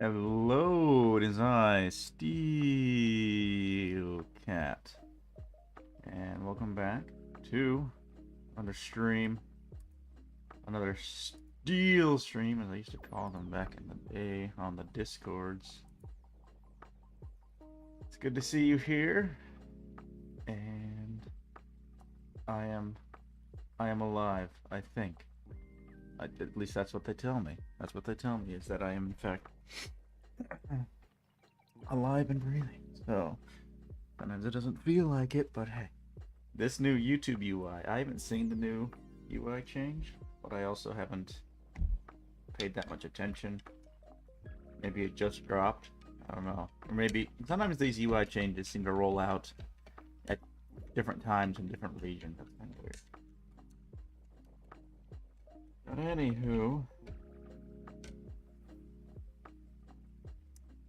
Hello, it is I, Steel Cat, and welcome back to another stream, another Steel stream, as I used to call them back in the day on the Discords. It's good to see you here, and I am alive, I think. At least that's what they tell me. That's what they tell me, is that I am in fact alive and breathing. So sometimes it doesn't feel like it, but hey, this new YouTube UI, I haven't seen the new UI change, but I also haven't paid that much attention. Maybe it just dropped, I don't know. Or maybe sometimes these UI changes seem to roll out at different times in different regions. That's kind of weird. But anywho,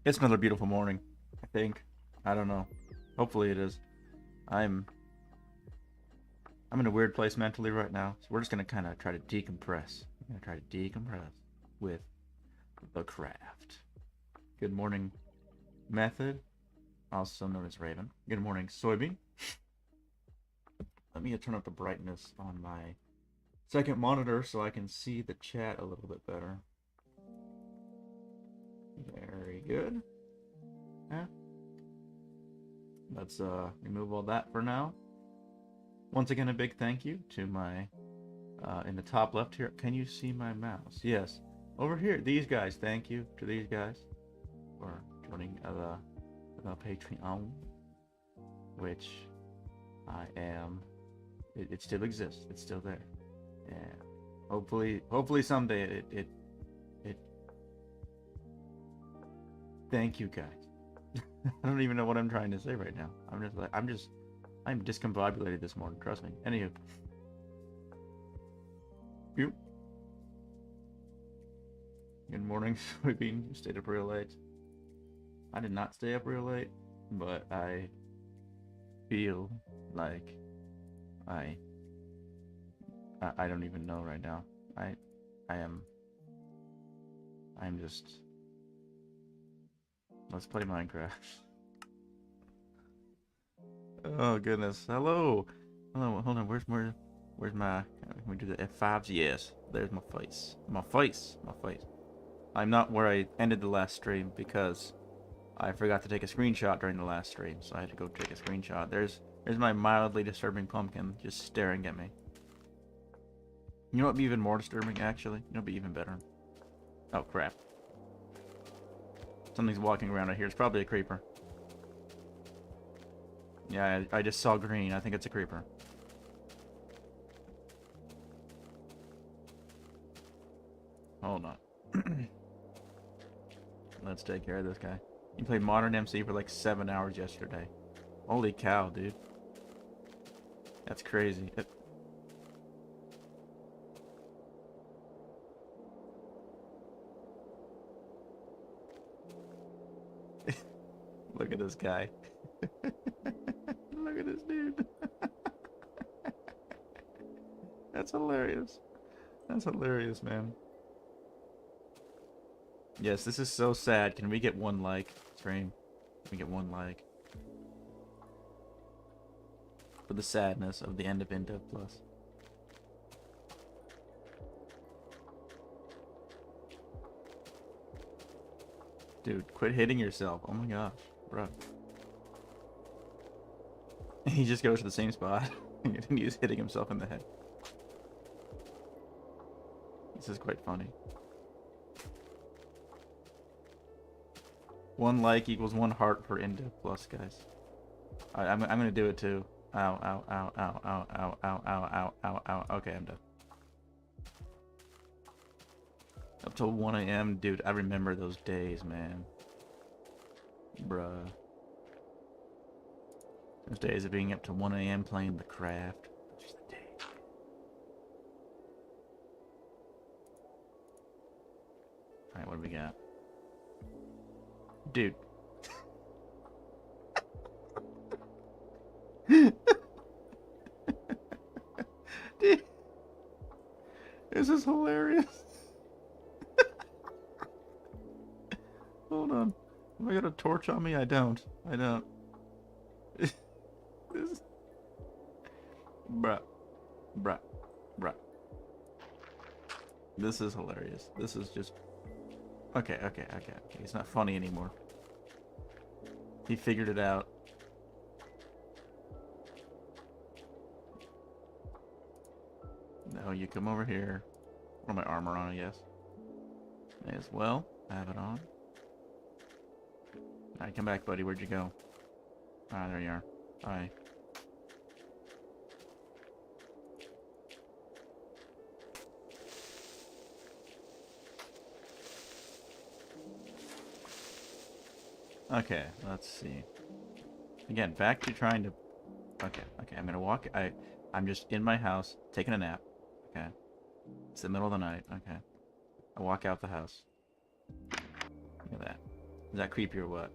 it's another beautiful morning, I think. I don't know. Hopefully it is. I'm in a weird place mentally right now, so we're just gonna kind of try to decompress. We're gonna try to decompress with the craft. Good morning, Method, also known as Raven. Good morning, Soybean. Let me turn up the brightness on my second monitor so I can see the chat a little bit better. Very good. Yeah. Let's remove all that for now. Once again, a big thank you to my in the top left here. Can you see my mouse? Yes. Over here, these guys. Thank you to these guys for joining the Patreon, which I am. It still exists. It's still there. And hopefully someday it thank you guys. I don't even know what I'm trying to say right now. I'm discombobulated this morning, trust me. Anywho. You. Good morning, Soybean. You stayed up real late. I did not stay up real late, but I feel like I don't even know right now. I'm just. Let's play Minecraft. Oh goodness. Hello. Hello. Hold on. Where's my? Can we do the F5s? Yes. There's my face. My face. I'm not where I ended the last stream because I forgot to take a screenshot during the last stream, so I had to go take a screenshot. There's my mildly disturbing pumpkin just staring at me. You know what'd be even more disturbing, actually? You know what'd be even better? Oh crap. Something's walking around out here. It's probably a creeper. Yeah, I just saw green. I think it's a creeper. Hold on. Let's take care of this guy. You played Modern MC for like 7 hours yesterday. Holy cow, dude. That's crazy. Look at this guy. Look at this dude. That's hilarious. That's hilarious, man. Yes, this is so sad. Can we get one like? Stream. Can we get one like? For the sadness of the end of Indev Plus. Dude, quit hitting yourself. Oh my gosh, bro. He just goes to the same spot and he's hitting himself in the head. This is quite funny. 1 like equals 1 heart per Indev Plus, guys. I'm gonna do it too. Ow, ow, ow, ow, ow, ow, ow, ow, ow, ow, ow. Okay, I'm done. Up till 1 a.m. Dude, I remember those days, man. Bruh. Those days of being up to 1 a.m. playing the craft. Just the day. Alright, what do we got? Dude. Dude. This is hilarious. Hold on. Have I got a torch on me? I don't. I don't. This... Bruh. Bruh. Bruh. This is hilarious. This is just... Okay. It's not funny anymore. He figured it out. No, you come over here. Put my armor on, I guess. May as well have it on. Alright, come back, buddy. Where'd you go? Ah, there you are. Bye. Okay, let's see. Again, back to trying to... Okay, I'm gonna walk... I'm just in my house, taking a nap. Okay. It's the middle of the night. Okay. I walk out the house. Look at that. Is that creepy or what?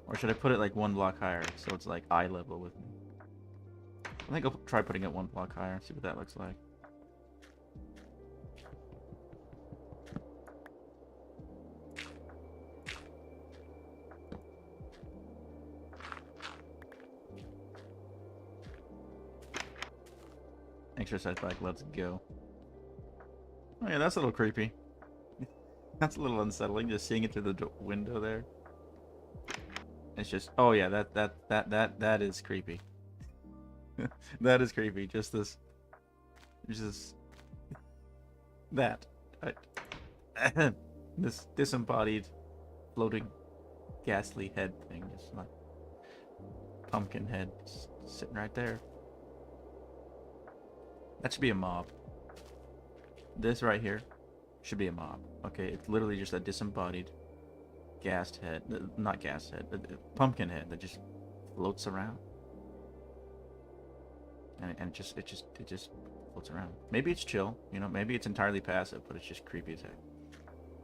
Or should I put it like 1 block higher so it's like eye level with me? I think I'll try putting it 1 block higher and see what that looks like. Exercise bike, let's go. Oh yeah, that's a little creepy. That's a little unsettling, just seeing it through the window there. It's just, oh yeah, that is creepy. That is creepy. Just that. This disembodied, floating, ghastly head thing, just like pumpkin head, just sitting right there. That should be a mob. This right here should be a mob. Okay, it's literally just a disembodied, gassed head, not gassed head, pumpkin head that just floats around. And it just floats around. Maybe it's chill, you know, maybe it's entirely passive, but it's just creepy as heck.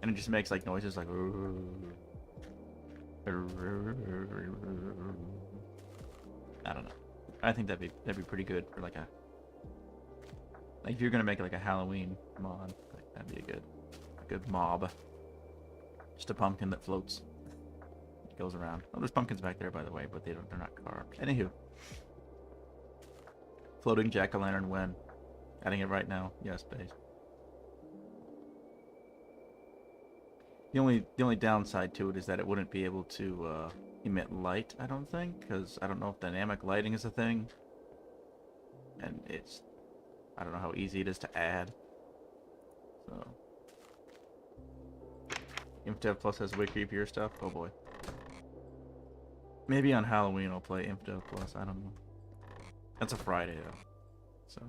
And it just makes like noises like I don't know. I think that'd be pretty good for like if you're gonna make like a Halloween mod, like, that'd be a good mob. Just a pumpkin that floats. It goes around. Oh, there's pumpkins back there, by the way, but they're not carved. Anywho. Floating jack-o'-lantern when? Adding it right now. Yes, base. The only downside to it is that it wouldn't be able to emit light, I don't think, because I don't know if dynamic lighting is a thing. And I don't know how easy it is to add. So Infdev Plus has way creepier stuff. Oh boy. Maybe on Halloween I'll play Infdev Plus. I don't know. That's a Friday though, so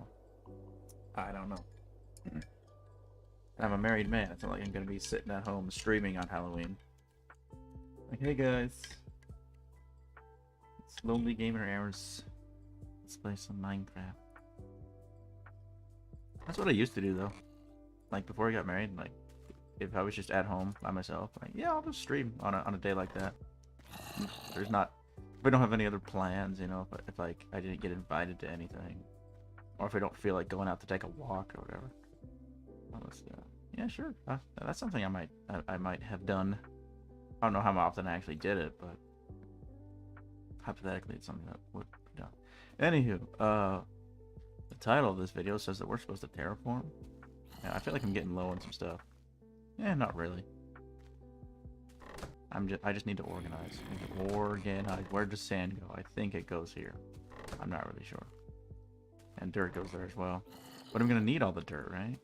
I don't know. I'm a married man. It's not like I'm gonna be sitting at home streaming on Halloween. Like, hey guys, it's Lonely Gamer Hours. Let's play some Minecraft. That's what I used to do though. Like before I got married, like if I was just at home by myself, like yeah, I'll just stream on a day like that. There's not, if I don't have any other plans, you know, if like I didn't get invited to anything, or if I don't feel like going out to take a walk or whatever. Yeah, sure. That's something I might have done. I don't know how often I actually did it, but hypothetically, it's something that would be done. Anywho, the title of this video says that we're supposed to terraform. Yeah, I feel like I'm getting low on some stuff. Yeah, not really. I just need to organize. Where does sand go? I think it goes here. I'm not really sure. And dirt goes there as well. But I'm gonna need all the dirt, right?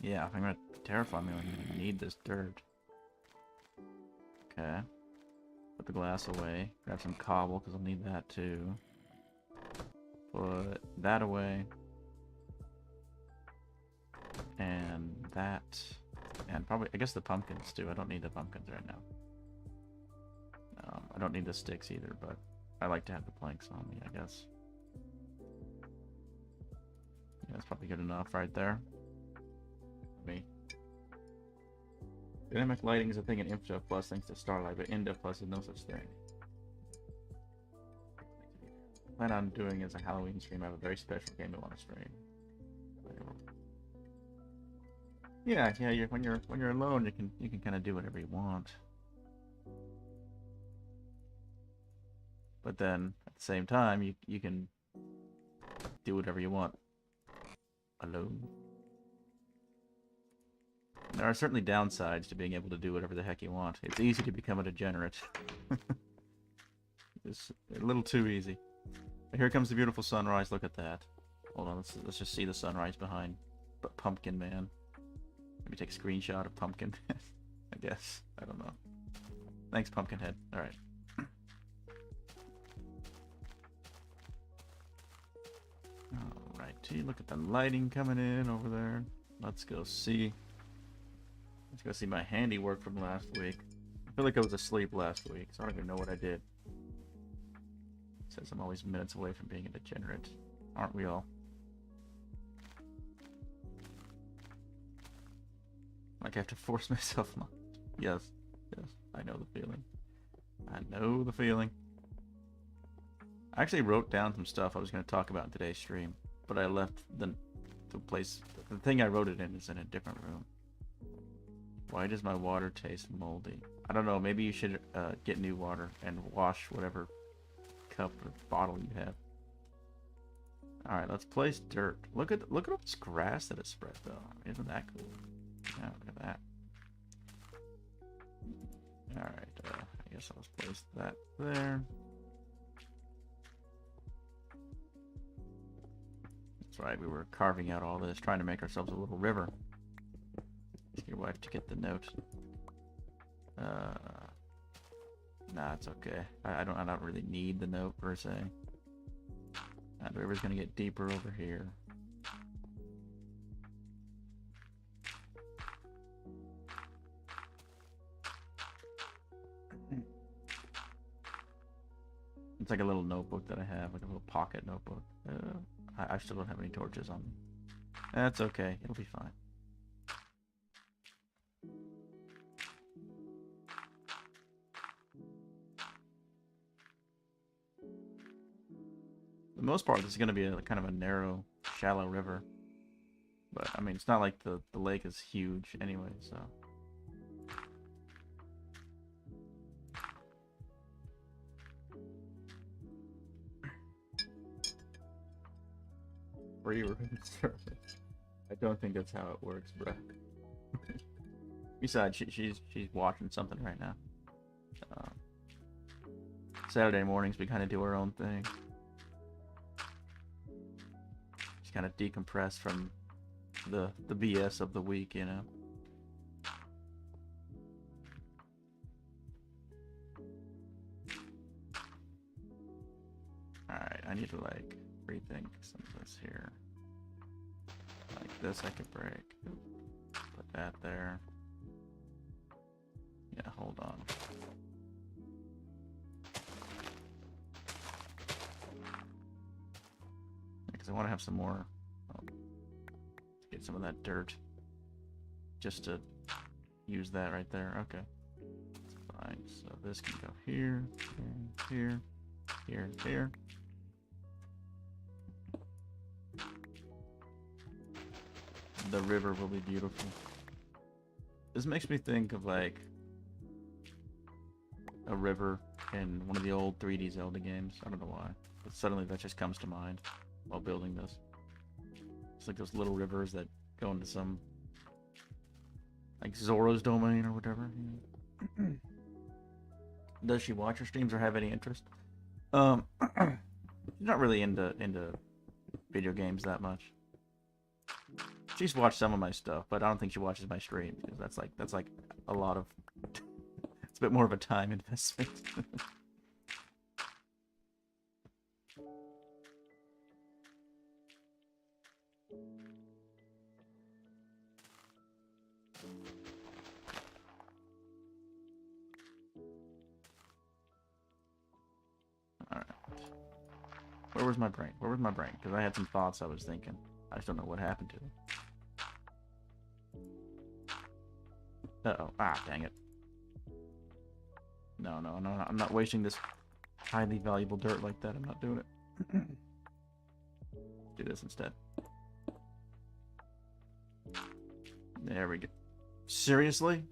Yeah, if I'm gonna terraform, I'm gonna need this dirt. Okay. Put the glass away. Grab some cobble, because I'll need that too. Put that away. And that. And probably, I guess the pumpkins too. I don't need the pumpkins right now. I don't need the sticks either, but I like to have the planks on me, I guess. Yeah, that's probably good enough right there. Me. Dynamic lighting is a thing in Infdev Plus thanks to Starlight, but Indev Plus is no such thing. What I plan on doing is a Halloween stream. I have a very special game I want to stream. Yeah, yeah. When you're alone, you can kind of do whatever you want. But then at the same time, you can do whatever you want alone. And there are certainly downsides to being able to do whatever the heck you want. It's easy to become a degenerate. It's a little too easy. But here comes the beautiful sunrise. Look at that. Hold on, let's just see the sunrise behind Pumpkin Man. Maybe take a screenshot of Pumpkin Man. I guess. I don't know. Thanks, Pumpkinhead. Alright. Alrighty, look at the lighting coming in over there. Let's go see. Let's go see my handiwork from last week. I feel like I was asleep last week, so I don't even know what I did. It says I'm always minutes away from being a degenerate. Aren't we all? Like I have to force myself not. Yes, yes, I know the feeling. I know the feeling. I actually wrote down some stuff I was going to talk about in today's stream, but I left the place. The thing I wrote it in is in a different room. Why does my water taste moldy? I don't know. Maybe you should get new water and wash whatever cup or bottle you have. All right, let's place dirt. Look at all this grass that is spread though. Isn't that cool? Yeah, look at that. All right, I guess I'll place that there. That's right. We were carving out all this, trying to make ourselves a little river. Ask your wife to get the note. Nah, it's okay. I don't really need the note per se. The river's gonna get deeper over here. It's like a little notebook that I have, like a little pocket notebook. I still don't have any torches on me. That's okay. It'll be fine. For the most part, this is going to be a kind of a narrow, shallow river. But, I mean, it's not like the lake is huge anyway, so... Free room service. I don't think that's how it works, bro. Besides, she's watching something right now. Saturday mornings, we kind of do our own thing. Just kind of decompress from the BS of the week, you know. All right, I need to like rethink some of this here. Like this, I could break. Put that there. Yeah, hold on. Because I want to have some more. Get some of that dirt. Just to use that right there. Okay. That's fine. So this can go here, here, here, here. The river will be beautiful. This makes me think of like a river in one of the old 3D Zelda games. I don't know why, but suddenly that just comes to mind while building this. It's like those little rivers that go into some like Zora's domain or whatever. Does she watch your streams or have any interest? She's not really into video games that much. She's watched some of my stuff, but I don't think she watches my stream because that's like a lot of it's a bit more of a time investment. Alright. Where was my brain? Where was my brain? Because I had some thoughts I was thinking. I just don't know what happened to them. Uh-oh. Ah, dang it. No, I'm not wasting this highly valuable dirt like that. I'm not doing it. Do this instead. There we go. Seriously?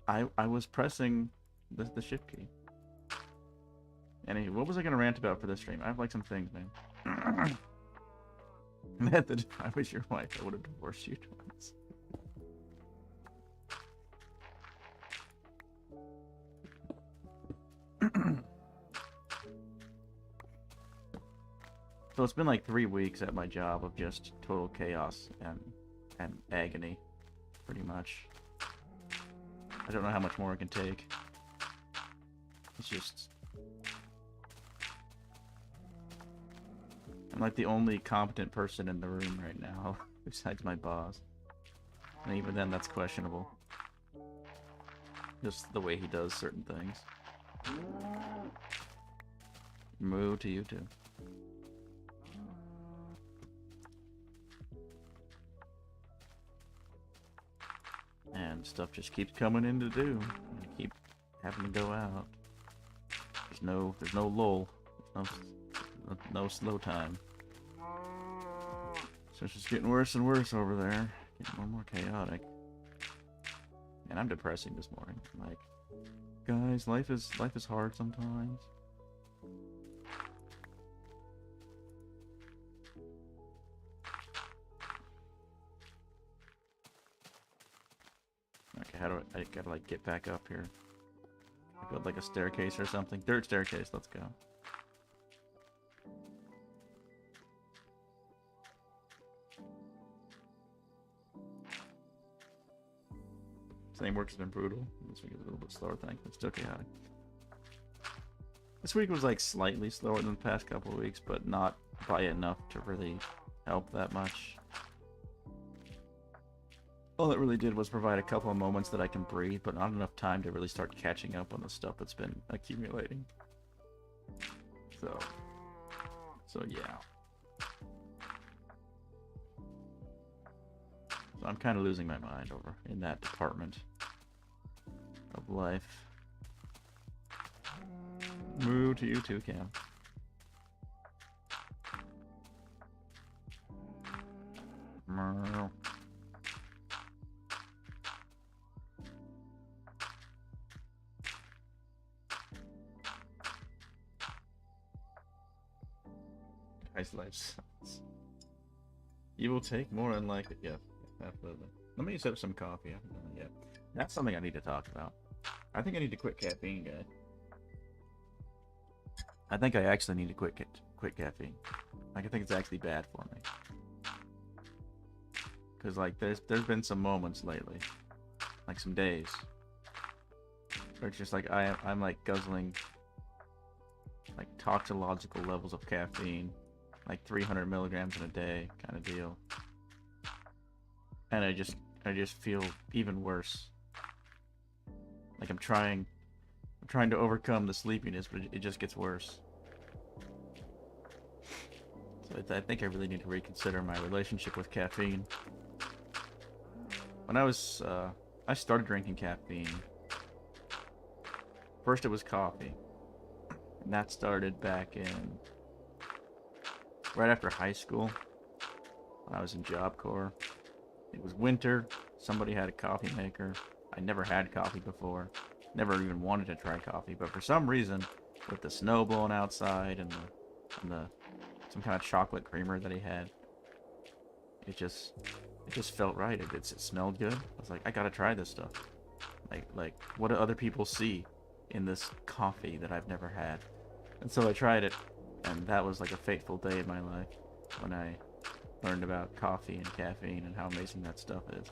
I was pressing the shift key. Anyway, what was I gonna rant about for this stream? I have like some things, man. Method. If I was your wife, I would have divorced you twice. So it's been like 3 weeks at my job of just total chaos and agony, pretty much. I don't know how much more I can take. It's just... I'm like the only competent person in the room right now, besides my boss. And even then, that's questionable. Just the way he does certain things. Moo to you too. And stuff just keeps coming in to do. I keep having to go out. There's no lull. There's no slow time. So it's just getting worse and worse over there. Getting more and more chaotic. And I'm depressing this morning. I'm like, guys, life is hard sometimes. Okay, how do I gotta like get back up here? Build like a staircase or something. Dirt staircase, let's go. Same work has been brutal. This week is a little bit slower, thanks, but still chaotic. This week was like slightly slower than the past couple of weeks, but not by enough to really help that much. All it really did was provide a couple of moments that I can breathe, but not enough time to really start catching up on the stuff that's been accumulating. So yeah. So I'm kind of losing my mind over in that department of life. Moo to you too, Cam. Moo. Nice life sounds. You will take more and like it, yeah, absolutely. Let me set up some coffee. Yeah, that's something I need to talk about. I think I need to quit caffeine, guys. I think I actually need to quit caffeine. Like, I think it's actually bad for me. Cause like there's been some moments lately, like some days, where it's just like I'm like guzzling like toxicological levels of caffeine, like 300 milligrams in a day kind of deal. And I just feel even worse. Like I'm trying to overcome the sleepiness, but it just gets worse. So I think I really need to reconsider my relationship with caffeine. When I started drinking caffeine, first it was coffee. And that started back in right after high school, when I was in Job Corps. It was winter. Somebody had a coffee maker. I never had coffee before. Never even wanted to try coffee, but for some reason, with the snow blowing outside and the some kind of chocolate creamer that he had, it just felt right. It smelled good. I was like, I gotta try this stuff. Like what do other people see in this coffee that I've never had? And so I tried it, and that was like a fateful day in my life when I learned about coffee and caffeine and how amazing that stuff is.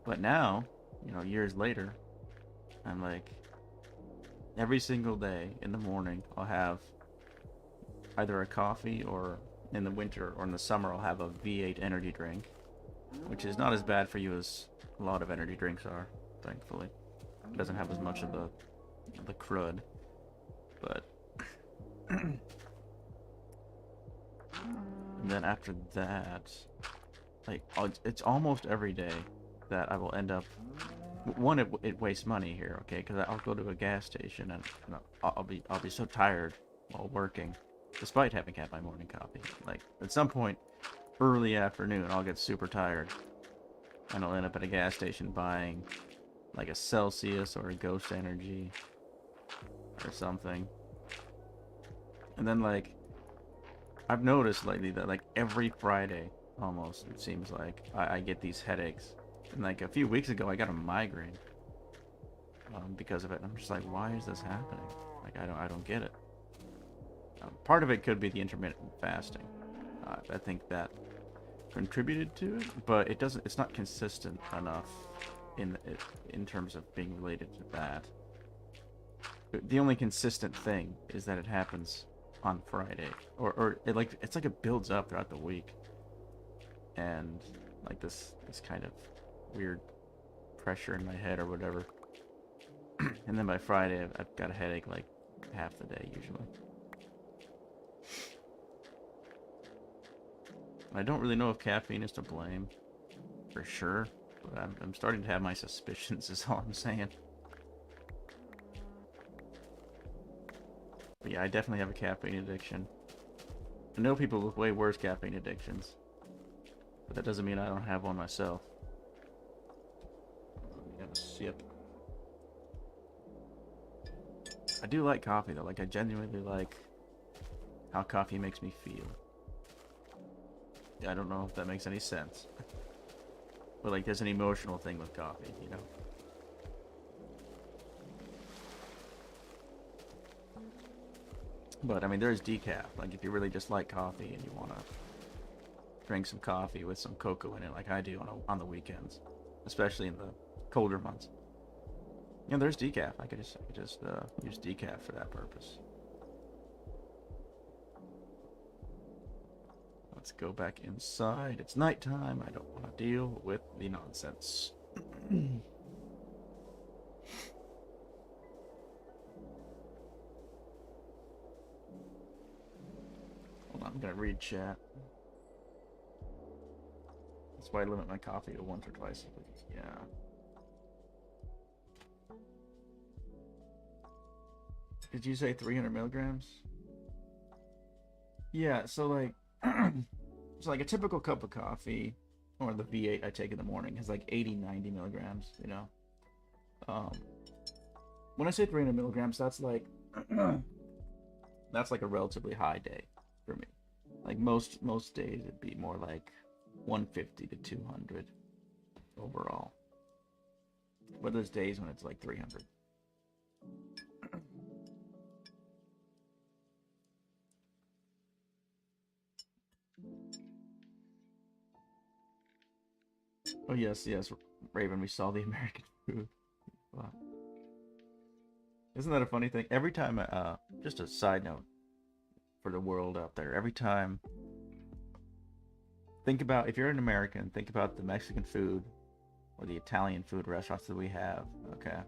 But now, you know, years later, I'm like, every single day in the morning, I'll have either a coffee, or in the winter or in the summer, I'll have a V8 energy drink, which is not as bad for you as a lot of energy drinks are, thankfully. It doesn't have as much of the crud, but and then after that, like, it's almost every day that I will end up, one, it wastes money here, okay, because I'll go to a gas station and I'll be so tired while working despite having had my morning coffee. Like, at some point, early afternoon, I'll get super tired, and I'll end up at a gas station buying, like, a Celsius or a Ghost Energy or something. And then, like, I've noticed lately that, like, every Friday, almost, it seems like, I get these headaches. And, like, a few weeks ago, I got a migraine because of it. And I'm just like, why is this happening? Like, I don't get it. Part of it could be the intermittent fasting. I think that contributed to it, but it's not consistent enough in terms of being related to that. The only consistent thing is that it happens on Friday, or it's like it builds up throughout the week, and like this kind of weird pressure in my head or whatever, and then by Friday I've got a headache like half the day usually. I don't really know if caffeine is to blame, for sure, but I'm starting to have my suspicions, is all I'm saying. But yeah, I definitely have a caffeine addiction. I know people with way worse caffeine addictions, but that doesn't mean I don't have one myself. Have a sip. I do like coffee though, like I genuinely like how coffee makes me feel. I don't know if that makes any sense. But like there's an emotional thing with coffee, you know? But I mean there's decaf, like if you really just like coffee and you wanna drink some coffee with some cocoa in it like I do on the weekends. Especially in the colder months. You know, there's decaf. I could just use decaf for that purpose. Let's go back inside. It's nighttime. I don't want to deal with the nonsense. Hold on, I'm gonna read chat. That's why I limit my coffee to once or twice a week. Yeah. Did you say 300 milligrams? Yeah, so like, so like a typical cup of coffee, or the V8 I take in the morning, has like 80, 90 milligrams, you know? When I say 300 milligrams, that's like, that's like a relatively high day for me. Like most days it'd be more like 150 to 200 overall. But there's days when it's like 300. Oh yes, Raven, we saw the American food. Wow. Isn't that a funny thing? Every time, just a side note for the world out there, every time, think about, if you're an American, think about the Mexican food or the Italian food restaurants that we have, okay?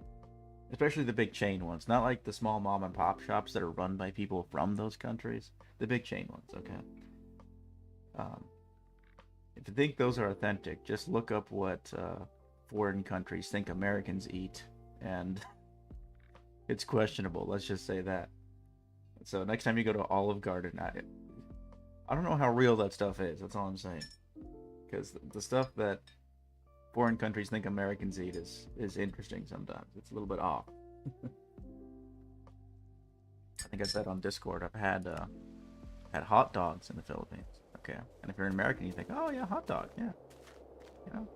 Especially the big chain ones, not like the small mom and pop shops that are run by people from those countries. The big chain ones, okay? If you think those are authentic, just look up what foreign countries think Americans eat, and it's questionable. Let's just say that. So next time you go to Olive Garden, I don't know how real that stuff is. That's all I'm saying. Because the stuff that foreign countries think Americans eat is interesting sometimes. It's a little bit off. I think I said on Discord I've had hot dogs in the Philippines. Okay, and if you're an American, you think, oh yeah, hot dog, yeah, you know,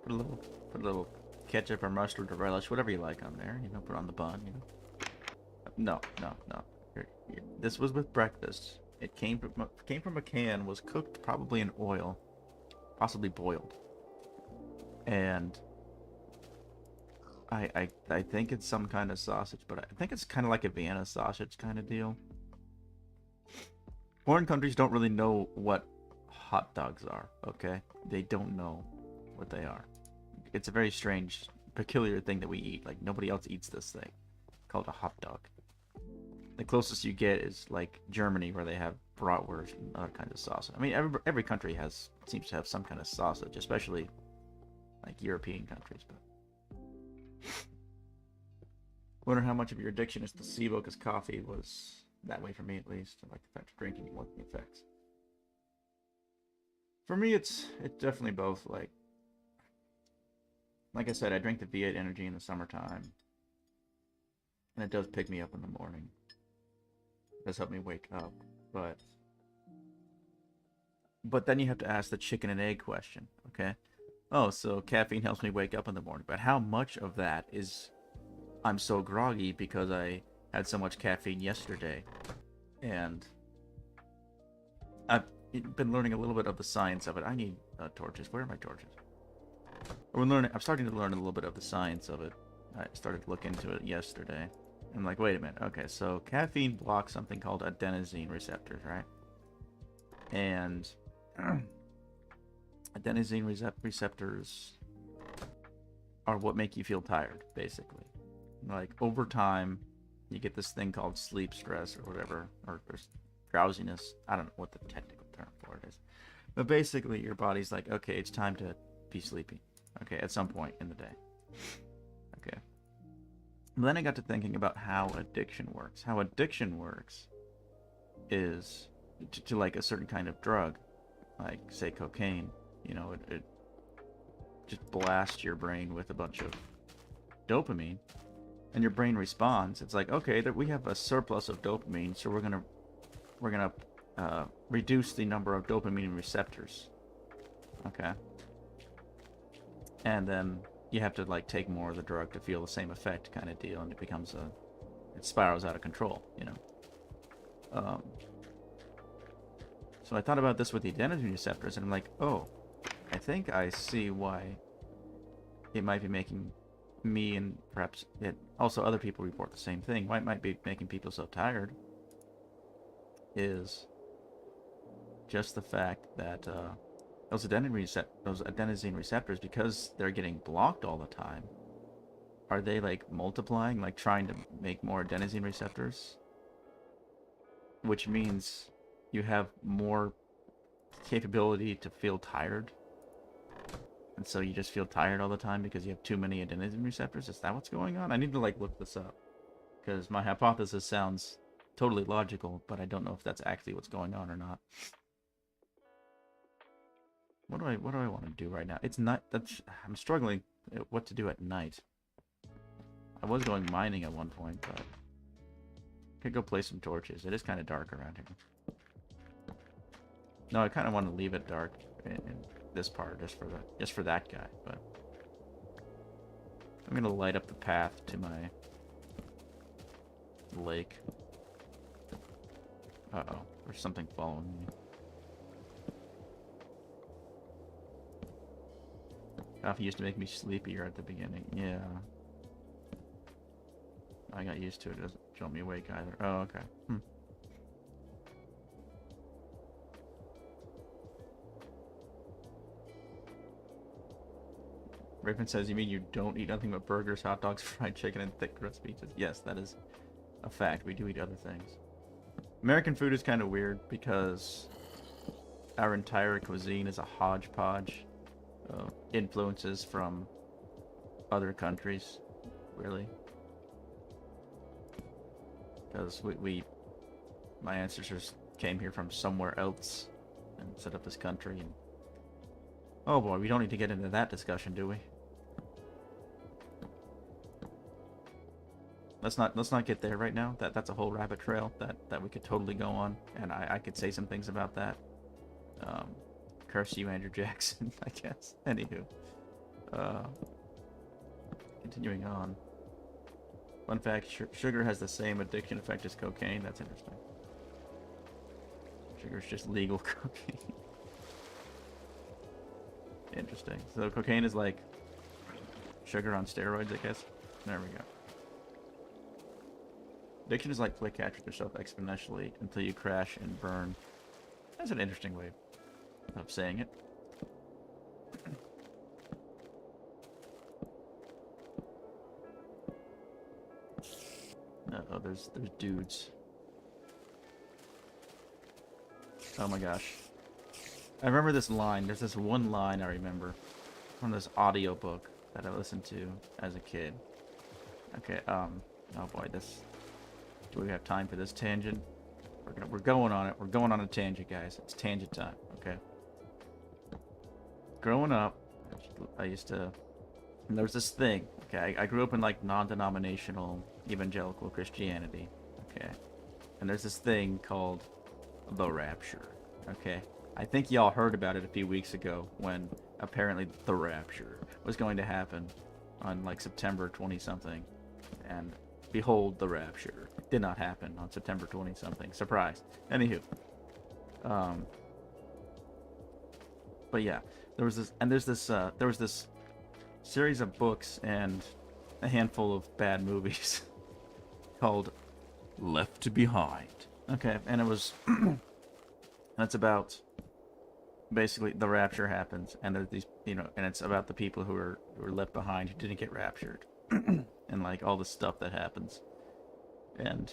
put a little ketchup or mustard or relish, whatever you like on there, you know, put on the bun, you know. No. This was with breakfast. It came from a can, was cooked probably in oil, possibly boiled, and I think it's some kind of sausage, but I think it's kind of like a Vienna sausage kind of deal. Foreign countries don't really know what hot dogs are, okay? They don't know what they are. It's a very strange, peculiar thing that we eat. Like, nobody else eats this thing. Called a hot dog. The closest you get is, like, Germany, where they have bratwurst and other kinds of sausage. I mean, every country seems to have some kind of sausage, especially, like, European countries. But wonder how much of your addiction is placebo, because coffee was that way for me at least. I like the fact of drinking more than the effects. For me, it's definitely both. Like I said, I drink the V8 energy in the summertime, and it does pick me up in the morning. It does help me wake up, but then you have to ask the chicken and egg question, okay? Oh, so caffeine helps me wake up in the morning, but how much of that is I'm so groggy because I had so much caffeine yesterday? And I've been learning a little bit of the science of it. I need torches. Where are my torches? I'm starting to learn a little bit of the science of it. I started to look into it yesterday. I'm like, wait a minute. Okay, so caffeine blocks something called adenosine receptors, right? And adenosine receptors are what make you feel tired, basically. Like, over time, you get this thing called sleep stress or whatever, or drowsiness. I don't know what the technical term for it is. But basically, your body's like, okay, it's time to be sleepy. Okay, at some point in the day. Okay. But then I got to thinking about how addiction works. How addiction works is to like a certain kind of drug, like, say, cocaine. You know, it just blasts your brain with a bunch of dopamine, and your brain responds. It's like, okay, we have a surplus of dopamine, so we're gonna reduce the number of dopamine receptors. Okay. And then you have to like take more of the drug to feel the same effect, kind of deal, and it spirals out of control, you know. So I thought about this with the adenosine receptors, and I'm like, oh, I think I see why it might be making me, and perhaps also other people report the same thing, why it might be making people so tired is just the fact that those adenosine receptors, because they're getting blocked all the time, are they like multiplying, like trying to make more adenosine receptors? Which means you have more capability to feel tired. And so you just feel tired all the time because you have too many adenosine receptors? Is that what's going on? I need to like look this up, because my hypothesis sounds totally logical, but I don't know if that's actually what's going on or not. What do I want to do right now? It's not I'm struggling what to do at night. I was going mining at one point, but I could go play some torches. It is kind of dark around here. No, I kind of want to leave it dark in this part just for that guy, but I'm gonna light up the path to my lake. Uh-oh, there's something following me. Coffee used to make me sleepier at the beginning. Yeah. I got used to it. It doesn't jolt me awake either. Oh, okay. Raven says, you mean you don't eat nothing but burgers, hot dogs, fried chicken, and thick crust pizzas? Yes, that is a fact. We do eat other things. American food is kind of weird because our entire cuisine is a hodgepodge of influences from other countries, really. Because my ancestors came here from somewhere else and set up this country, and oh boy, we don't need to get into that discussion, do we? Let's not get there right now. That's a whole rabbit trail that we could totally go on, and I could say some things about that. Curse you, Andrew Jackson, I guess. Anywho, continuing on. Fun fact: sugar has the same addiction effect as cocaine. That's interesting. Sugar is just legal cocaine. Interesting. So cocaine is like sugar on steroids, I guess. There we go. Addiction is like play catch with yourself exponentially until you crash and burn. That's an interesting way of saying it. Uh-oh, there's dudes. Oh my gosh. I remember this line. There's this one line I remember from this audiobook that I listened to as a kid. Okay, oh boy, do we have time for this tangent? We're going on it. We're going on a tangent, guys. It's tangent time. Okay. Growing up, I used to. And there was this thing. Okay, I grew up in like non-denominational evangelical Christianity. Okay, and there's this thing called the rapture. Okay, I think y'all heard about it a few weeks ago when apparently the rapture was going to happen on like September 20 something, and behold, the rapture did not happen on September 20 something. Surprise. Anywho, but yeah, there was this, and there was this series of books and a handful of bad movies called Left Behind. Okay, and it was that's about basically the rapture happens, and there's these, and it's about the people who are left behind who didn't get raptured, and like all the stuff that happens, and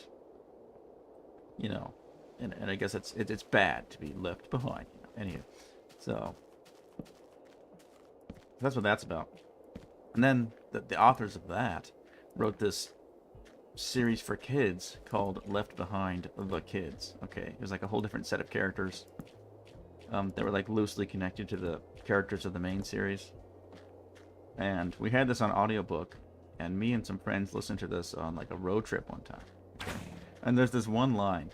and I guess it's bad to be left behind. Anyway, so that's what that's about. And then the authors of that wrote this series for kids called Left Behind the Kids. Okay, it was like a whole different set of characters that were like loosely connected to the characters of the main series. And we had this on audiobook, and me and some friends listened to this on like a road trip one time. Okay. And there's this one line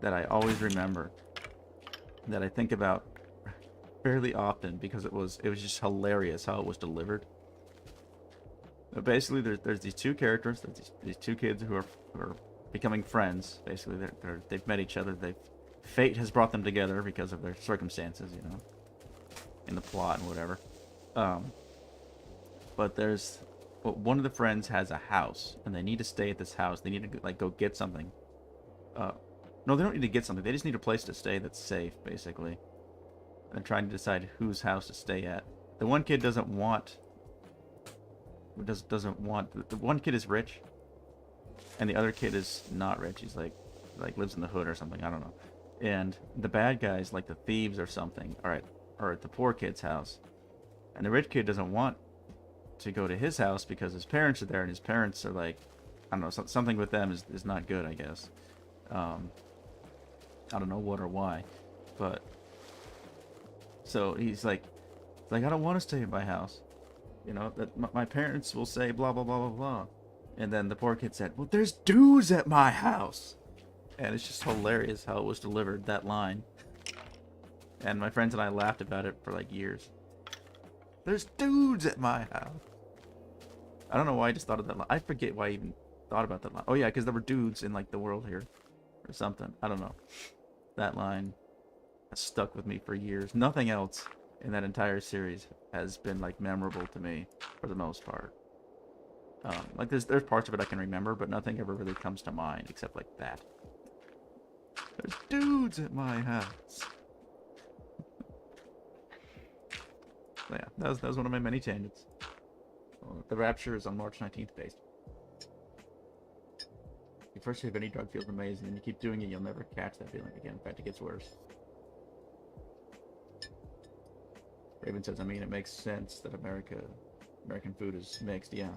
that I always remember, that I think about fairly often, because it was just hilarious how it was delivered. But basically, there's these two characters, there's these two kids who are becoming friends. Basically, they've met each other. Fate has brought them together because of their circumstances, in the plot and whatever. But one of the friends has a house, and they need to stay at this house. They need to like go get something. No, they don't need to get something. They just need a place to stay that's safe, basically. And trying to decide whose house to stay at. The one kid doesn't want. The one kid is rich, and the other kid is not rich. He's like lives in the hood or something. I don't know. And the bad guys, like the thieves or something, are at the poor kid's house, and the rich kid doesn't want to go to his house because his parents are there, and his parents are like, I don't know, something with them is not good, I guess. I don't know what or why, but so he's like I don't want to stay in my house. That my parents will say blah blah blah blah blah, and then the poor kid said, "Well, there's dudes at my house," and it's just hilarious how it was delivered, that line. And my friends and I laughed about it for like years. There's dudes at my house. I don't know why I just thought of that line. I forget why I even thought about that line. Oh yeah, because there were dudes in like the world here, or something. I don't know. That line has stuck with me for years. Nothing else in that entire series has been like memorable to me for the most part. Like there's parts of it I can remember, but nothing ever really comes to mind except like that. There's dudes at my house. So yeah, that was one of my many tangents. The rapture is on March 19th based. You first have any drug feels amazing, and you keep doing it, you'll never catch that feeling again. In fact, it gets worse. Raven says, I mean, it makes sense that American food is mixed. Yeah.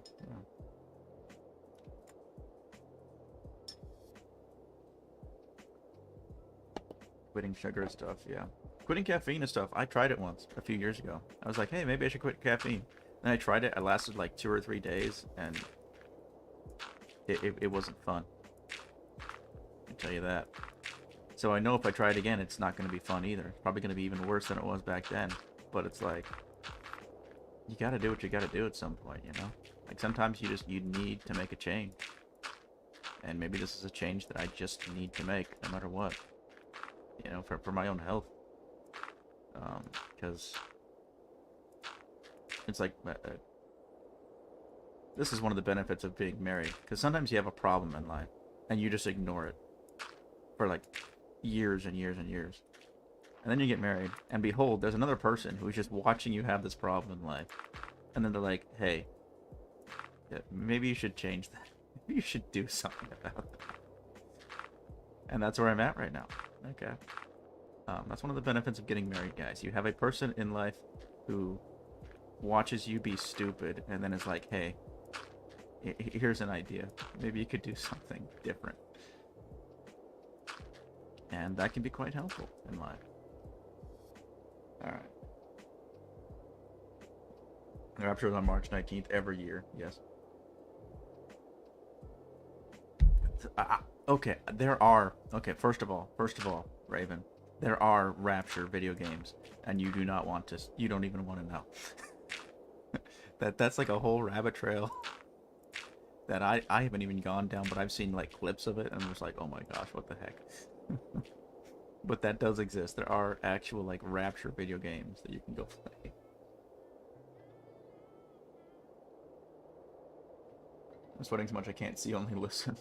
Quitting sugar stuff, yeah. Quitting caffeine and stuff, I tried it once, a few years ago. I was like, hey, maybe I should quit caffeine. And I tried it, I lasted like 2 or 3 days, and it wasn't fun. I can tell you that. So I know if I try it again, it's not going to be fun either. It's probably going to be even worse than it was back then. But it's like, you gotta do what you gotta do at some point, Like sometimes you need to make a change. And maybe this is a change that I just need to make, no matter what. For my own health. Because it's like, this is one of the benefits of being married. Because sometimes you have a problem in life, and you just ignore it for like years and years and years. And then you get married, and behold, there's another person who's just watching you have this problem in life. And then they're like, hey, yeah, maybe you should change that. Maybe you should do something about that. And that's where I'm at right now. Okay. That's one of the benefits of getting married, guys. You have a person in life who watches you be stupid, and then is like, hey, here's an idea. Maybe you could do something different. And that can be quite helpful in life. Alright. The rapture is on March 19th every year, yes. Okay, there are... Okay, first of all, Raven, there are rapture video games, and you do not want to... You don't even want to know. That's like a whole rabbit trail that I haven't even gone down, but I've seen like clips of it, and I'm just like, oh my gosh, what the heck. But that does exist. There are actual like rapture video games that you can go play. I'm sweating so much I can't see, only listen.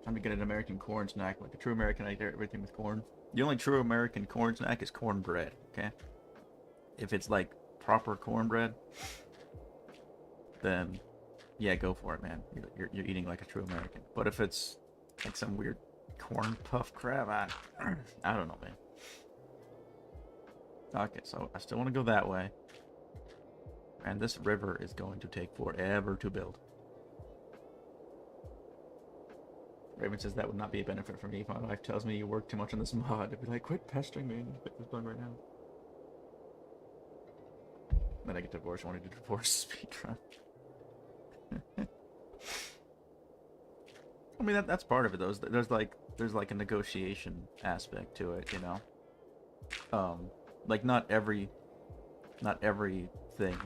Time to get an American corn snack. Like a true American, I eat everything with corn. The only true American corn snack is cornbread, okay? If it's like proper cornbread, then yeah, go for it, man. You're eating like a true American. But if it's like some weird corn puff crap, I don't know, man. Okay, so I still want to go that way. And this river is going to take forever to build. Raven says that would not be a benefit for me if my wife tells me you work too much on this mod. I'd be like, quit pestering me and pick this bug right now. Then I get divorced. I wanted to divorce speedrun. I mean, that's part of it, though. There's like a negotiation aspect to it, you know. Like not everything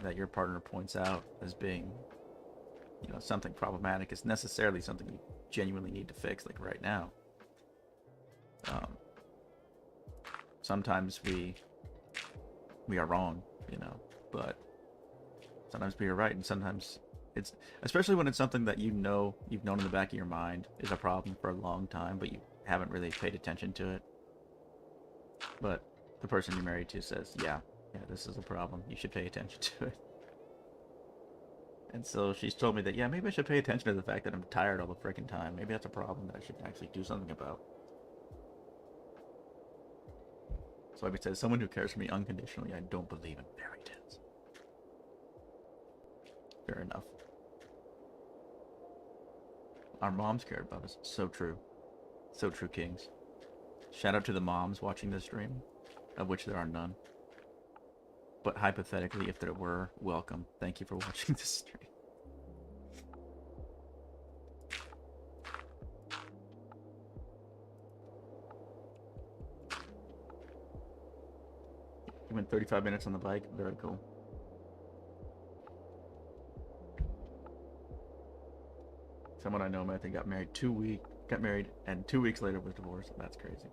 that your partner points out as being, you know, something problematic is necessarily something you genuinely need to fix. Like right now, sometimes we are wrong, you know, but sometimes we are right, and sometimes it's, especially when it's something that you've known in the back of your mind is a problem for a long time, but you haven't really paid attention to it. But the person you're married to says, yeah, this is a problem. You should pay attention to it. And so she's told me that, yeah, maybe I should pay attention to the fact that I'm tired all the freaking time. Maybe that's a problem that I should actually do something about. So I've said, someone who cares for me unconditionally, I don't believe in fairy tales. Fair enough. Our moms cared about us. So true. So true, kings. Shout out to the moms watching this stream, of which there are none. But hypothetically, if there were, welcome. Thank you for watching this stream. You went 35 minutes on the bike. Very cool. Someone I know, I think, got married and 2 weeks later was divorced. That's crazy.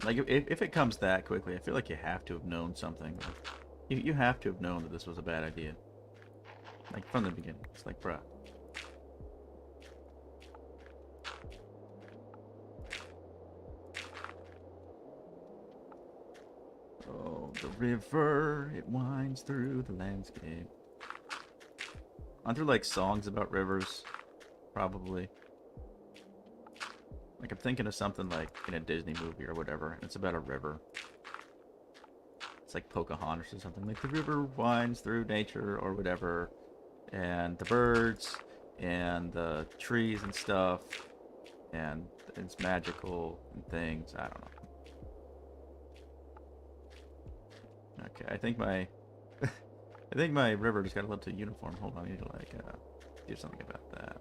Like, if it comes that quickly, I feel like you have to have known something. Like, you have to have known that this was a bad idea. Like, from the beginning. It's like, bruh. Oh, the river, it winds through the landscape. Aren't there, like, songs about rivers? Probably. Like, I'm thinking of something like in a Disney movie or whatever, and it's about a river. It's like Pocahontas or something. Like, the river winds through nature or whatever, and the birds, and the trees and stuff, and it's magical and things. I don't know. Okay, I think my... I think my river just got a little too uniform. Hold on, I need to, like, do something about that.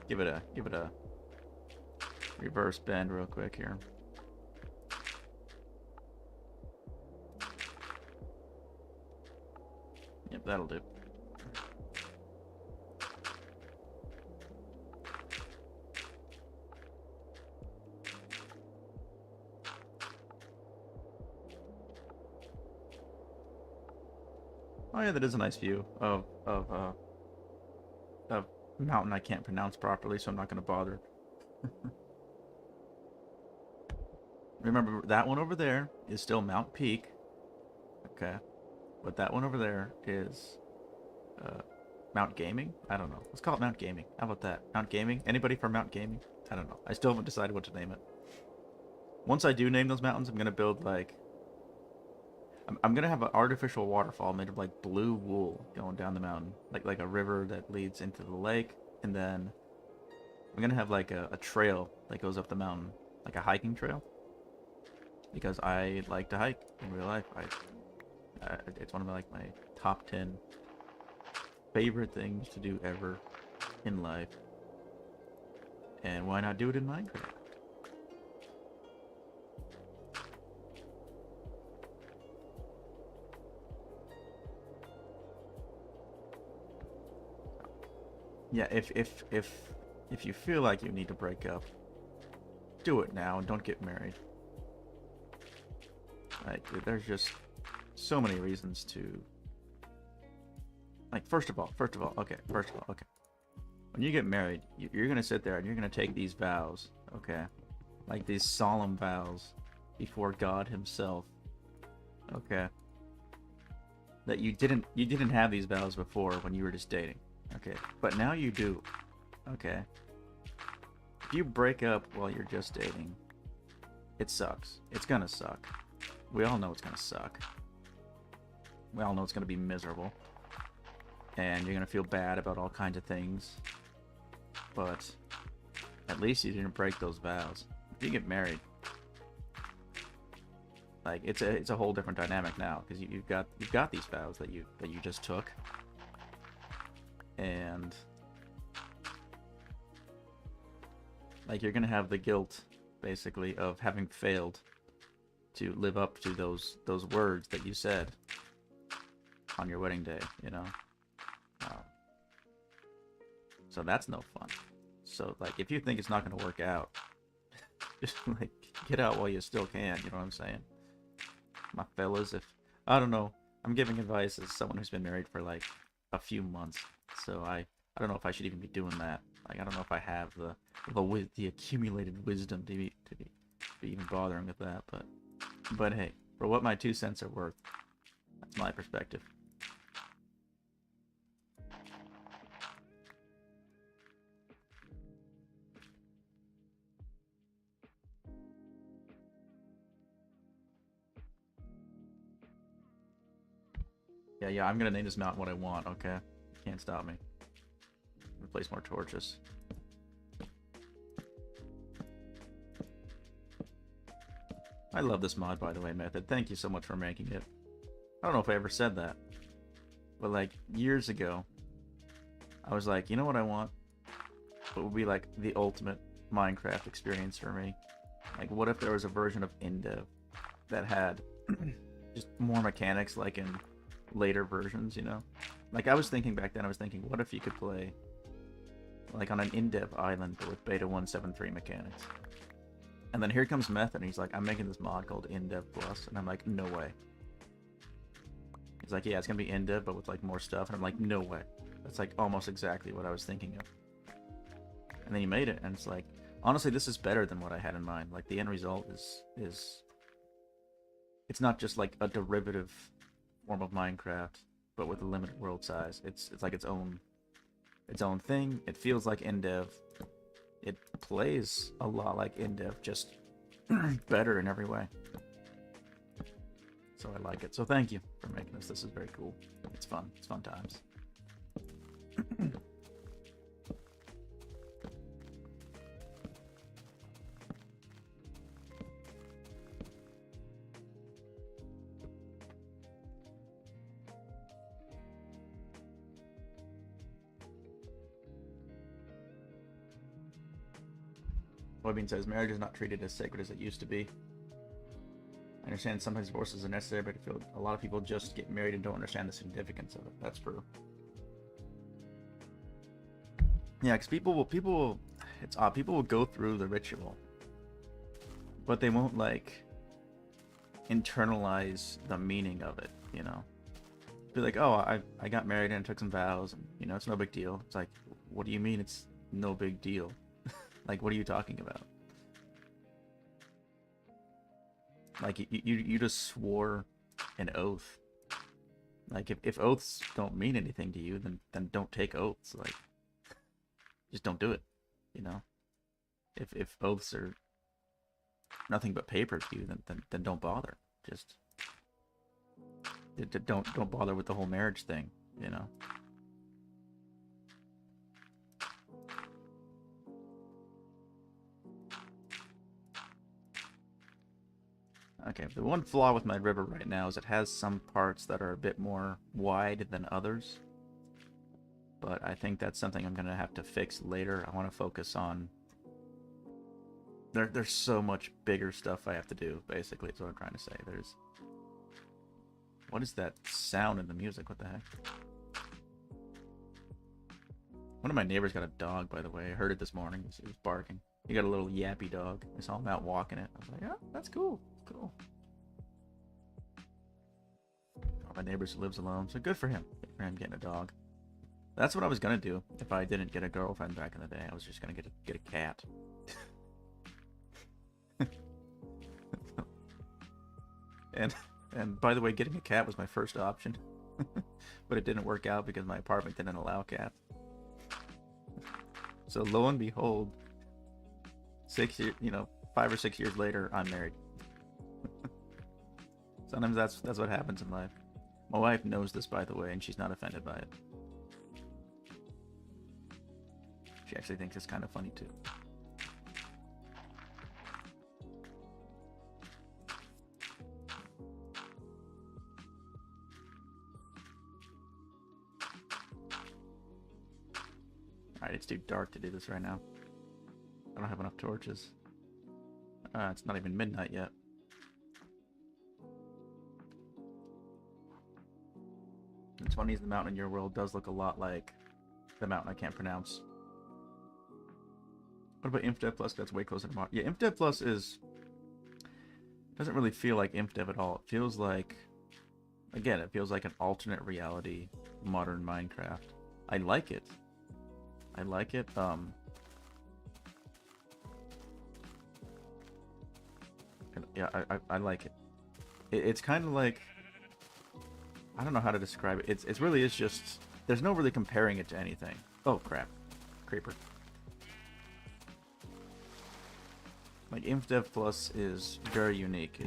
Give it a reverse bend real quick here. Yep, that'll do. Oh yeah, that is a nice view of mountain I can't pronounce properly, so I'm not going to bother. Remember, that one over there is still Mount Peak. Okay. But that one over there is Mount Gaming? I don't know. Let's call it Mount Gaming. How about that? Mount Gaming? Anybody from Mount Gaming? I don't know. I still haven't decided what to name it. Once I do name those mountains, I'm going to build, like... I'm gonna have an artificial waterfall made of like blue wool going down the mountain, like a river that leads into the lake, and then I'm gonna have like a trail that goes up the mountain, like a hiking trail, because I like to hike in real life. It's one of my top 10 favorite things to do ever in life, and why not do it in Minecraft? Yeah, if you feel like you need to break up, do it now and don't get married. Like, there's just so many reasons to. Like, first of all, okay. When you get married, you're gonna sit there and you're gonna take these vows, okay, like these solemn vows before God Himself, okay, that you didn't have these vows before when you were just dating, okay, but now you do, okay. If you break up while you're just dating, it sucks. It's gonna suck. We all know it's gonna suck. We all know it's gonna be miserable. And you're gonna feel bad about all kinds of things. But at least you didn't break those vows. If you get married, like it's a whole different dynamic now, because you've got these vows that you just took. And like you're gonna have the guilt basically of having failed to live up to those words that you said on your wedding day, you know. So that's no fun. So like if you think it's not gonna work out, just like get out while you still can, you know what I'm saying? My fellas, if I don't know, I'm giving advice as someone who's been married for like a few months, so I don't know if I should even be doing that. Like I don't know if I have the accumulated wisdom to be even bothering with that, but hey, for what my 2 cents are worth, that's my perspective. Yeah, I'm gonna name this mountain what I want, okay? You can't stop me. Place more torches. I love this mod, by the way, Method. Thank you so much for making it. I don't know if I ever said that, but like years ago, I was like, you know what I want? What would be like the ultimate Minecraft experience for me? Like, what if there was a version of Indev that had just more mechanics like in later versions, you know? Like I was thinking back then, what if you could play like on an Indev island but with beta 173 mechanics? And then here comes Method and he's like, I'm making this mod called Indev Plus, and I'm like, no way. He's like, yeah, it's gonna be Indev but with like more stuff, and I'm like, no way. That's like almost exactly what I was thinking of. And then he made it, and it's like, honestly, this is better than what I had in mind. Like the end result is it's not just like a derivative form of Minecraft, but with a limited world size. It's like its own thing. It feels like Indev. It plays a lot like Indev, just better in every way. So I like it. So thank you for making this. This is very cool. It's fun. It's fun times. Webbean says, marriage is not treated as sacred as it used to be. I understand sometimes divorces are necessary, but I feel a lot of people just get married and don't understand the significance of it. That's true. Yeah, because people will go through the ritual, but they won't like internalize the meaning of it, you know? Be like, oh, I got married and I took some vows, and you know, it's no big deal. It's like, what do you mean it's no big deal? Like, what are you talking about? Like, you just swore an oath. Like, if oaths don't mean anything to you, then don't take oaths. Like, just don't do it, you know? If oaths are nothing but paper to you, then don't bother. Just Don't bother with the whole marriage thing, you know. Okay, the one flaw with my river right now is it has some parts that are a bit more wide than others. But I think that's something I'm going to have to fix later. I want to focus on... There's so much bigger stuff I have to do, basically, is what I'm trying to say. There's... What is that sound in the music? What the heck? One of my neighbors got a dog, by the way. I heard it this morning. It was barking. He got a little yappy dog. I saw him out walking it. I was like, yeah, that's cool. Cool. My neighbor lives alone, so good for him. Good for him getting a dog. That's what I was gonna do if I didn't get a girlfriend back in the day. I was just gonna get a cat. and by the way, getting a cat was my first option, but it didn't work out because my apartment didn't allow cats. So lo and behold, 6 years, 5 or 6 years later, I'm married. Sometimes that's what happens in life. My wife knows this, by the way, and she's not offended by it. She actually thinks it's kind of funny too. Alright, it's too dark to do this right now. I don't have enough torches. It's not even midnight yet. It's funny as the mountain in your world does look a lot like the mountain I can't pronounce. What about Infdev Plus? That's way closer to Mod. Yeah, Infdev Plus doesn't really feel like Infdev at all. It feels like, again, it feels like an alternate reality modern Minecraft. I like it. I like it. Yeah, I like it. It's kind of like, I don't know how to describe it. It really is just, there's no really comparing it to anything. Oh crap, creeper. Like Infdev Plus is very unique.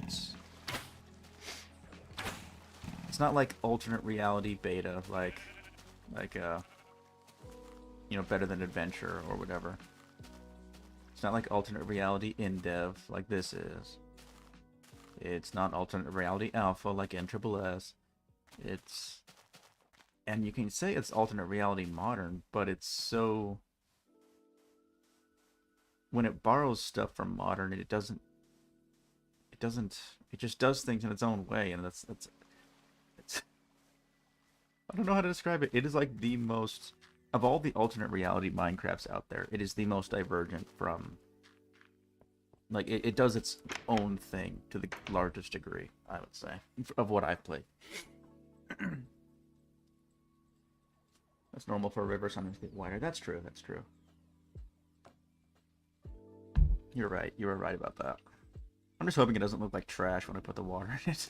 It's not like alternate reality beta, like Better Than Adventure or whatever. It's not like alternate reality Indev like this is. It's not alternate reality alpha like NSSS. And you can say it's alternate reality modern, but it's so, when it borrows stuff from modern, it just does things in its own way, and it's I don't know how to describe it. It is like the most, of all the alternate reality Minecrafts out there, it is the most divergent from, like, it does its own thing to the largest degree, I would say, of what I've played. That's normal for a river sometimes get wider. That's true, that's true. You're right, you were right about that. I'm just hoping it doesn't look like trash when I put the water in it.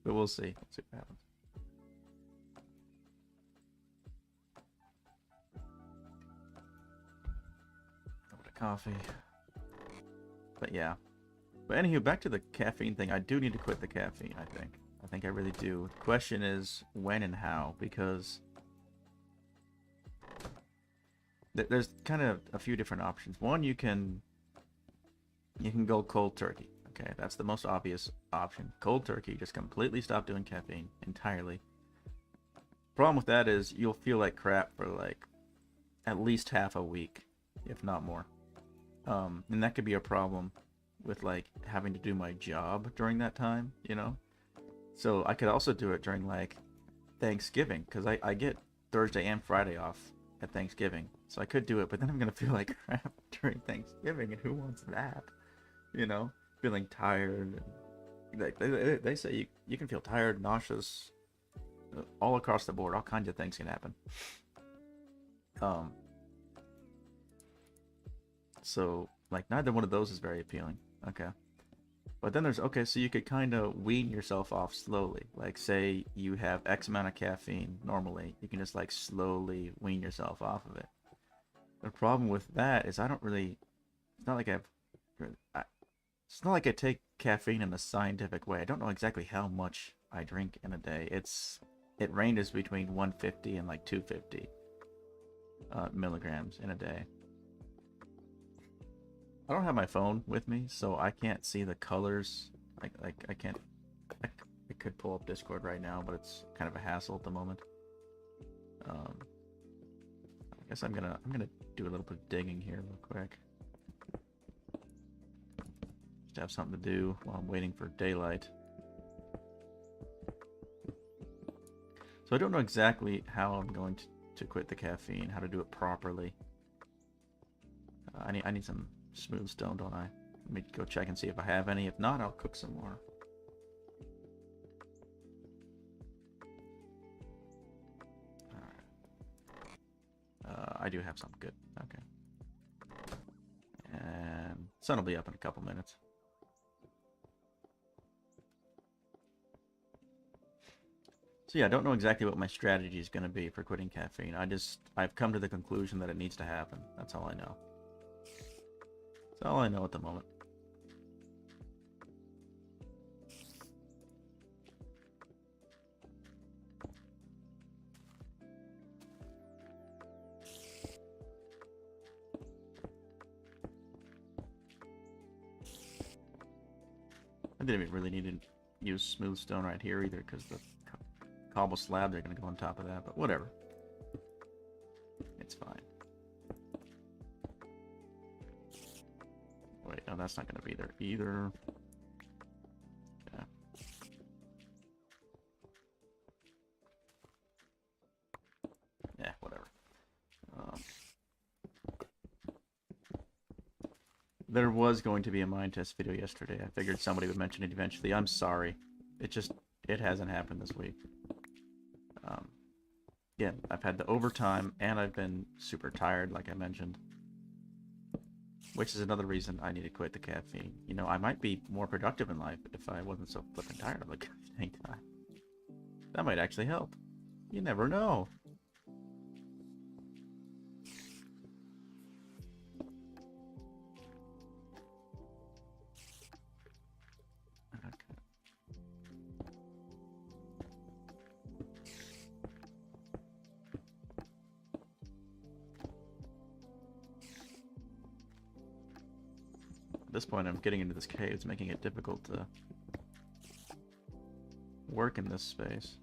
But we'll see. We'll see what happens. A bit of coffee. But yeah. But anywho, back to the caffeine thing. I do need to quit the caffeine, I think. I think I really do. The question is when and how, because there's kind of a few different options. One, you can go cold turkey. Okay, that's the most obvious option. Cold turkey, just completely stop doing caffeine entirely. Problem with that is you'll feel like crap for like at least half a week, if not more. And that could be a problem with like having to do my job during that time, you know? So I could also do it during like Thanksgiving, because I get Thursday and Friday off at Thanksgiving. So I could do it, but then I'm going to feel like crap during Thanksgiving, and who wants that? You know? Feeling tired. They say you can feel tired, nauseous, all across the board. All kinds of things can happen. So, like, neither one of those is very appealing. Okay. But then there's, okay, so you could kind of wean yourself off slowly. Like, say you have X amount of caffeine normally. You can just, like, slowly wean yourself off of it. The problem with that is I don't really... It's not like I take caffeine in a scientific way. I don't know exactly how much I drink in a day. It ranges between 150 and like 250 milligrams in a day. I don't have my phone with me, so I can't see the colors. I can't. I could pull up Discord right now, but it's kind of a hassle at the moment. I guess I'm gonna do a little bit of digging here real quick. Just have something to do while I'm waiting for daylight. So I don't know exactly how I'm going to quit the caffeine, how to do it properly. I need some smooth stone, don't I? Let me go check and see if I have any. If not, I'll cook some more. I do have some. Good. Okay. And sun will be up in a couple minutes. So yeah, I don't know exactly what my strategy is going to be for quitting caffeine. I've come to the conclusion that it needs to happen. That's all I know. That's all I know at the moment. I didn't even really need to use smooth stone right here either, because the cobble slabs are going to go on top of that, but whatever. It's fine. Wait, no, that's not going to be there either. Yeah. Yeah, whatever. There was going to be a mine test video yesterday. I figured somebody would mention it eventually. I'm sorry. It hasn't happened this week. Yeah, I've had the overtime, and I've been super tired, like I mentioned. Which is another reason I need to quit the caffeine. You know, I might be more productive in life if I wasn't so flipping tired of the caffeine time. That might actually help. You never know. At this point, I'm getting into this cave. It's making it difficult to work in this space.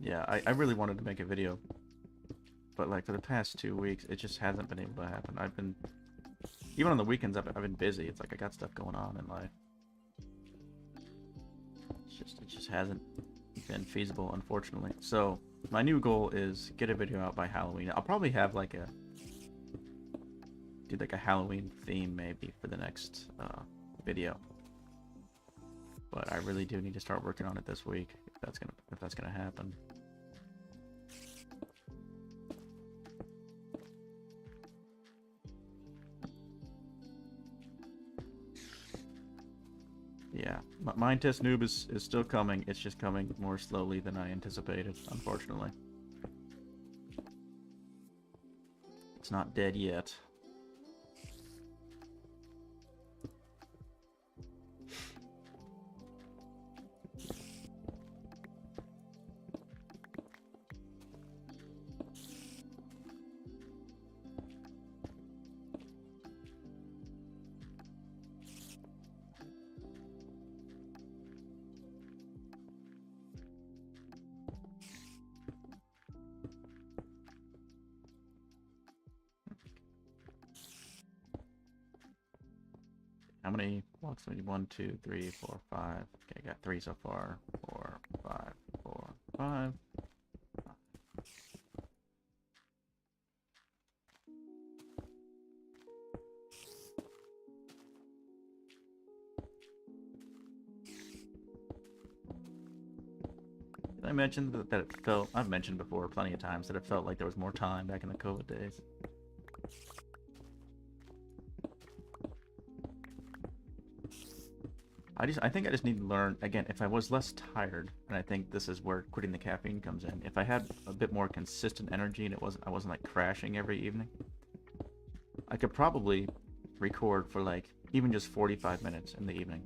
Yeah, I really wanted to make a video, but like for the past 2 weeks, it just hasn't been able to happen. I've been, even on the weekends, I've been busy. It's like I got stuff going on in life. It just hasn't been feasible, unfortunately. So my new goal is get a video out by Halloween. I'll probably have like do like a Halloween theme maybe for the next video, but I really do need to start working on it this week if that's gonna happen. Yeah, Mine Test Noob is still coming. It's just coming more slowly than I anticipated, unfortunately. It's not dead yet. How many blocks do we need? 1, 2, 3, 4, 5. Okay, I got 3 so far. 4, 5, 4, 5. Did I mention that it felt, I've mentioned before plenty of times that it felt like there was more time back in the COVID days. I think I just need to learn, again, if I was less tired, and I think this is where quitting the caffeine comes in, if I had a bit more consistent energy and I wasn't like crashing every evening, I could probably record for like even just 45 minutes in the evening.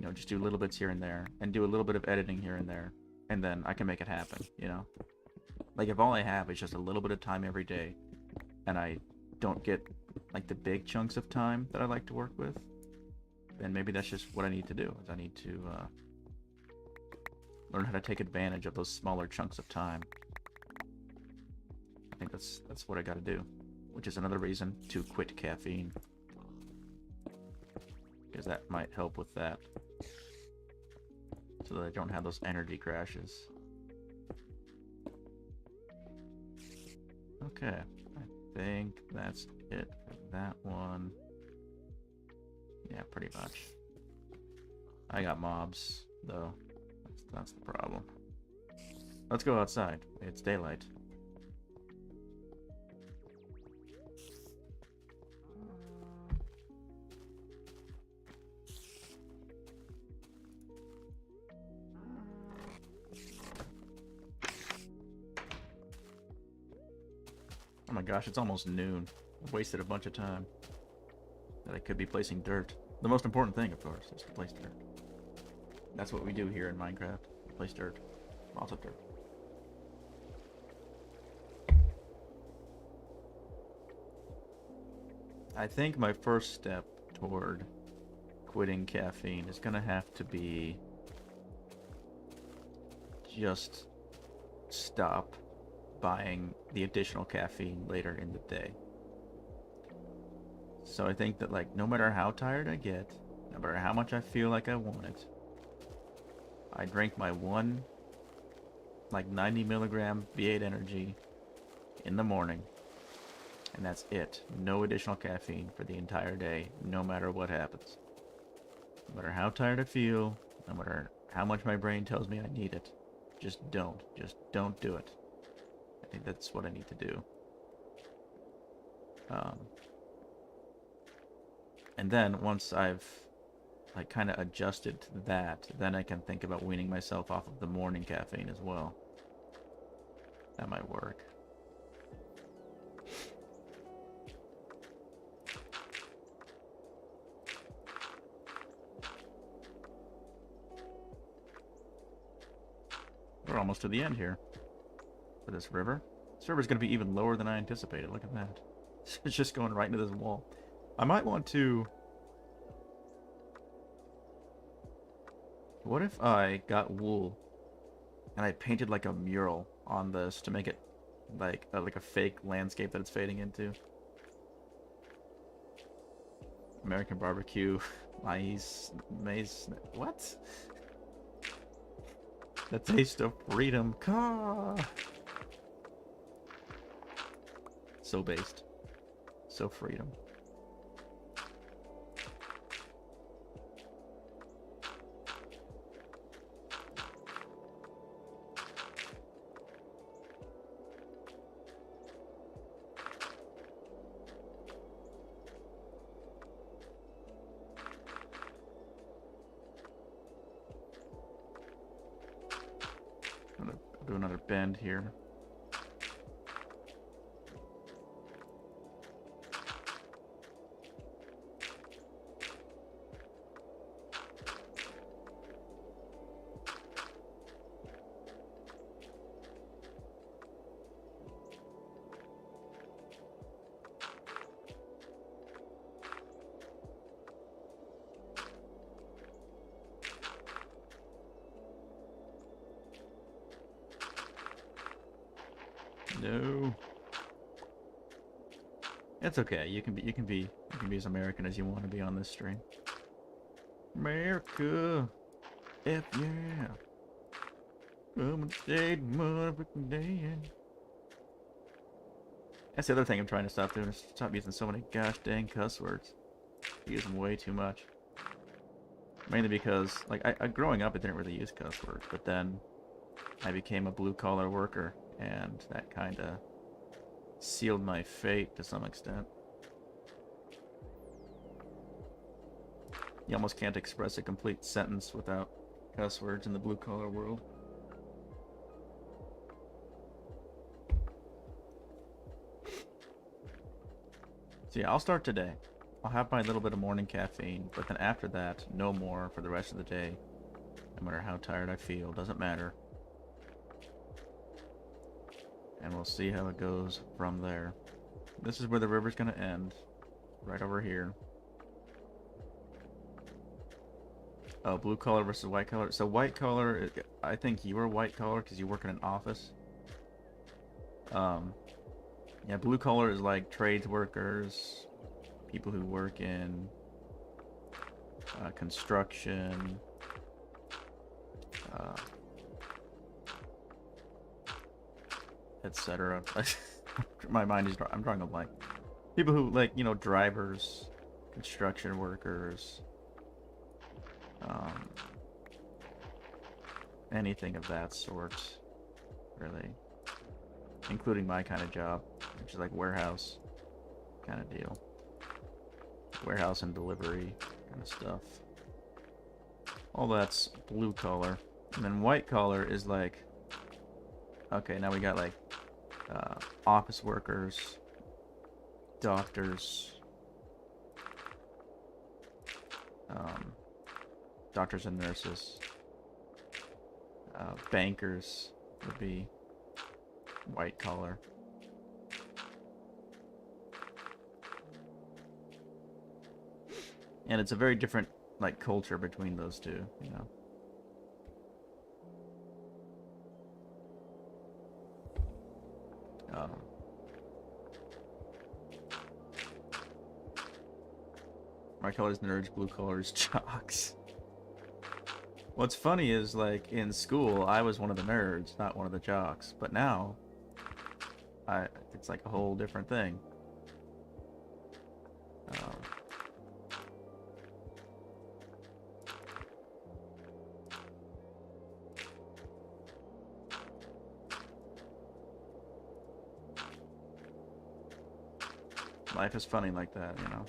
You know, just do little bits here and there, and do a little bit of editing here and there, and then I can make it happen, you know? Like, if all I have is just a little bit of time every day, and I don't get, like, the big chunks of time that I like to work with, then maybe that's just what I need to do, is I need to, learn how to take advantage of those smaller chunks of time. I think that's what I gotta do, which is another reason to quit caffeine. Because that might help with that. So that I don't have those energy crashes. Okay, I think that's it for that one. Yeah, pretty much. I got mobs, though. That's the problem. Let's go outside. It's daylight. Oh my gosh, it's almost noon. I've wasted a bunch of time that I could be placing dirt. The most important thing, of course, is to place dirt. That's what we do here in Minecraft. We place dirt. Lots of dirt. I think my first step toward quitting caffeine is gonna have to be just stop buying the additional caffeine later in the day. So I think that, like, no matter how tired I get, no matter how much I feel like I want it, I drink my one, like, 90 milligram V8 energy in the morning, and that's it. No additional caffeine for the entire day, no matter what happens. No matter how tired I feel, no matter how much my brain tells me I need it, just don't do it. I think that's what I need to do. And then once I've, like, kind of adjusted to that, then I can think about weaning myself off of the morning caffeine as well. That might work. We're almost to the end here for this river. This river's going to be even lower than I anticipated. Look at that. It's just going right into this wall. I might want to... What if I got wool and I painted, like, a mural on this to make it like a fake landscape that it's fading into? American barbecue, maize, what? The taste of freedom. Caw! So based. So freedom. I'll do another bend here. No. It's okay. You can be as American as you want to be on this stream. America. F yeah. Come and stay motherfucking day. That's the other thing I'm trying to stop doing, is stop using so many gosh dang cuss words. I use them way too much. Mainly because, like, I growing up I didn't really use cuss words, but then I became a blue collar worker, and that kind of sealed my fate to some extent. You almost can't express a complete sentence without cuss words in the blue collar world. So yeah, I'll start today. I'll have my little bit of morning caffeine, but then after that, no more for the rest of the day. No matter how tired I feel, doesn't matter. And we'll see how it goes from there. This is where the river's gonna end. Right over here. Oh, blue collar versus white collar. So white collar, I think you are white collar because you work in an office. Yeah, blue collar is like trades workers, people who work in construction, etc. My mind is, I'm drawing a blank. People who, like, you know, drivers, construction workers, anything of that sort, really, including my kind of job, which is like warehouse kind of deal, warehouse and delivery kind of stuff. All that's blue collar. And then white collar is like, okay, now we got like office workers, doctors, doctors and nurses, bankers would be white collar. And it's a very different, like, culture between those two, you know. White collar is nerds, blue collar is jocks. What's funny is, like, in school, I was one of the nerds, not one of the jocks. But now, it's like a whole different thing. Life is funny like that, you know.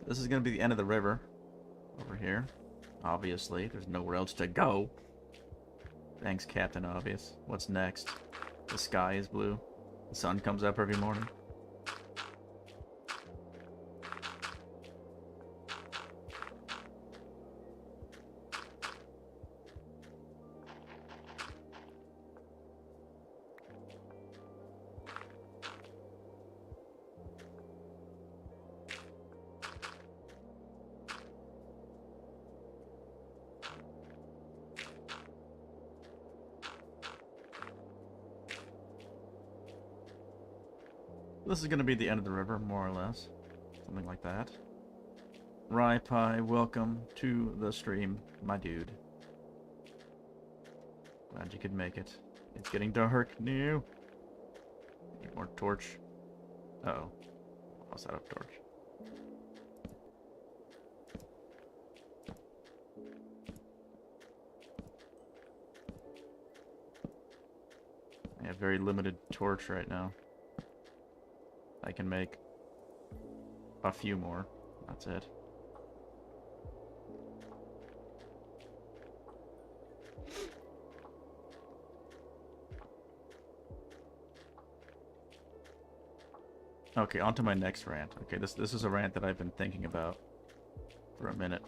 This is going to be the end of the river over here. Obviously, there's nowhere else to go. Thanks, Captain Obvious. What's next? The sky is blue. The sun comes up every morning. This is going to be the end of the river, more or less. Something like that. Rye Pie, welcome to the stream, my dude. Glad you could make it. It's getting dark now. Need more torch. Uh-oh. I'll set up torch. I have very limited torch right now. I can make a few more. That's it. Okay, on to my next rant. Okay, this is a rant that I've been thinking about for a minute.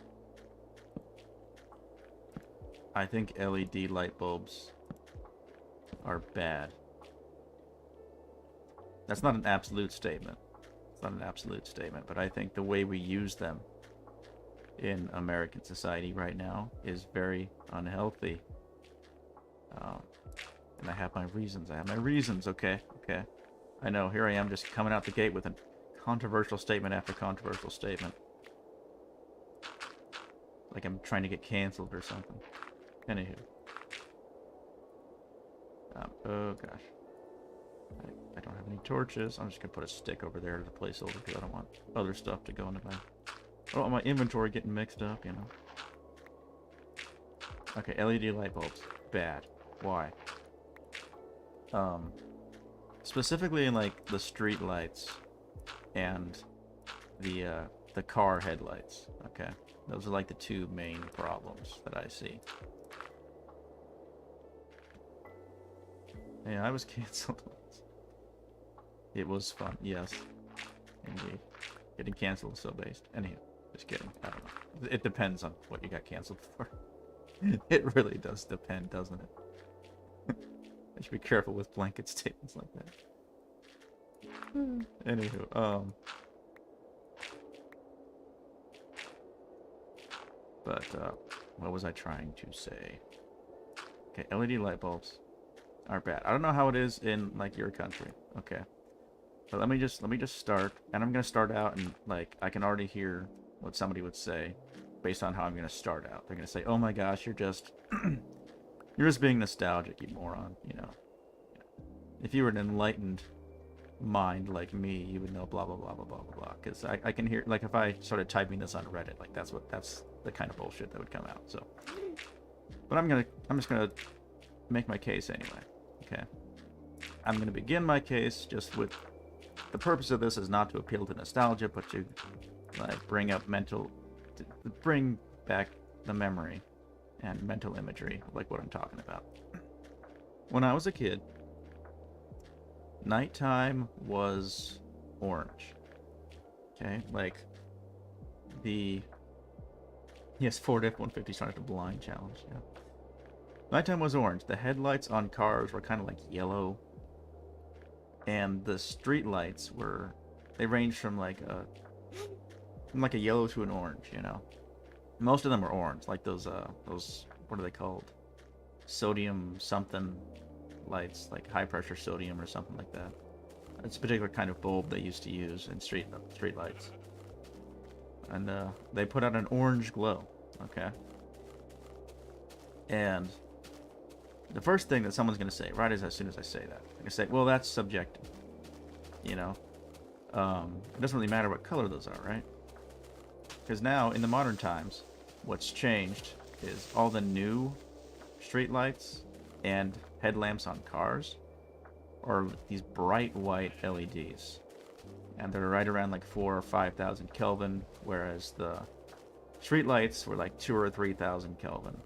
I think LED light bulbs are bad. That's not an absolute statement. It's not an absolute statement, but I think the way we use them in American society right now is very unhealthy. And I have my reasons. I have my reasons, okay? Okay. I know, here I am just coming out the gate with a controversial statement after controversial statement. Like I'm trying to get canceled or something. Anywho. Oh gosh. I don't have any torches. I'm just gonna put a stick over there as a placeholder because I don't want other stuff to go into my... I don't want my inventory getting mixed up, you know. Okay, LED light bulbs. Bad. Why? Specifically in, like, the street lights. and the car headlights. Okay, those are like the two main problems that I see. Yeah, I was canceled once. It was fun, yes, indeed. Getting canceled is so based. Anyhow, just kidding. I don't know. It depends on what you got canceled for. It really does depend, doesn't it? I should be careful with blanket statements like that. Anywho, but what was I trying to say? Okay, LED light bulbs are bad. I don't know how it is in like your country. Okay, but let me just start, and I'm gonna start out, and like I can already hear what somebody would say based on how I'm gonna start out. They're gonna say, "Oh my gosh, you're just you're just being nostalgic, you moron." You know, if you were an enlightened mind like me, you would know blah blah blah blah blah blah blah. Because I can hear, like, if I started typing this on Reddit, like that's the kind of bullshit that would come out. So, but I'm just gonna make my case anyway. Okay, I'm gonna begin my case just with the purpose of this is not to appeal to nostalgia, but to like bring back the memory and mental imagery of like what I'm talking about. When I was a kid, nighttime was orange. Okay, like the Ford F-150 started the blind challenge. Yeah, nighttime was orange. The headlights on cars were kind of like yellow, and the street lights they ranged from like a yellow to an orange. You know, most of them were orange, like those what are they called? Sodium something lights, like high pressure sodium or something like that. It's a particular kind of bulb they used to use in street lights, and they put out an orange glow. Okay, and the first thing that someone's gonna say, right, is as soon as I say that, they're gonna say, "Well, that's subjective." You know, it doesn't really matter what color those are, right? Because now in the modern times, what's changed is all the new street lights and headlamps on cars are these bright white LEDs, and they're right around like 4,000 or 5,000 Kelvin, whereas the street lights were like 2,000 or 3,000 Kelvin,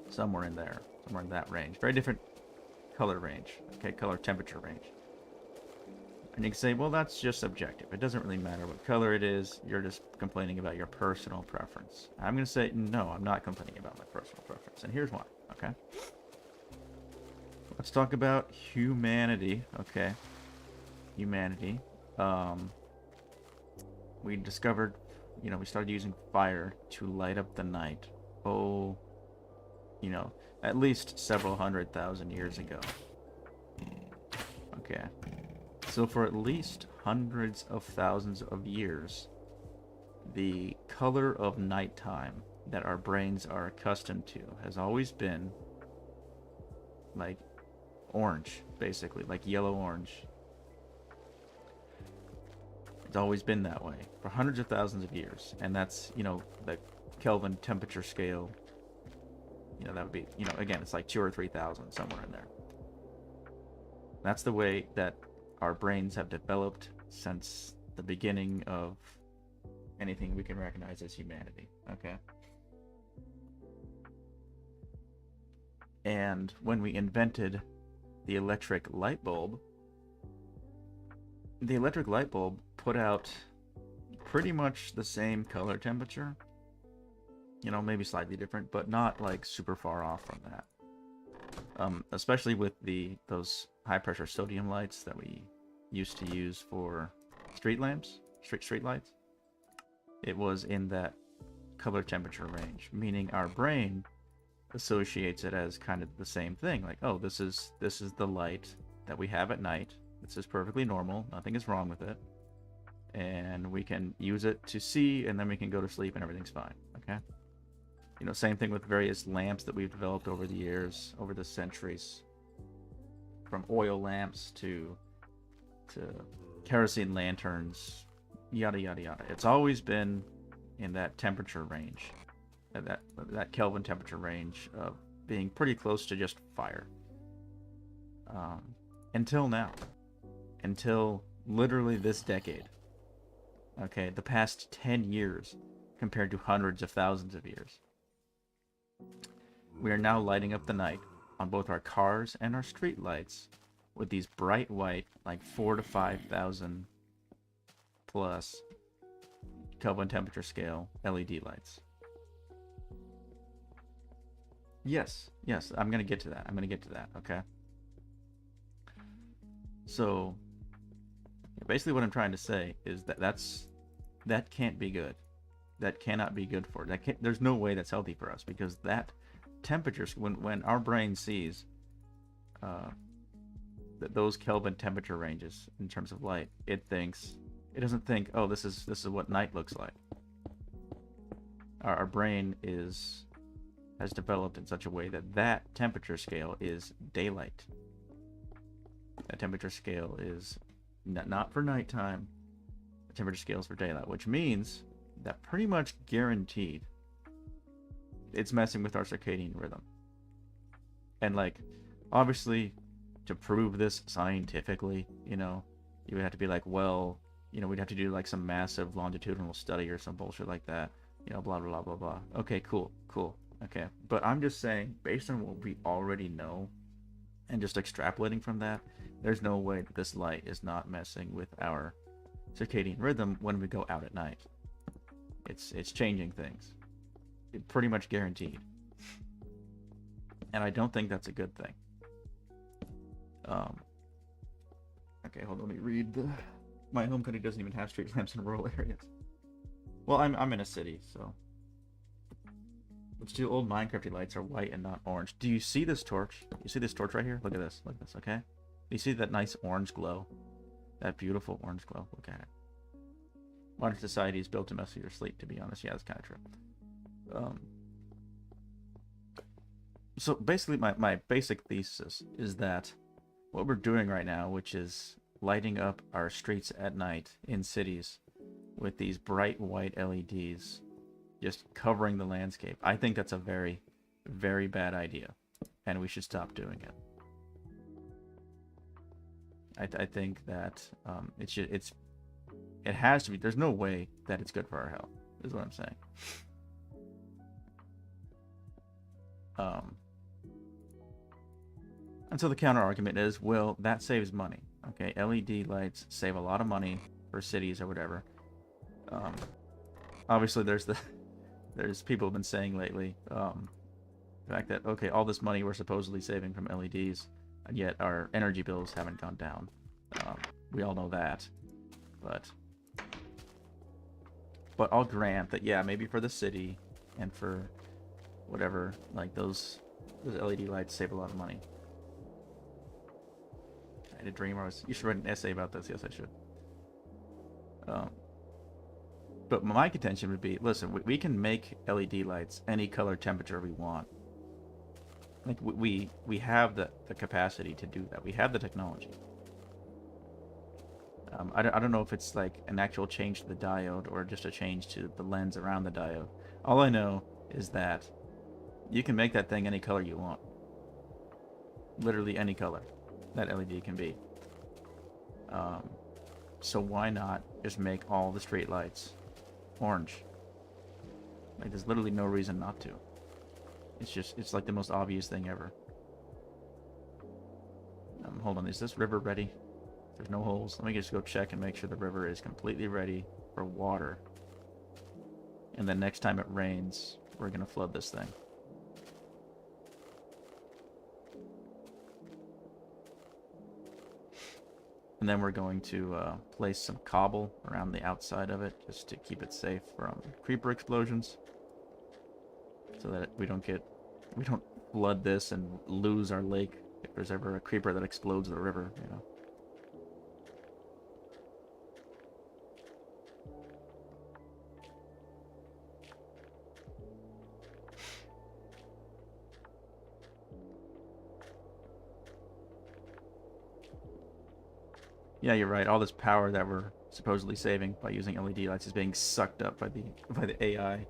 somewhere in there, somewhere in that range. Very different color range, okay, color temperature range. And you can say, well, that's just subjective. It doesn't really matter what color it is. You're just complaining about your personal preference. I'm going to say, no, I'm not complaining about my personal preference. And here's why, okay? Let's talk about humanity, okay? Humanity. We discovered, we started using fire to light up the night. Oh, at least several 100,000 years ago. Okay. So for at least hundreds of thousands of years, the color of nighttime that our brains are accustomed to has always been like orange, basically, like yellow orange. It's always been that way for hundreds of thousands of years, and that's, the Kelvin temperature scale. That would be, again, it's like 2,000 or 3,000, somewhere in there. That's the way that our brains have developed since the beginning of anything we can recognize as humanity, okay? And when we invented the electric light bulb put out pretty much the same color temperature, maybe slightly different, but not like super far off from that. Especially with those high pressure sodium lights that we used to use for street lamps, street lights. It was in that color temperature range, meaning our brain associates it as kind of the same thing. Like, oh, this is the light that we have at night. This is perfectly normal. Nothing is wrong with it. And we can use it to see, and then we can go to sleep and everything's fine. Okay? Same thing with various lamps that we've developed over the years, over the centuries. From oil lamps to kerosene lanterns, yada yada yada. It's always been in that temperature range, that Kelvin temperature range of being pretty close to just fire. Until now, until literally this decade. Okay, the past 10 years compared to hundreds of thousands of years. We are now lighting up the night on both our cars and our street lights with these bright white, like 4 to 5,000 plus Kelvin temperature scale LED lights. Yes, I'm gonna get to that. Okay. So basically, what I'm trying to say is that can't be good. That cannot be good for it. There's no way that's healthy for us, because that temperature, when our brain sees those Kelvin temperature ranges in terms of light, it doesn't think, oh, this is what night looks like. Our brain has developed in such a way that temperature scale is daylight. That temperature scale is not for nighttime. The temperature scale is for daylight, which means that pretty much guaranteed it's messing with our circadian rhythm. And like, obviously, to prove this scientifically, you would have to be like, well, we'd have to do like some massive longitudinal study or some bullshit like that, blah blah blah blah. Okay, cool. Okay, but I'm just saying, based on what we already know and just extrapolating from that, there's no way that this light is not messing with our circadian rhythm when we go out at night. It's changing things. It's pretty much guaranteed. And I don't think that's a good thing. Okay, hold on, let me read my home country doesn't even have street lamps in rural areas. Well, I'm in a city, so. Which two old Minecrafty lights are white and not orange. Do you see this torch? You see this torch right here? Look at this, okay? Do you see that nice orange glow? That beautiful orange glow. Look at it. Modern society is built to mess with your sleep, to be honest. Yeah, that's kind of true. So basically, my basic thesis is that what we're doing right now, which is lighting up our streets at night in cities with these bright white LEDs, just covering the landscape, I think that's a very, very bad idea, and we should stop doing it. I think that it has to be. There's no way that it's good for our health, is what I'm saying. And so the counter argument is, well, that saves money. Okay, LED lights save a lot of money for cities or whatever. Obviously, there's people have been saying lately, the fact that, okay, all this money we're supposedly saving from LEDs, and yet our energy bills haven't gone down. We all know that, but I'll grant that, yeah, maybe for the city and for whatever, like those LED lights save a lot of money. I had a dream you should write an essay about this. Yes, I should. But my contention would be, listen, we can make LED lights any color temperature we want. Like, we have the capacity to do that. We have the technology. I don't know if it's like an actual change to the diode or just a change to the lens around the diode. All I know is that you can make that thing any color you want. Literally any color that LED can be. So why not just make all the street lights orange? Like, there's literally no reason not to. It's like the most obvious thing ever. Hold on, is this river ready? There's no holes. Let me just go check and make sure the river is completely ready for water. And then next time it rains, we're gonna flood this thing. And then we're going to place some cobble around the outside of it, just to keep it safe from creeper explosions, so that we don't flood this and lose our lake if there's ever a creeper that explodes the river, Yeah, you're right. All this power that we're supposedly saving by using LED lights is being sucked up by the AI.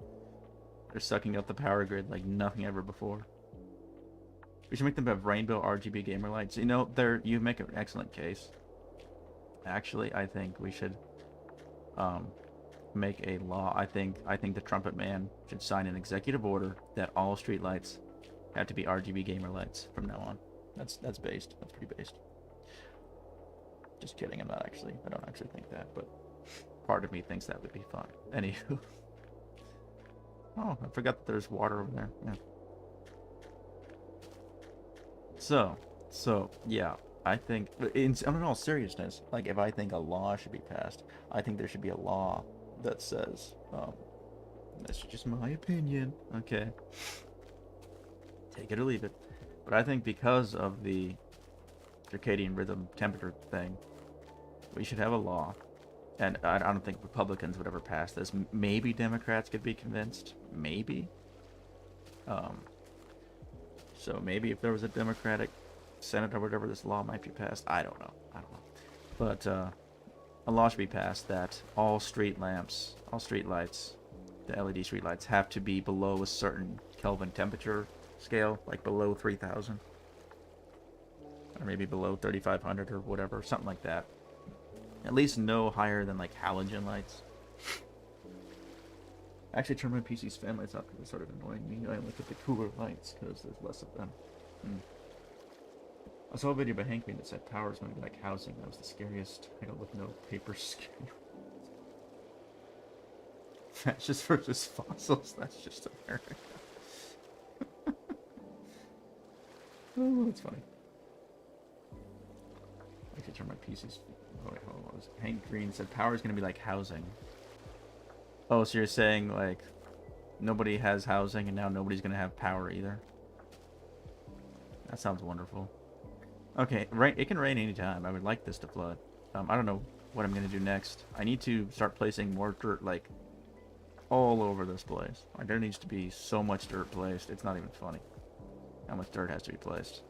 They're sucking up the power grid like nothing ever before. We should make them have rainbow RGB gamer lights. You make an excellent case. Actually, I think we should make a law. I think the Trumpet Man should sign an executive order that all street lights have to be RGB gamer lights from now on. That's based. That's pretty based. Just kidding. I don't actually think that, but part of me thinks that would be fun. Anywho. Oh, I forgot that there's water over there. Yeah. So yeah, I think in all seriousness, like if I think a law should be passed, I think there should be a law that says, that's just my opinion, okay? Take it or leave it. But I think because of the circadian rhythm temperature thing, we should have a law. And I don't think Republicans would ever pass this. Maybe Democrats could be convinced. Maybe. So maybe if there was a Democratic Senate or whatever, this law might be passed. I don't know. But a law should be passed that all street lights, the LED street lights, have to be below a certain Kelvin temperature scale, like below 3,000. Or maybe below 3,500 or whatever, something like that. At least no higher than like halogen lights. I actually turned my PC's fan lights off because it started annoying me. I only put the cooler lights because there's less of them. I saw a video by Hank that said power is going to be like housing. That was the scariest title with no paper schedule. That's just versus fossils. That's just America. Oh, that's funny. I should turn my PC's. Oh wait, hold on. Hank Green said power is going to be like housing. Oh, so you're saying like nobody has housing and now nobody's going to have power either? That sounds wonderful. Okay, right. It can rain anytime. I would like this to flood. I don't know what I'm going to do next. I need to start placing more dirt like all over this place. Like there needs to be so much dirt placed. It's not even funny how much dirt has to be placed.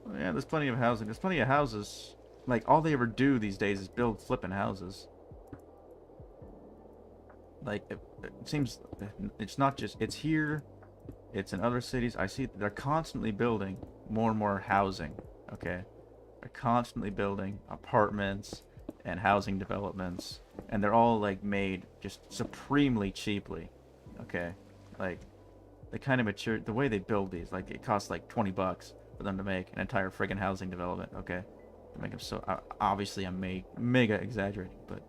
Well, yeah, there's plenty of housing. There's plenty of houses. Like, all they ever do these days is build flipping houses. Like, it seems it's not just... It's here. It's in other cities. I see they're constantly building more and more housing. Okay? They're constantly building apartments and housing developments. And they're all, like, made just supremely cheaply. Okay? Like, they kind of mature... The way they build these, like, it costs, like, $20 for them to make an entire friggin' housing development. Okay? Make them so obviously I'm mega exaggerating, but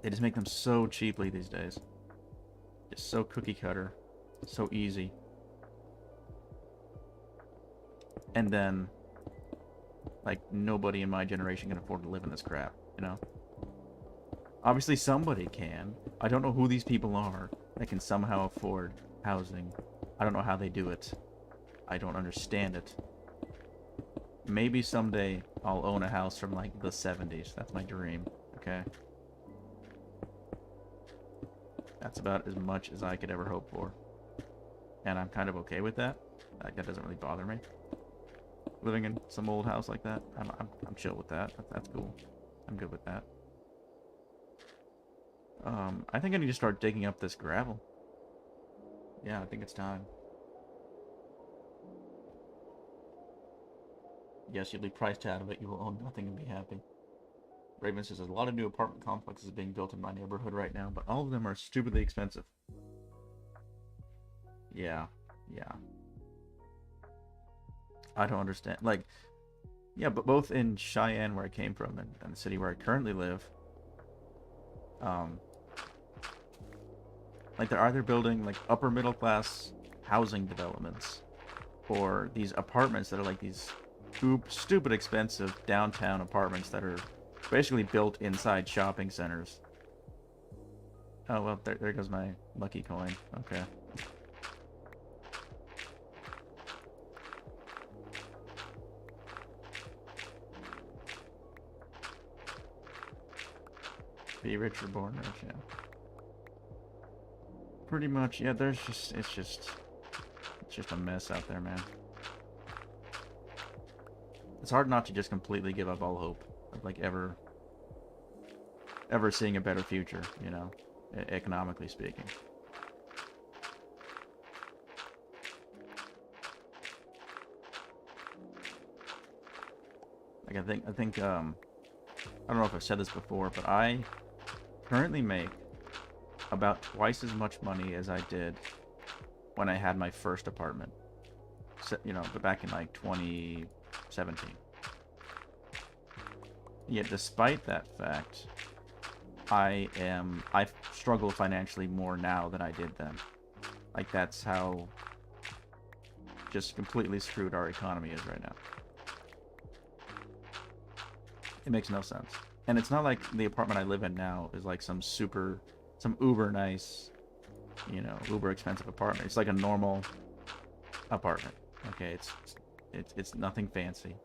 they just make them so cheaply these days. Just so cookie cutter, so easy. And then like nobody in my generation can afford to live in this crap, you know? Obviously somebody can. I don't know who these people are that can somehow afford housing. I don't know how they do it. I don't understand it. Maybe someday I'll own a house from like the 70s. That's my dream. Okay. That's about as much as I could ever hope for. And I'm kind of okay with that. Like, that doesn't really bother me. Living in some old house like that, I'm chill with that. That's cool. I'm good with that. I think I need to start digging up this gravel. Yeah, I think it's time. Yes, you'll be priced out of it. You will own nothing and be happy. Raven says there's a lot of new apartment complexes being built in my neighborhood right now, but all of them are stupidly expensive. Yeah. I don't understand. Like, yeah, but both in Cheyenne, where I came from, and the city where I currently live, like they're either building like upper middle class housing developments, or these apartments that are like these stupid expensive downtown apartments that are basically built inside shopping centers. Oh well, there goes my lucky coin. Okay. Be rich or born rich, yeah. Pretty much, yeah. It's just a mess out there, man. It's hard not to just completely give up all hope of like ever seeing a better future, you know, economically speaking. Like I don't know if I've said this before, but I currently make about twice as much money as I did when I had my first apartment. So, you know, but back in like 2017. Yet despite that fact, I struggle financially more now than I did then. Like, that's how just completely screwed our economy is right now. It makes no sense. And it's not like the apartment I live in now is like some uber nice, you know, uber expensive apartment. It's like a normal apartment. Okay, it's nothing fancy.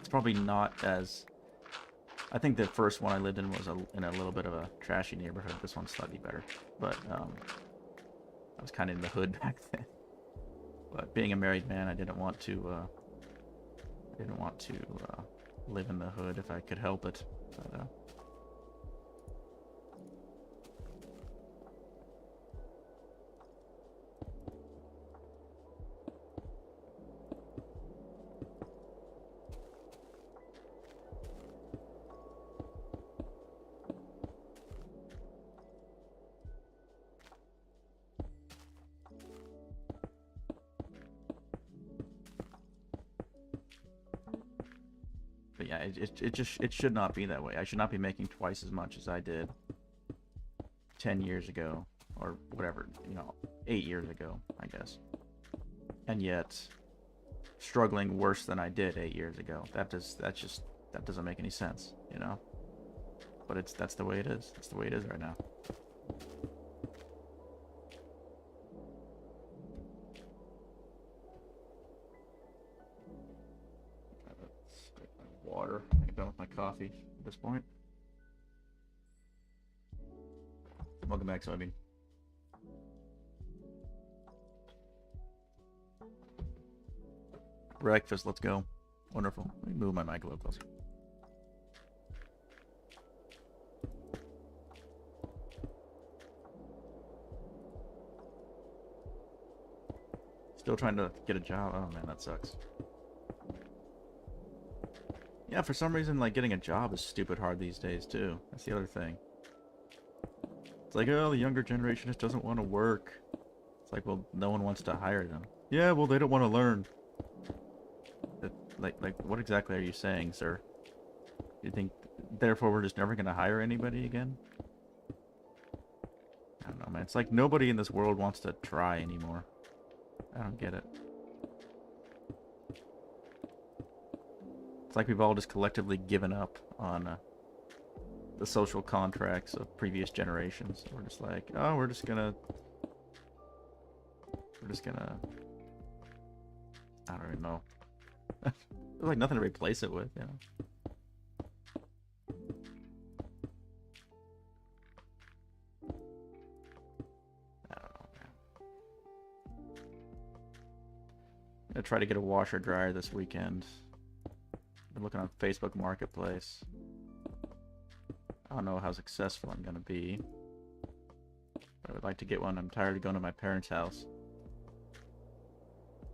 It's probably not as... I think the first one I lived in was in a little bit of a trashy neighborhood. This one's slightly better, but I was kind of in the hood back then. But being a married man, I didn't want to live in the hood if I could help it. But, But yeah, it should not be that way. I should not be making twice as much as I did 10 years ago, or whatever, you know, 8 years ago, I guess. And yet struggling worse than I did 8 years ago. That doesn't make any sense, you know? But that's the way it is. That's the way it is right now. Water. I'm done with my coffee at this point. Welcome back, Soybean. Breakfast, let's go. Wonderful. Let me move my mic a little closer. Still trying to get a job. Oh man, that sucks. Yeah, for some reason, like, getting a job is stupid hard these days, too. That's the other thing. It's like, oh, the younger generation just doesn't want to work. It's like, well, no one wants to hire them. Yeah, well, they don't want to learn. Like, what exactly are you saying, sir? You think, therefore, we're just never going to hire anybody again? I don't know, man. It's like nobody in this world wants to try anymore. I don't get it. It's like we've all just collectively given up on the social contracts of previous generations. We're just like, oh, we're just gonna, I don't even know. There's like nothing to replace it with, you know. I don't know, man. I'm gonna try to get a washer dryer this weekend. Been looking on Facebook Marketplace. I don't know how successful I'm gonna be, but I would like to get one. I'm tired of going to my parents' house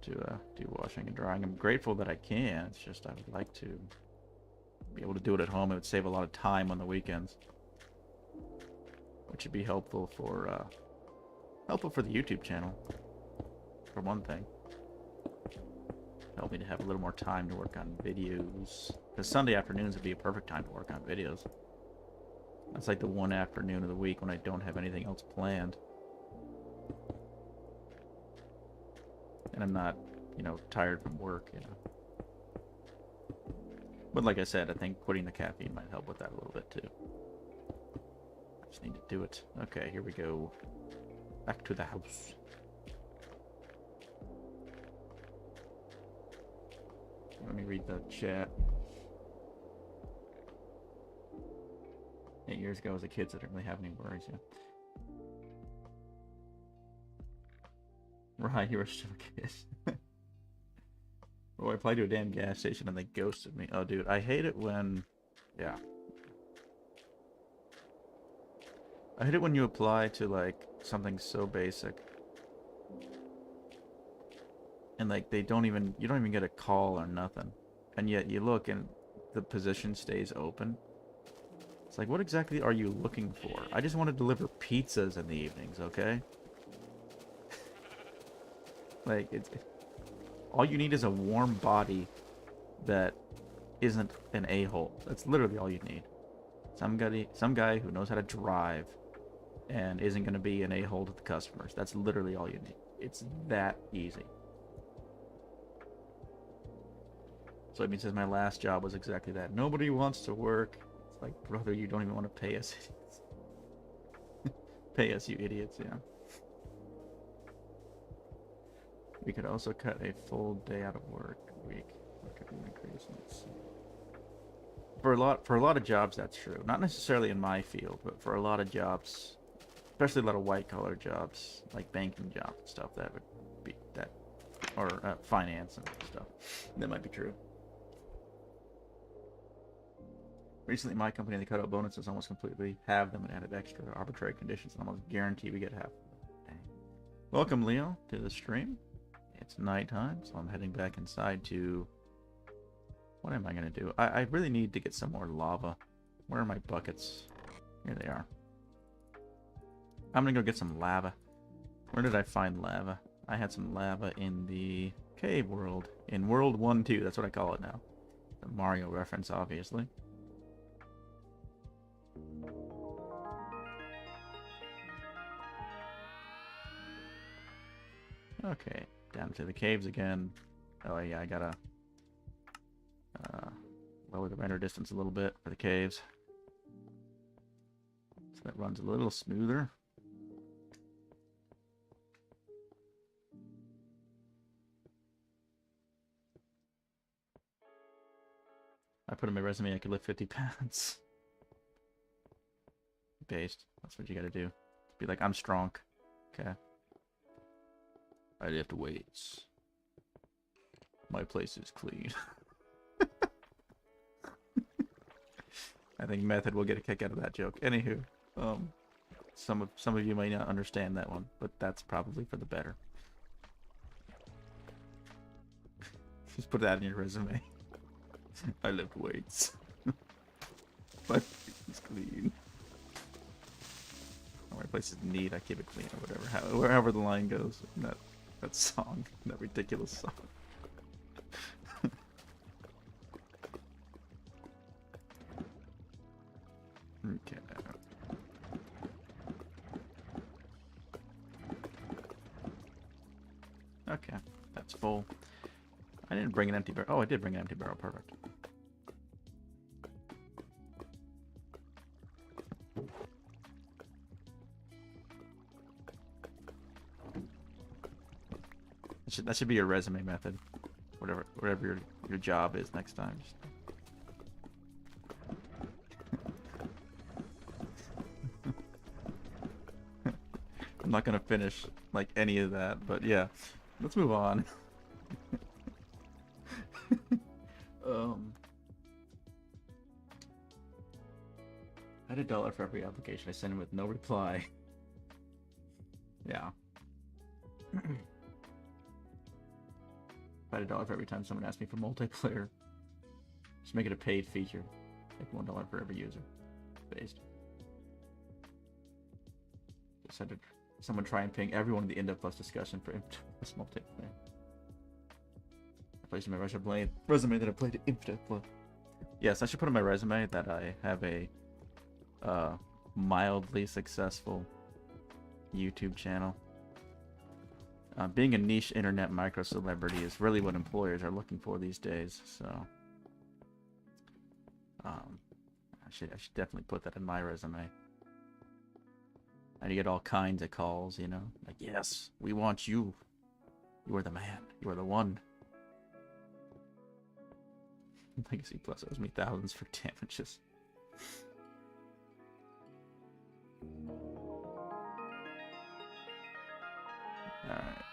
to do washing and drying. I'm grateful that I can. It's just I would like to be able to do it at home. It would save a lot of time on the weekends, which would be helpful for the YouTube channel, for one thing. Help me to have a little more time to work on videos. Because Sunday afternoons would be a perfect time to work on videos. That's like the one afternoon of the week when I don't have anything else planned. And I'm not, you know, tired from work, you know. But like I said, I think quitting the caffeine might help with that a little bit too. I just need to do it. Okay, here we go. Back to the house. Let me read the chat. 8 years ago as a kid, so I didn't really have any worries yet. Right, you were still a kid. Well, I applied to a damn gas station and they ghosted me. Oh, dude, I hate it when... Yeah. I hate it when you apply to, like, something so basic. and like you don't even get a call or nothing, and yet you look and the position stays open. It's like, what exactly are you looking for? I just want to deliver pizzas in the evenings, okay? Like, all you need is a warm body that isn't an a-hole. That's literally all you need. Some guy who knows how to drive and isn't going to be an a-hole to the customers. That's literally all you need. It's that easy. So it means that my last job was exactly that. Nobody wants to work. It's like, brother, you don't even want to pay us. Pay us, you idiots, yeah. We could also cut a full day out of work a week. What could we increase? Let's see. For a lot of jobs, that's true. Not necessarily in my field, but for a lot of jobs, especially a lot of white-collar jobs, like banking jobs and stuff, that would be that, or finance and stuff. That might be true. Recently, my company, they cut out bonuses almost completely, halved them, and added extra arbitrary conditions, and almost guarantee we get half. Dang. Welcome, Leo, to the stream. It's nighttime, so I'm heading back inside to... What am I going to do? I really need to get some more lava. Where are my buckets? Here they are. I'm going to go get some lava. Where did I find lava? I had some lava in the cave world. In World 1-2, that's what I call it now. The Mario reference, obviously. Okay, down to the caves again. Oh yeah, I gotta lower the render distance a little bit for the caves, so that runs a little smoother. I put in my resume I could lift 50 pounds. Based. That's what you gotta do. Be like, I'm strong. Okay. I lift weights. My place is clean. I think Method will get a kick out of that joke. Anywho, some of you may not understand that one, but that's probably for the better. Just put that in your resume. I lift weights. My place is clean. My place is neat. I keep it clean or whatever. Wherever the line goes in that song, that ridiculous song. Okay. Okay, that's full. I didn't bring an empty barrel. Oh, I did bring an empty barrel. Perfect. That should be your resume method. Whatever your job is next time. Just... I'm not gonna finish like any of that, but yeah, let's move on. I had $1 for every application I sent in with no reply. Yeah. I had $1 for every time someone asked me for multiplayer. Just make it a paid feature. Like $1 for every user. Based. Just had someone try and ping everyone in the Indev Plus discussion for Plus multiplayer. I placed in my resume that I played Indev Plus. Yes, I should put in my resume that I have a mildly successful YouTube channel. Being a niche internet micro celebrity is really what employers are looking for these days. So, I should definitely put that in my resume. And you get all kinds of calls, you know, like, yes, we want you. You are the man. You are the one. Legacy Plus owes me thousands for damages. Alright.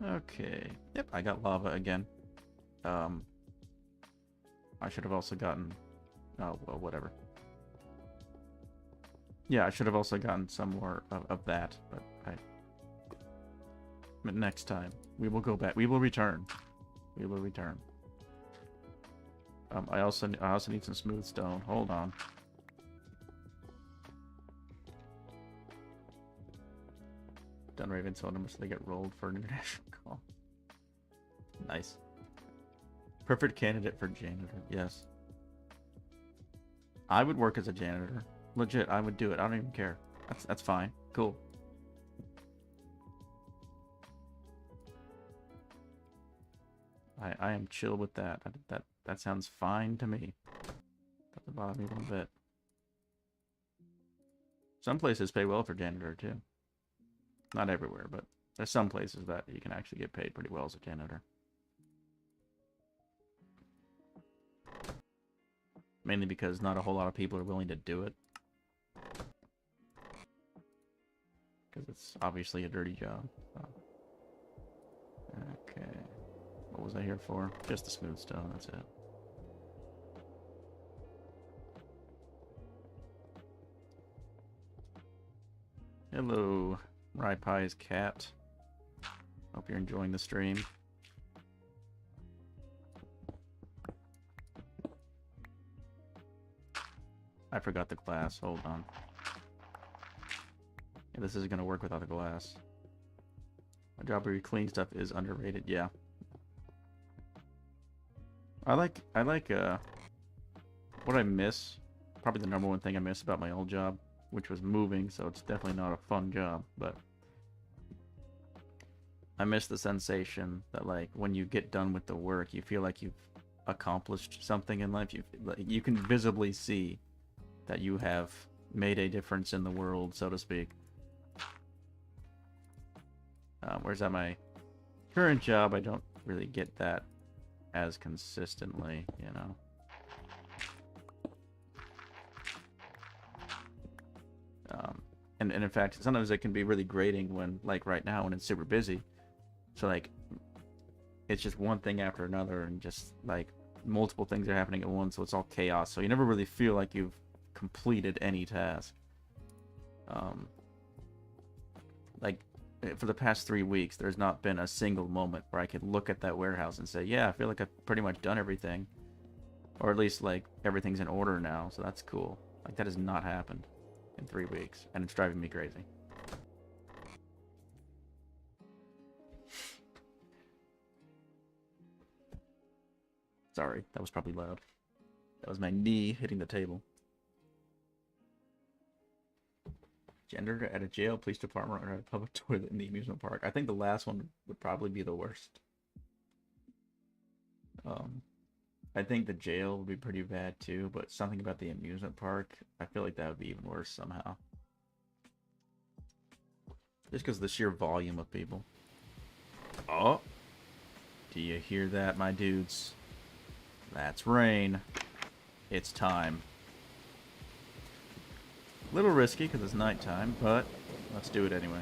Okay. Yep, I got lava again. I should have also gotten... Oh, well, whatever. Yeah, I should have also gotten some more of that, but next time. We will go back. We will return. We will return. I also need some smooth stone. Hold on. Done Raven told them so they get rolled for an international call. Nice. Perfect candidate for janitor. Yes. I would work as a janitor. Legit, I would do it. I don't even care. That's fine. Cool. I am chill with that. That sounds fine to me. Doesn't bother me one bit. Some places pay well for janitor too. Not everywhere, but there's some places that you can actually get paid pretty well as a janitor. Mainly because not a whole lot of people are willing to do it. Because it's obviously a dirty job. So. Okay. What was I here for? Just the smooth stone, that's it. Hello, Rye Pie's cat. Hope you're enjoying the stream. I forgot the glass. Hold on. Yeah, this isn't gonna work without the glass. My job where you clean stuff is underrated. Yeah. I like what I miss. Probably the number one thing I miss about my old job, which was moving, so it's definitely not a fun job, but I miss the sensation that, like, when you get done with the work, you feel like you've accomplished something in life. You can visibly see that you have made a difference in the world, so to speak. Whereas at my current job, I don't really get that as consistently, you know. And in fact, sometimes it can be really grating when, like right now, when it's super busy. So like, it's just one thing after another, and just like multiple things are happening at once, so it's all chaos. So you never really feel like you've completed any task. Like for the past 3 weeks, there's not been a single moment where I could look at that warehouse and say, yeah, I feel like I've pretty much done everything, or at least like everything's in order now, so that's cool. Like that has not happened in 3 weeks, and it's driving me crazy. Sorry, that was probably loud. That was my knee hitting the table. Janitor at a jail, police department, or at a public toilet in the amusement park. I think the last one would probably be the worst. I think the jail would be pretty bad too, but something about the amusement park, I feel like that would be even worse somehow. Just because of the sheer volume of people. Oh! Do you hear that, my dudes? That's rain. It's time. A little risky because it's nighttime, but let's do it anyway.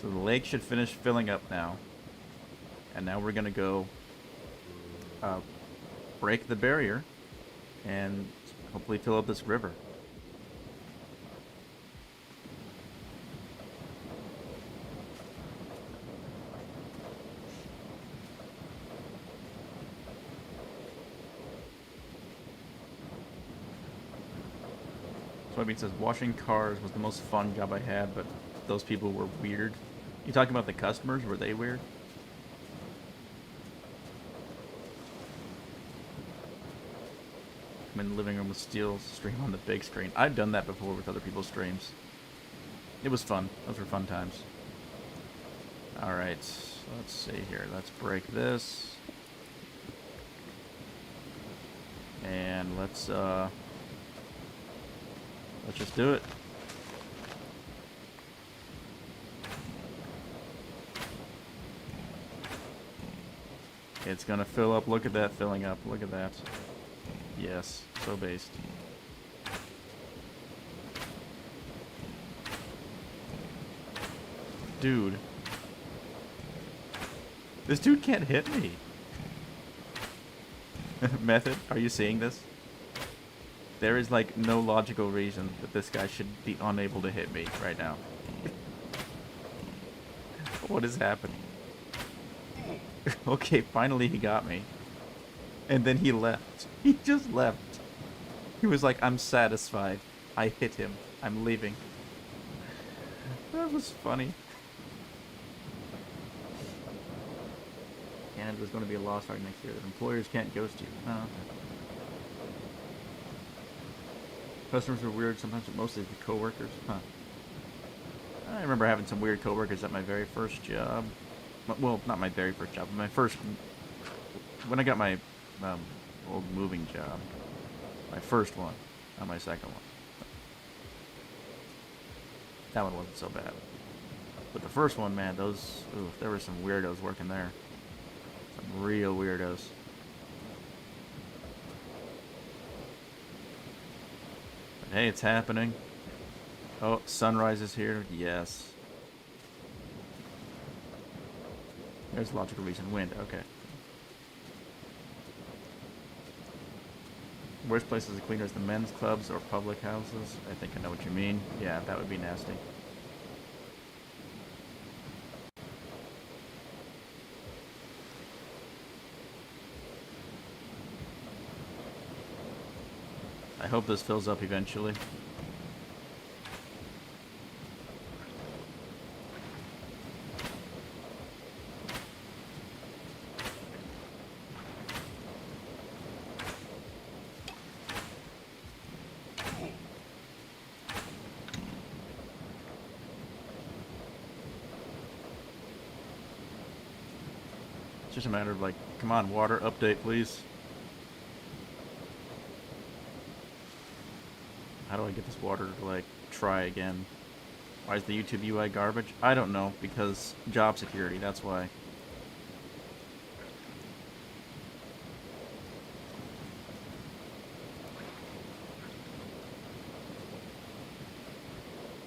So the lake should finish filling up now. And now we're going to go break the barrier and hopefully fill up this river. Soybean says, washing cars was the most fun job I had, but those people were weird. You talking about the customers? Were they weird? I'm in the living room with Steel, stream on the big screen. I've done that before with other people's streams. It was fun. Those were fun times. Alright, let's see here. Let's break this. And let's just do it. It's gonna fill up. Look at that filling up. Look at that. Yes, so based. Dude. This dude can't hit me. Method, are you seeing this? There is like no logical reason that this guy should be unable to hit me right now. What is happening? Okay, finally he got me. And then he left. He just left. He was like, I'm satisfied. I hit him. I'm leaving. That was funny. Canada's going to be a lost art next year. That employers can't ghost you. Oh, okay. Customers are weird sometimes, but mostly the coworkers. Huh. I remember having some weird coworkers at my very first job. Well, not my very first job, but my first... When I got my old moving job. My first one, not my second one. That one wasn't so bad. But the first one, man, those... Ooh, there were some weirdos working there. Some real weirdos. But hey, it's happening. Oh, sunrise is here. Yes. There's logical reason. Wind. Okay. Worst places to clean is the men's clubs or public houses. I think I know what you mean. Yeah, that would be nasty. I hope this fills up eventually. It's just a matter of like, come on, water, update, please. How do I get this water to, like, try again? Why is the YouTube UI garbage? I don't know, because job security, that's why.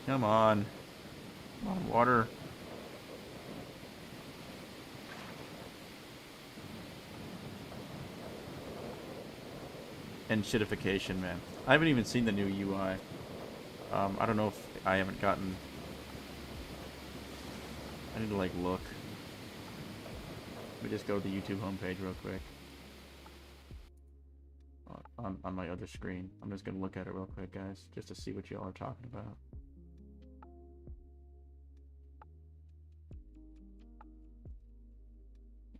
Come on. Come on, water. And shitification, man. I haven't even seen the new UI. I don't know if I haven't gotten... I need to, like, look. Let me just go to the YouTube homepage real quick. On my other screen. I'm just gonna look at it real quick, guys, just to see what y'all are talking about.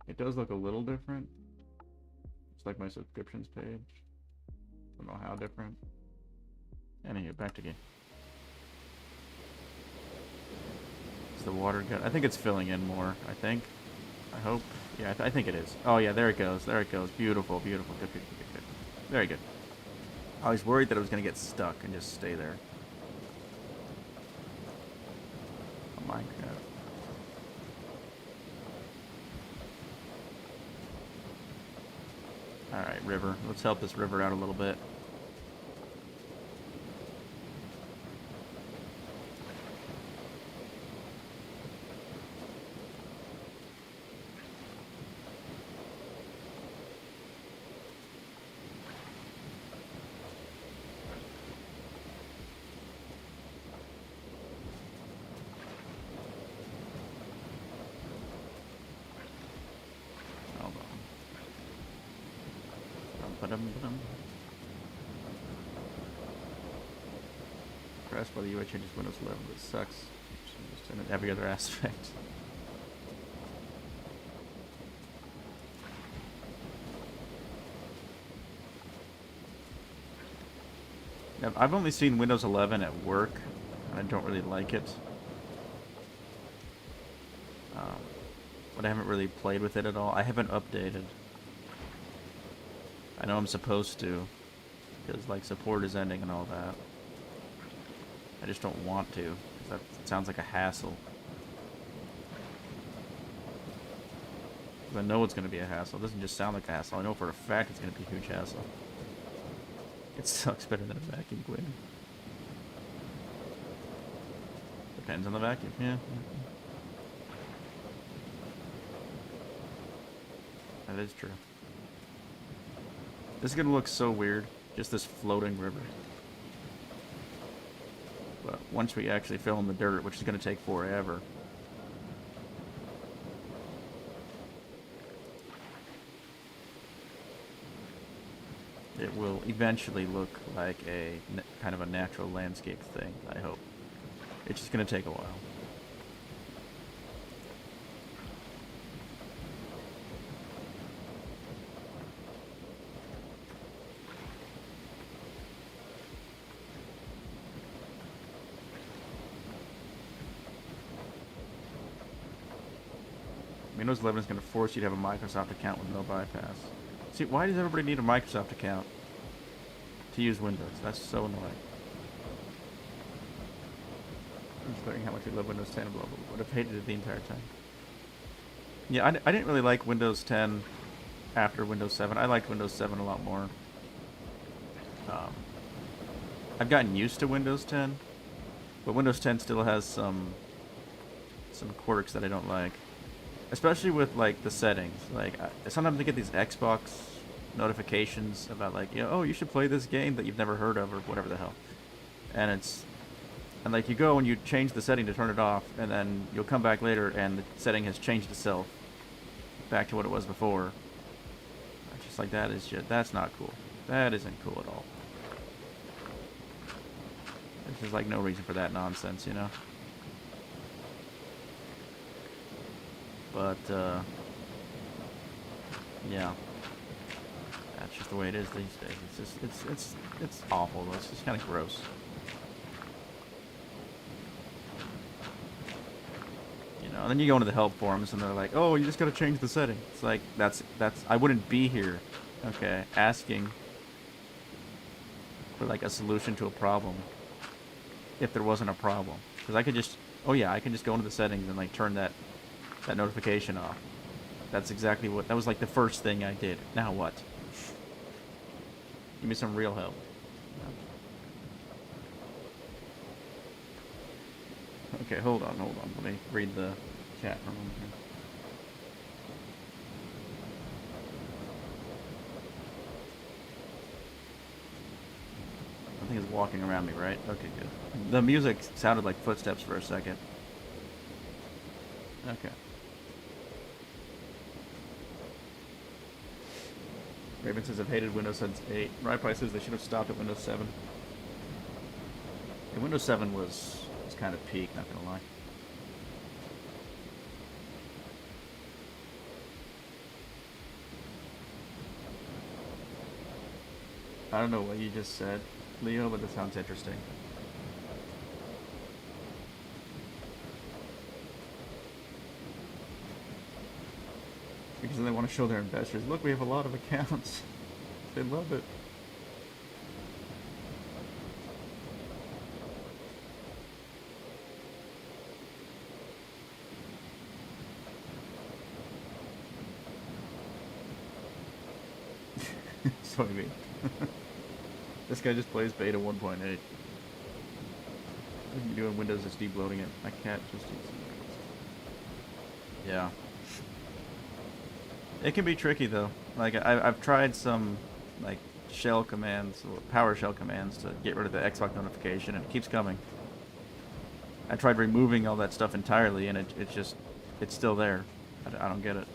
It does look a little different. It's like my subscriptions page. Don't know how different. Anyway, back to game. Is the water good? I think it's filling in more. I think. I hope. Yeah, I think it is. Oh yeah, there it goes. There it goes. Beautiful, beautiful. Good, good, good, good. Very good. I was worried that it was gonna get stuck and just stay there. Oh, Minecraft. Alright, river. Let's help this river out a little bit. Pressed by the UI changes Windows 11, but it sucks. Just in every other aspect. Now, I've only seen Windows 11 at work, and I don't really like it. But I haven't really played with it at all. I haven't updated. I know I'm supposed to, because like support is ending and all that. I just don't want to, because that sounds like a hassle. I know it's going to be a hassle. It doesn't just sound like a hassle. I know for a fact it's going to be a huge hassle. It sucks better than a vacuum cleaner. Depends on the vacuum, yeah. That is true. This is going to look so weird Just this floating river. But once we actually fill in the dirt, which is going to take forever. It will eventually look like a kind of a natural landscape thing, I hope. It's just going to take a while. Windows 11 is going to force you to have a Microsoft account with no bypass. See, why does everybody need a Microsoft account to use Windows? That's so annoying. I'm just learning how much we love Windows 10 and blah, blah, blah. Would have hated it the entire time. Yeah, I didn't really like Windows 10 after Windows 7. I liked Windows 7 a lot more. I've gotten used to Windows 10, but Windows 10 still has some quirks that I don't like. Especially with, like, the settings. Like, sometimes I get these Xbox notifications about, like, you know, oh, you should play this game that you've never heard of, or whatever the hell. And like, you go and you change the setting to turn it off, and then you'll come back later, and the setting has changed itself back to what it was before. It's just like, that's not cool. That isn't cool at all. There's just, like, no reason for that nonsense, you know? But, yeah. That's just the way it is these days. It's just, it's awful, though. It's just kind of gross. You know, and then you go into the help forums, and they're like, oh, you just gotta change the setting. It's like, I wouldn't be here, okay, asking for, like, a solution to a problem if there wasn't a problem. Because I could just, oh yeah, I can just go into the settings and, like, turn that notification off. That's exactly what, that was like the first thing I did. Now what? Give me some real help. Okay, hold on. Let me read the chat from here. I think it's walking around me, right? Okay, good. The music sounded like footsteps for a second. Okay. Raven says, I've hated Windows since 8. Rypie says they should have stopped at Windows 7. Yeah, Windows 7 was kind of peak, not gonna lie. I don't know what you just said, Leo, but that sounds interesting. Because they want to show their investors, look, we have a lot of accounts. They love it. That's what I mean. This guy just plays beta 1.8. What are you doing? Windows is debloating it. My cat just eats it. Yeah. It can be tricky though. Like I've tried some like shell commands, or PowerShell commands to get rid of the Xbox notification, and it keeps coming. I tried removing all that stuff entirely, and it's still there. I don't get it.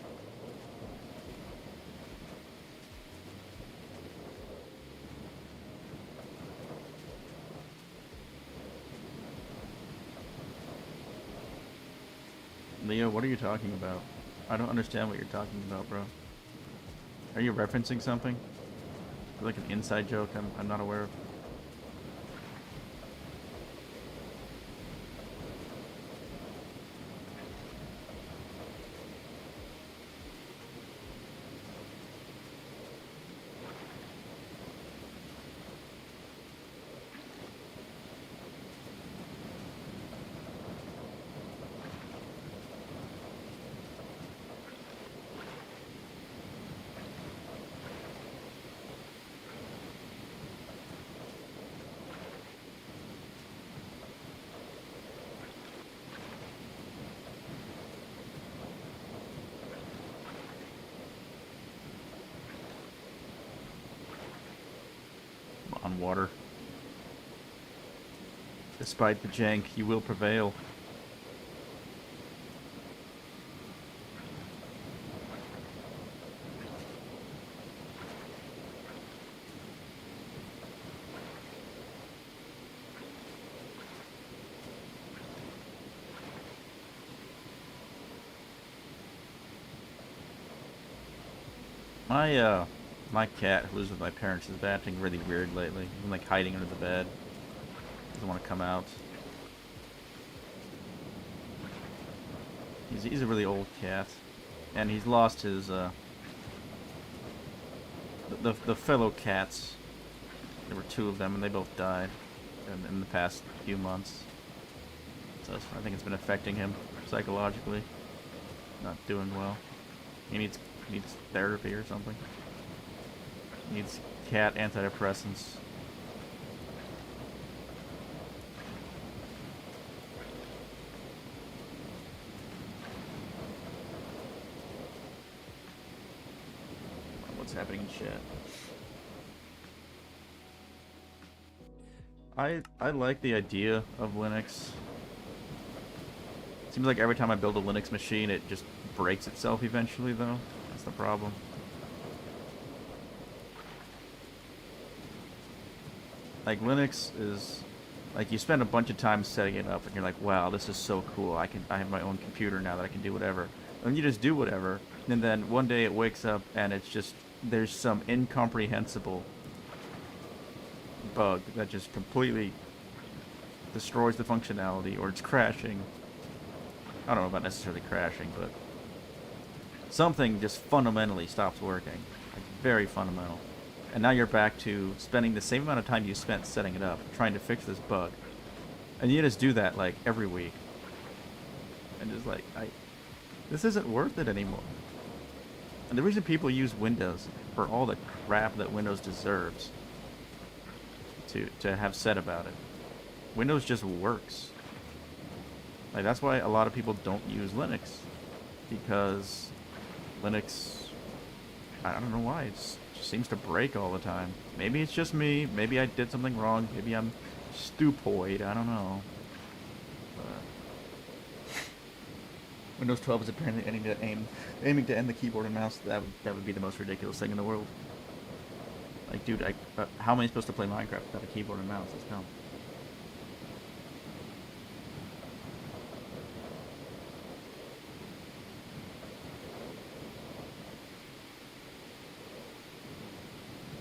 Leo, what are you talking about? I don't understand what you're talking about, bro. Are you referencing something? Like an inside joke I'm not aware of? on water. Despite the jank, you will prevail. My cat, who lives with my parents, is acting really weird lately. He's been, like, hiding under the bed. Doesn't want to come out. He's a really old cat. And he's lost his, the fellow cats. There were 2 of them, and they both died in the past few months. So I think it's been affecting him psychologically. Not doing well. He needs therapy or something. Needs cat antidepressants. What's happening in chat? I like the idea of Linux. Seems like every time I build a Linux machine, it just breaks itself eventually, though. That's the problem. Like, Linux is... Like, you spend a bunch of time setting it up, and you're like, wow, this is so cool. I have my own computer now that I can do whatever. And you just do whatever, and then one day it wakes up, and it's just... There's some incomprehensible bug that just completely destroys the functionality, or it's crashing. I don't know about necessarily crashing, but something just fundamentally stops working. Like, very fundamental. And now you're back to spending the same amount of time you spent setting it up, trying to fix this bug. And you just do that, like, every week. And just like, this isn't worth it anymore. And the reason people use Windows, for all the crap that Windows deserves to have said about it, Windows just works. Like, that's why a lot of people don't use Linux. Because Linux, I don't know why, it just seems to break all the time. Maybe it's just me, maybe I did something wrong, maybe I'm stupoid, I don't know. But Windows 12 is apparently aiming to end the keyboard and mouse. That would be the most ridiculous thing in the world. Like, dude, how am I supposed to play Minecraft without a keyboard and mouse? Let's go.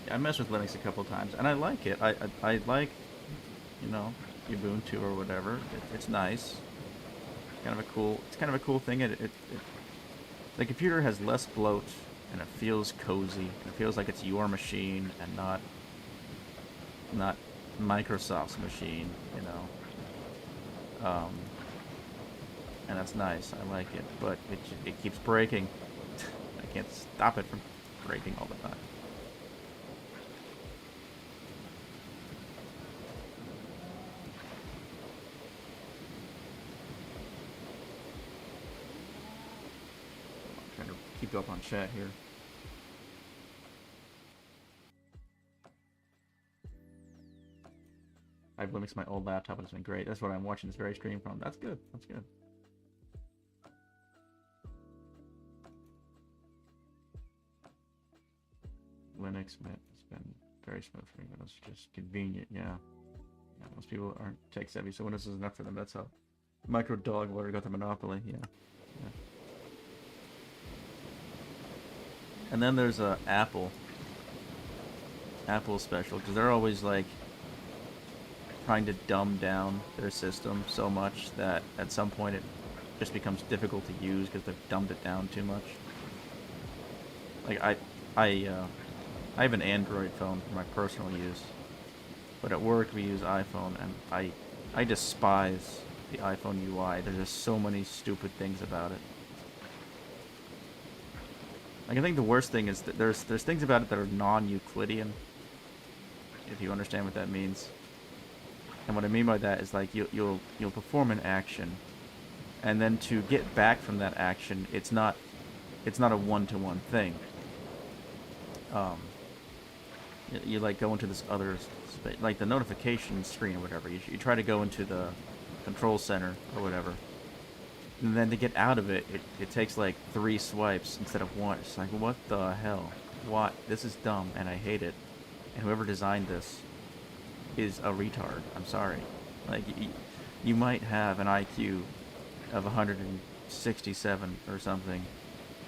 I messed with Linux a couple times, and I like it. I like, you know, Ubuntu or whatever. It's nice. It's kind of a cool thing. The computer has less bloat, and it feels cozy. It feels like it's your machine and not Microsoft's machine, you know. And that's nice. I like it, but it keeps breaking. I can't stop it from breaking all the time. Keep up on chat here. I've Linux my old laptop and it's been great. That's what I'm watching this very stream from. That's good. That's good. Linux, man, it's been very smooth for me. It's just convenient, yeah. Most people aren't tech savvy, so Windows is enough for them. That's how Micro Dog Water got the monopoly, yeah. And then there's Apple special, because they're always like trying to dumb down their system so much that at some point it just becomes difficult to use because they've dumbed it down too much. Like I have an Android phone for my personal use, but at work we use iPhone, and I despise the iPhone UI. There's just so many stupid things about it. Like, I think the worst thing is that there's things about it that are non-Euclidean, if you understand what that means. And what I mean by that is, like, you'll perform an action, and then to get back from that action, it's not a one-to-one thing. You like go into this other space, like the notification screen or whatever. You try to go into the control center or whatever. And then to get out of it, it takes like 3 swipes instead of 1. It's like, what the hell? What? This is dumb, and I hate it. And whoever designed this is a retard. I'm sorry. Like, you might have an IQ of 167 or something.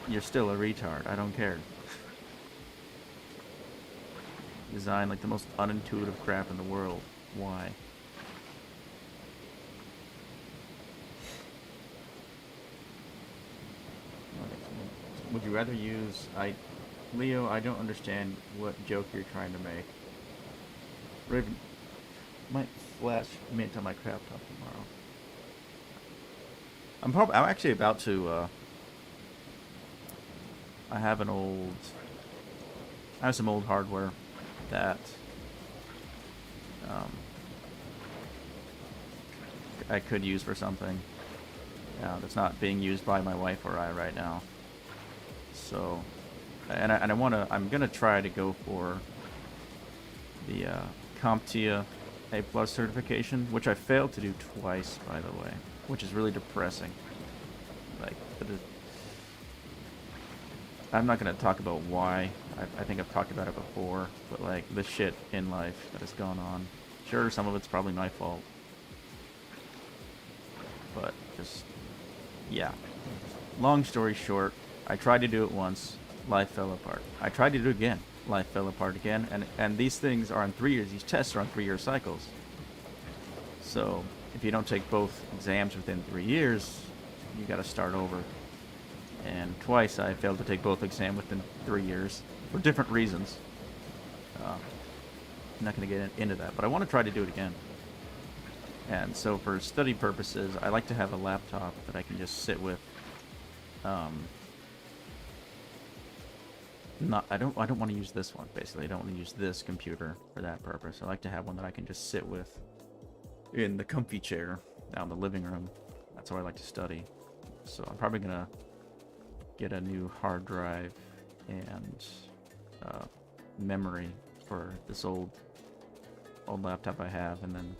You're still a retard. I don't care. Design like the most unintuitive crap in the world. Why? Would you rather use Leo, I don't understand what joke you're trying to make. Raven might flash mint on my crap top tomorrow. I'm actually about to I have some old hardware that I could use for something that's not being used by my wife or I right now. So, I'm gonna try to go for the CompTIA A+ certification, which I failed to do twice, by the way, which is really depressing. Like, I'm not gonna talk about why. I think I've talked about it before, but like the shit in life that has gone on. Sure, some of it's probably my fault, but just yeah. Long story short, I tried to do it once, life fell apart. I tried to do it again, life fell apart again, and these things are on 3 years. These tests are on 3-year cycles. So if you don't take both exams within 3 years, you got to start over. And twice I failed to take both exams within 3 years for different reasons. I'm not going to get into that, but I want to try to do it again. And so for study purposes, I like to have a laptop that I can just sit with. I don't want to use this one, basically. I don't want to use this computer for that purpose. I like to have one that I can just sit with in the comfy chair out in the living room. That's how I like to study. So I'm probably going to get a new hard drive and memory for this old laptop I have, and then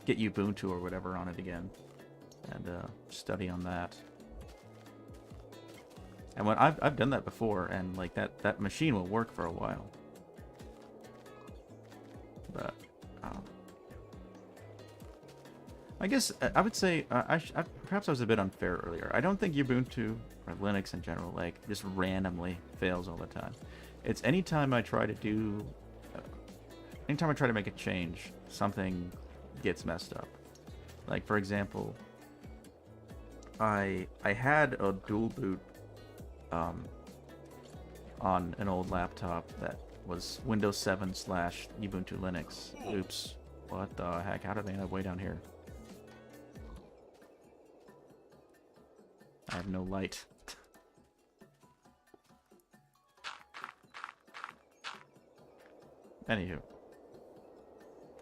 get Ubuntu or whatever on it again, and study on that. And when I've done that before, and like that machine will work for a while. But I guess I would say perhaps I was a bit unfair earlier. I don't think Ubuntu or Linux in general like just randomly fails all the time. It's anytime I try to make a change, something gets messed up. Like for example, I had a dual boot on an old laptop that was Windows 7 / Ubuntu Linux. Oops, what the heck? How did they end up way down here? I have no light. Anywho,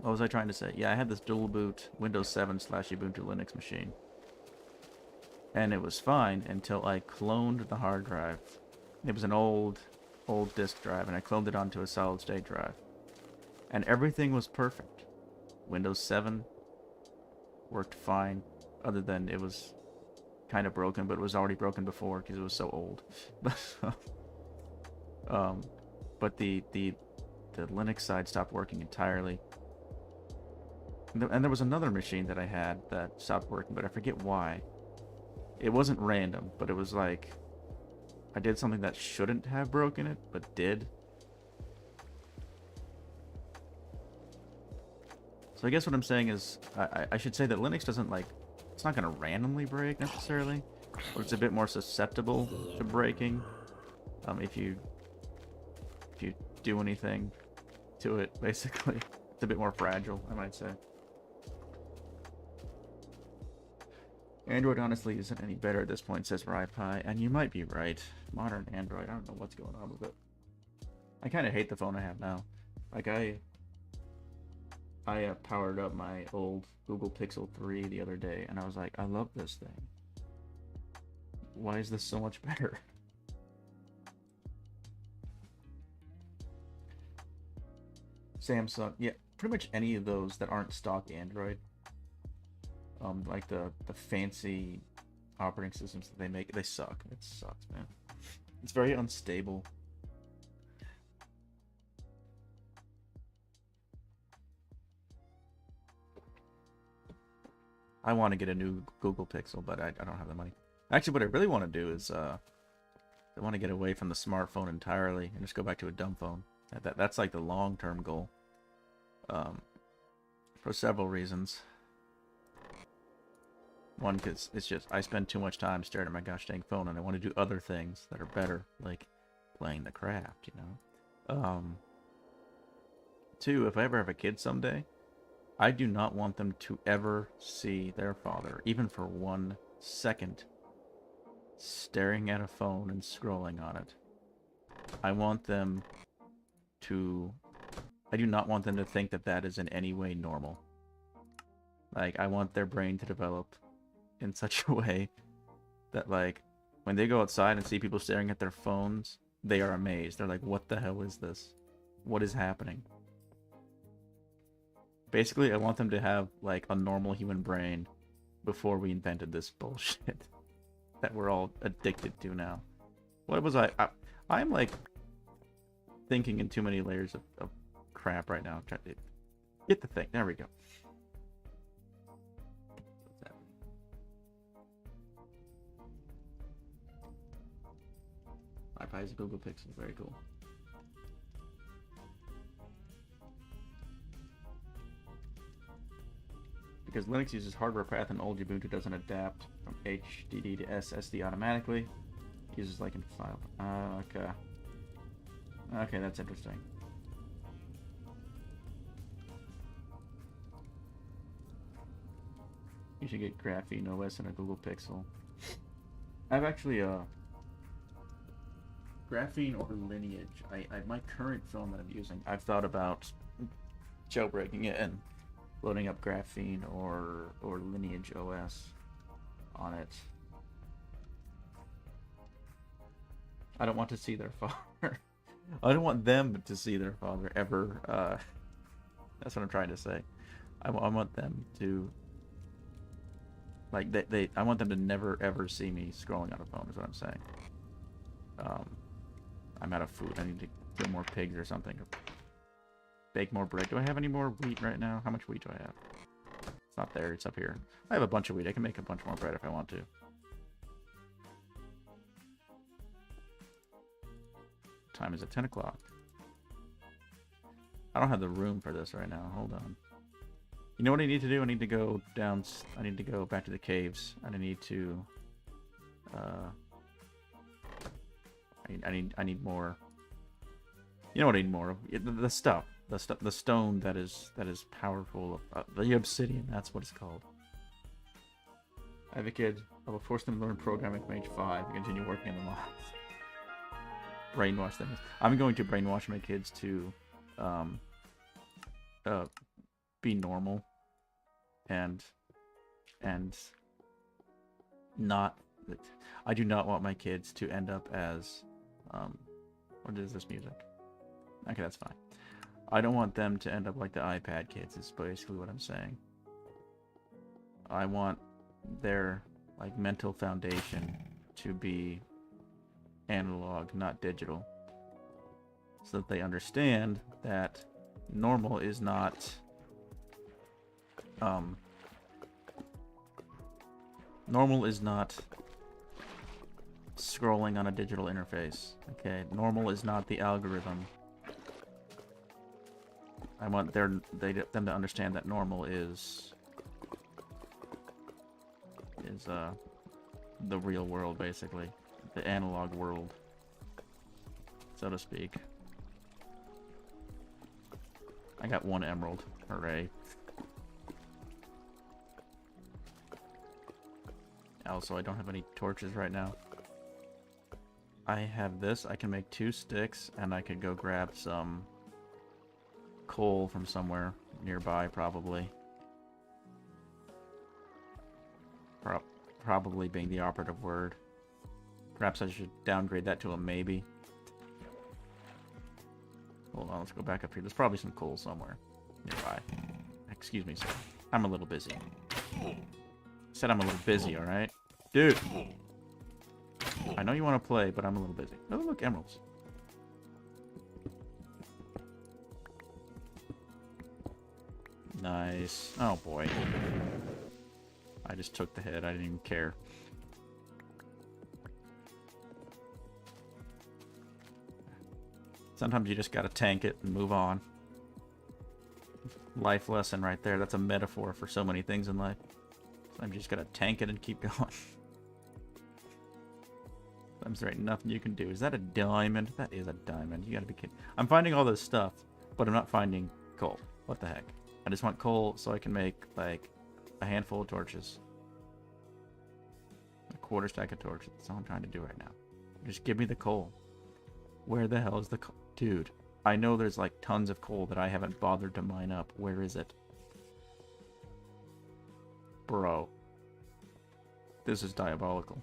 what was I trying to say? Yeah, I had this dual boot Windows 7 / Ubuntu Linux machine. And it was fine until I cloned the hard drive. It was an old disk drive, and I cloned it onto a solid state drive. And everything was perfect. Windows 7 worked fine, other than it was kind of broken, but it was already broken before because it was so old. But the Linux side stopped working entirely. And there was another machine that I had that stopped working, but I forget why. It wasn't random, but it was like I did something that shouldn't have broken it, but did. So I guess what I'm saying is I should say that Linux doesn't like, it's not going to randomly break necessarily, but it's a bit more susceptible to breaking if you do anything to it, basically. It's a bit more fragile, I might say. Android honestly isn't any better at this point, says RyPie, and you might be right. Modern Android, I don't know what's going on with it. I kind of hate the phone I have now. Like I powered up my old Google Pixel 3 the other day, and I was like, I love this thing. Why is this so much better? Samsung, yeah, pretty much any of those that aren't stock Android. Like the fancy operating systems that they make, they suck. It sucks, man. It's very unstable. I want to get a new Google Pixel, but I don't have the money. Actually, what I really want to do is I want to get away from the smartphone entirely and just go back to a dumb phone. That's like the long-term goal. For several reasons. One, because it's just I spend too much time staring at my gosh dang phone, and I want to do other things that are better, like playing the craft, you know. Two, if I ever have a kid someday, I do not want them to ever see their father, even for 1 second, staring at a phone and scrolling on it. I do not want them to think that that is in any way normal. Like, I want their brain to develop in such a way that, like, when they go outside and see people staring at their phones, they are amazed. They're like, what the hell is this? What is happening? Basically, I want them to have, like, a normal human brain before we invented this bullshit that we're all addicted to now. What was I'm, like, thinking in too many layers of crap right now. Try to get the thing. There we go. iPad is a Google Pixel. Very cool. Because Linux uses hardware path and old Ubuntu doesn't adapt from HDD to SSD automatically. It uses like in file. Okay. Okay, that's interesting. You should get Graphene OS and a Google Pixel. I've actually Graphene or Lineage. My current phone that I'm using, I've thought about jailbreaking it and loading up Graphene or Lineage OS on it. I don't want to see their father. I don't want them to see their father ever. That's what I'm trying to say. I want them to, like, I want them to never ever see me scrolling on a phone. Is what I'm saying. I'm out of food. I need to kill more pigs or something. Or bake more bread. Do I have any more wheat right now? How much wheat do I have? It's not there. It's up here. I have a bunch of wheat. I can make a bunch more bread if I want to. Time is at 10 o'clock. I don't have the room for this right now. Hold on. You know what I need to do? I need to go down. I need to go back to the caves. And I need to. I need more. You know what I need more of? The stuff. The stone that is powerful. The obsidian. That's what it's called. I have a kid. I will force them to learn programming from age 5 and continue working in the mines. Brainwash them. I'm going to brainwash my kids to be normal and not. I do not want my kids to end up as what is this music? Okay, that's fine. I don't want them to end up like the iPad kids. Is basically what I'm saying. I want their like mental foundation to be analog, not digital, so that they understand that normal is not scrolling on a digital interface. Okay, normal is not the algorithm. I want them to understand that normal is the real world, basically. The analog world, so to speak. I got 1 emerald. Hooray. Also, I don't have any torches right now. I have this. I can make 2 sticks, and I could go grab some coal from somewhere nearby, probably. Probably being the operative word. Perhaps I should downgrade that to a maybe. Hold on, let's go back up here. There's probably some coal somewhere nearby. Excuse me, sir. I'm a little busy. Said I'm a little busy, alright? Dude! I know you want to play, but I'm a little busy. Oh, look, emeralds. Nice. Oh, boy. I just took the hit. I didn't even care. Sometimes you just gotta tank it and move on. Life lesson right there. That's a metaphor for so many things in life. Sometimes you just gotta tank it and keep going. Sometimes there ain't nothing you can do. Is that a diamond? That is a diamond. You gotta be kidding. I'm finding all this stuff, but I'm not finding coal. What the heck? I just want coal so I can make, like, a handful of torches. A quarter stack of torches. That's all I'm trying to do right now. Just give me the coal. Where the hell is the coal? Dude, I know there's, like, tons of coal that I haven't bothered to mine up. Where is it? Bro. This is diabolical.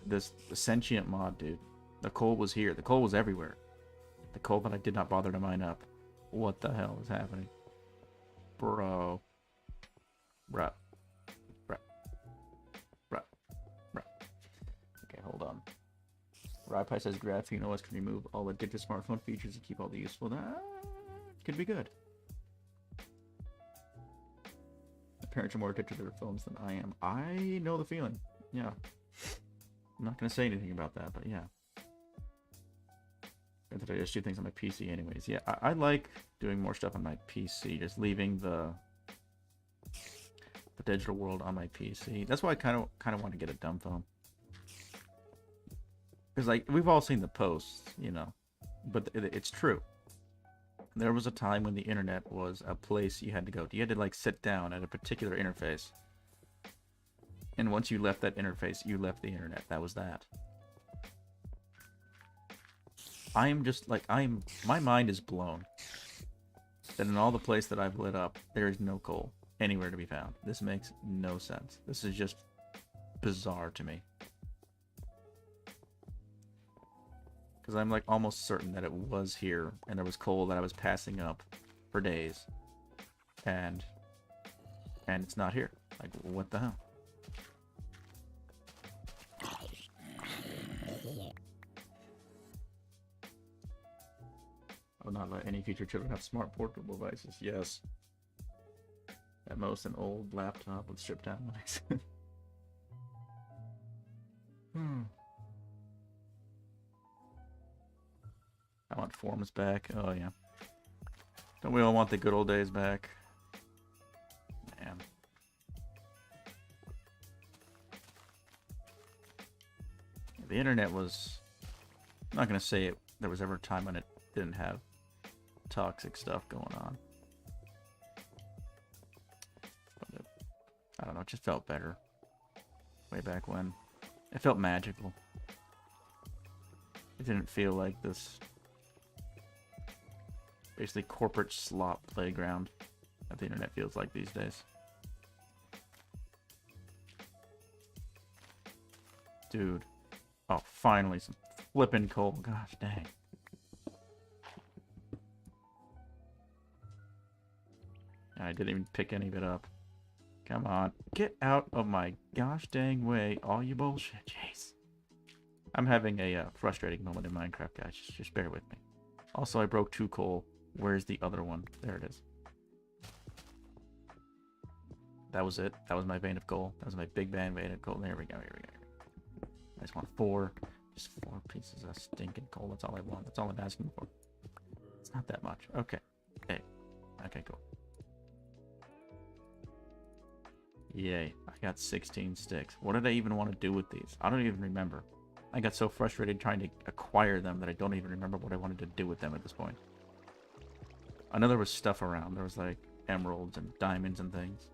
The sentient mod, dude. The coal was here. The coal was everywhere. The coal that I did not bother to mine up. What the hell is happening? Bro. Bruh. Bruh. Bruh. Bruh. Okay, hold on. RyPie says graphene OS can remove all addictive smartphone features and keep all the useful. Could be good. My parents are more addicted to their phones than I am. I know the feeling. Yeah. I'm not going to say anything about that, but yeah. I just do things on my PC anyways. Yeah, I like doing more stuff on my PC. Just leaving the digital world on my PC. That's why I kind of want to get a dumb phone. Because, like, we've all seen the posts, you know. But it's true. There was a time when the internet was a place you had to go to. You had to, like, sit down at a particular interface. And once you left that interface, you left the internet. That was that. I am just, like, my mind is blown. That in all the places that I've lit up, there is no coal anywhere to be found. This makes no sense. This is just bizarre to me. Because I'm, like, almost certain that it was here, and there was coal that I was passing up for days. And it's not here. Like, what the hell? I will not let any future children have smart portable devices. Yes. At most, an old laptop with stripped down mics. I want forums back. Oh, yeah. Don't we all want the good old days back? Man. The internet was... I'm not going to say there was ever a time when it didn't have toxic stuff going on. But I don't know, it just felt better. Way back when. It felt magical. It didn't feel like this basically corporate slop playground that the internet feels like these days. Dude. Oh, finally some flippin' coal. Gosh dang. I didn't even pick any of it up. Come on. Get out of my gosh dang way, all you bullshit. Jeez. I'm having a frustrating moment in Minecraft, guys. Just bear with me. Also, I broke 2 coal. Where's the other one? There it is. That was it. That was my vein of coal. That was my big vein of coal. There we go. Here we go. I just want 4. Just 4 pieces of stinking coal. That's all I want. That's all I'm asking for. It's not that much. Okay. Hey. Okay, cool. Yay. I got 16 sticks. What did I even want to do with these? I don't even remember. I got so frustrated trying to acquire them that I don't even remember what I wanted to do with them at this point. I know there was stuff around. There was like emeralds and diamonds and things.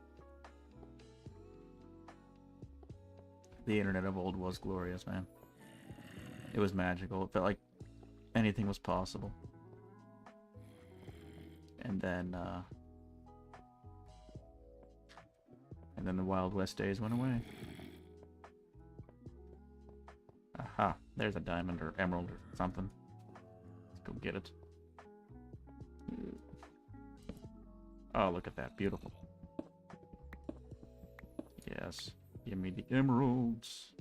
The internet of old was glorious, man. It was magical. It felt like anything was possible. And then the Wild West days went away. Aha, there's a diamond or emerald or something. Let's Go get it. Oh, look at that. Beautiful. Yes. Give me the emeralds.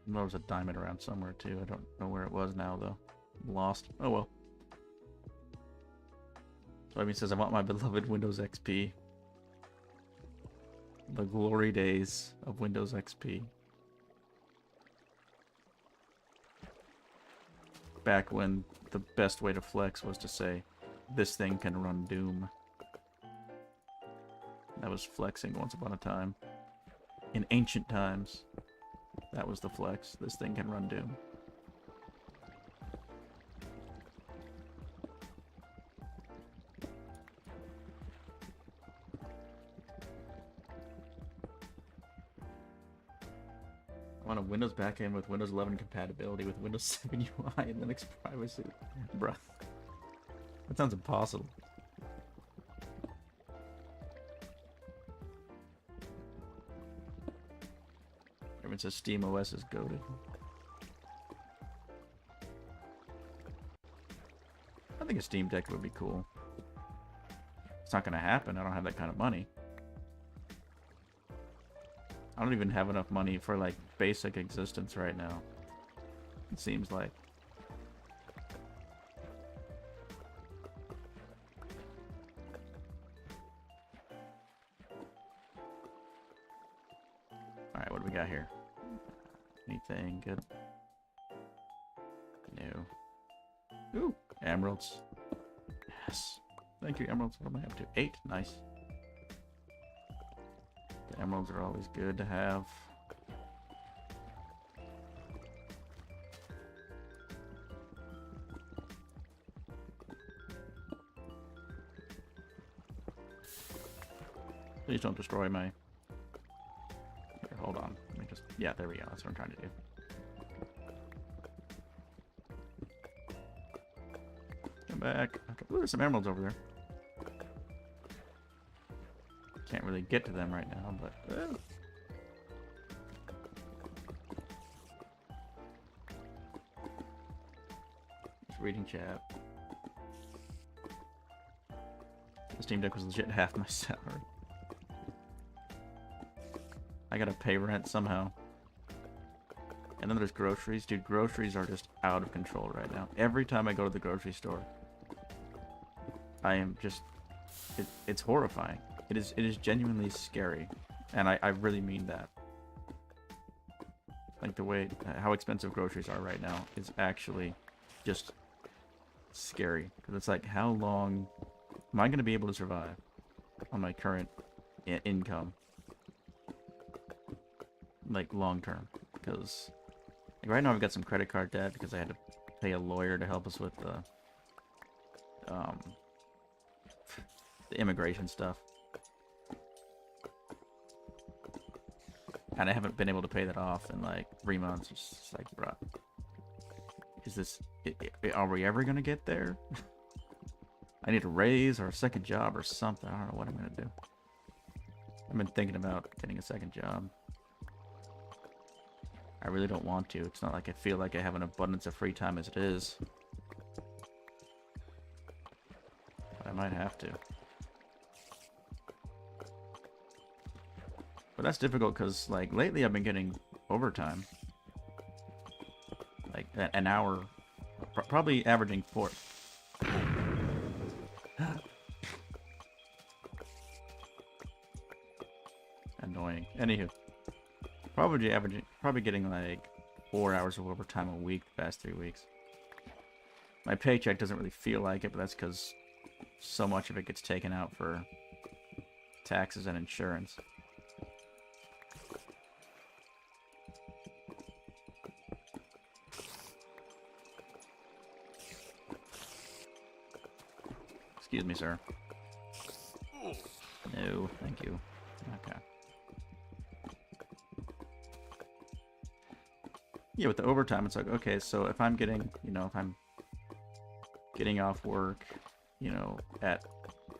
There was a diamond around somewhere too. I don't know where it was now though. Lost. Oh well. Soybean says, I want my beloved Windows XP. The glory days of Windows XP. Back when the best way to flex was to say, this thing can run Doom. That was flexing once upon a time. In ancient times, that was the flex. This thing can run Doom. I want a Windows backend with Windows 11 compatibility with Windows 7 UI and Linux privacy. Bruh. That sounds impossible. Everyone says Steam OS is goated. I think a Steam Deck would be cool. It's not gonna happen. I don't have that kind of money. I don't even have enough money for like basic existence right now. It seems like. Alright, what do we got here? Anything good? No. Ooh, emeralds. Yes. Thank you, emeralds. What am I up to? 8. Nice. The emeralds are always good to have. Please don't destroy my... Here, hold on. Let me just... Yeah, there we go. That's what I'm trying to do. Come back. Okay. Ooh, there's some emeralds over there. Can't really get to them right now, but... Just reading chat. The Steam Deck was legit half my salary. I gotta pay rent somehow. And then there's groceries. Dude, groceries are just out of control right now. Every time I go to the grocery store, I am just... It's horrifying. It is genuinely scary. And I really mean that. Like the way... How expensive groceries are right now is actually just scary. Because it's like, how long am I going to be able to survive on my current income? Like, long term. Because like, right now I've got some credit card debt because I had to pay a lawyer to help us with the immigration stuff. And I haven't been able to pay that off in like 3 months. It's just like, bruh. Is this... Are we ever going to get there? I need a raise or a second job or something. I don't know what I'm going to do. I've been thinking about getting a second job. I really don't want to. It's not like I feel like I have an abundance of free time as it is. But I might have to. But that's difficult because, like, lately I've been getting overtime. Like, an hour. Probably averaging 4. Annoying. Anywho. Probably getting like 4 hours of overtime a week the past 3 weeks. My paycheck doesn't really feel like it, but that's because so much of it gets taken out for taxes and insurance. Excuse me, sir. No, thank you. Okay. Yeah, with the overtime, it's like, okay, so if I'm getting, you know, if I'm getting off work, you know, at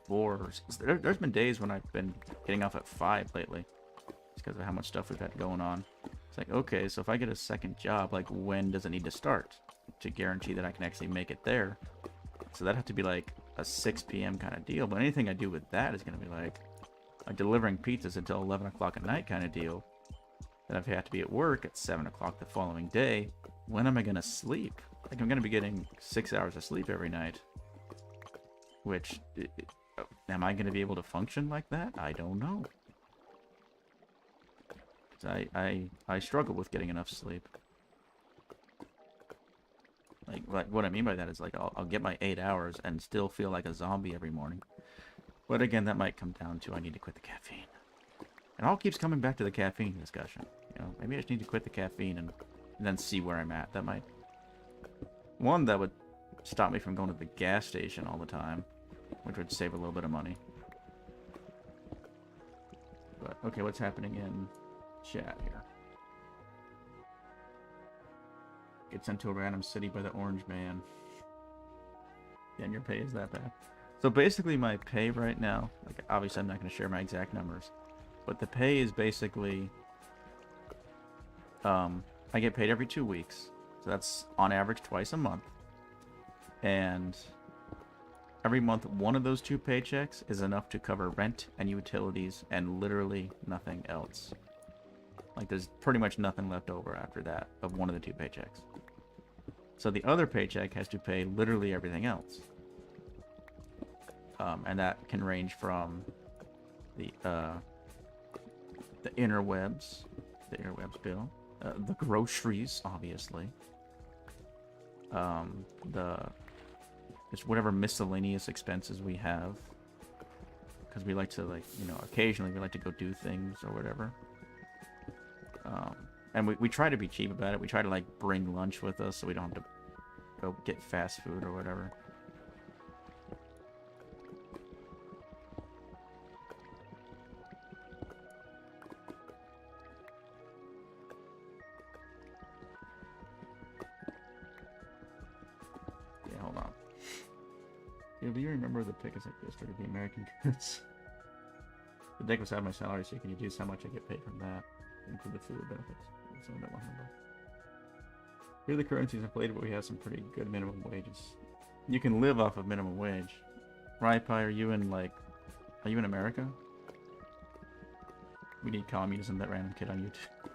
4. There's been days when I've been getting off at 5 lately. It's because of how much stuff we've had going on. It's like, okay, so if I get a second job, like, when does it need to start to guarantee that I can actually make it there? So that'd have to be like a 6 p.m. kind of deal. But anything I do with that is going to be like delivering pizzas until 11 o'clock at night kind of deal. Then if I have to be at work at 7 o'clock the following day, when am I going to sleep? Like, I'm going to be getting 6 hours of sleep every night. Which, am I going to be able to function like that? I don't know. I struggle with getting enough sleep. Like what I mean by that is, like, I'll get my 8 hours and still feel like a zombie every morning. But again, that might come down to I need to quit the caffeine. It all keeps coming back to the caffeine discussion. You know, maybe I just need to quit the caffeine and then see where I'm at. That might... One, that would stop me from going to the gas station all the time, which would save a little bit of money. But, okay, what's happening in chat here? Get sent to a random city by the orange man. Yeah, and your pay is that bad. So basically my pay right now, like, obviously I'm not going to share my exact numbers, but the pay is basically, I get paid every 2 weeks. So that's on average twice a month. And every month, one of those 2 paychecks is enough to cover rent and utilities and literally nothing else. Like, there's pretty much nothing left over after that of one of the 2 paychecks. So the other paycheck has to pay literally everything else. And that can range from the interwebs bill, the groceries, obviously, just whatever miscellaneous expenses we have, because we like to, like, you know, occasionally we like to go do things or whatever. And we try to be cheap about it. We try to, like, bring lunch with us so we don't have to go get fast food or whatever. Yeah, hold on. Yeah, do you remember the pick as like district of the American goods? The deck was out of my salary, so you can deduce how much I get paid from that. Include the food benefits. It's only that 100 bucks. Here the currency is inflated, but we have some pretty good minimum wages. You can live off of minimum wage. Right, Pie, are you in, like... Are you in America? We need communism, that random kid on YouTube.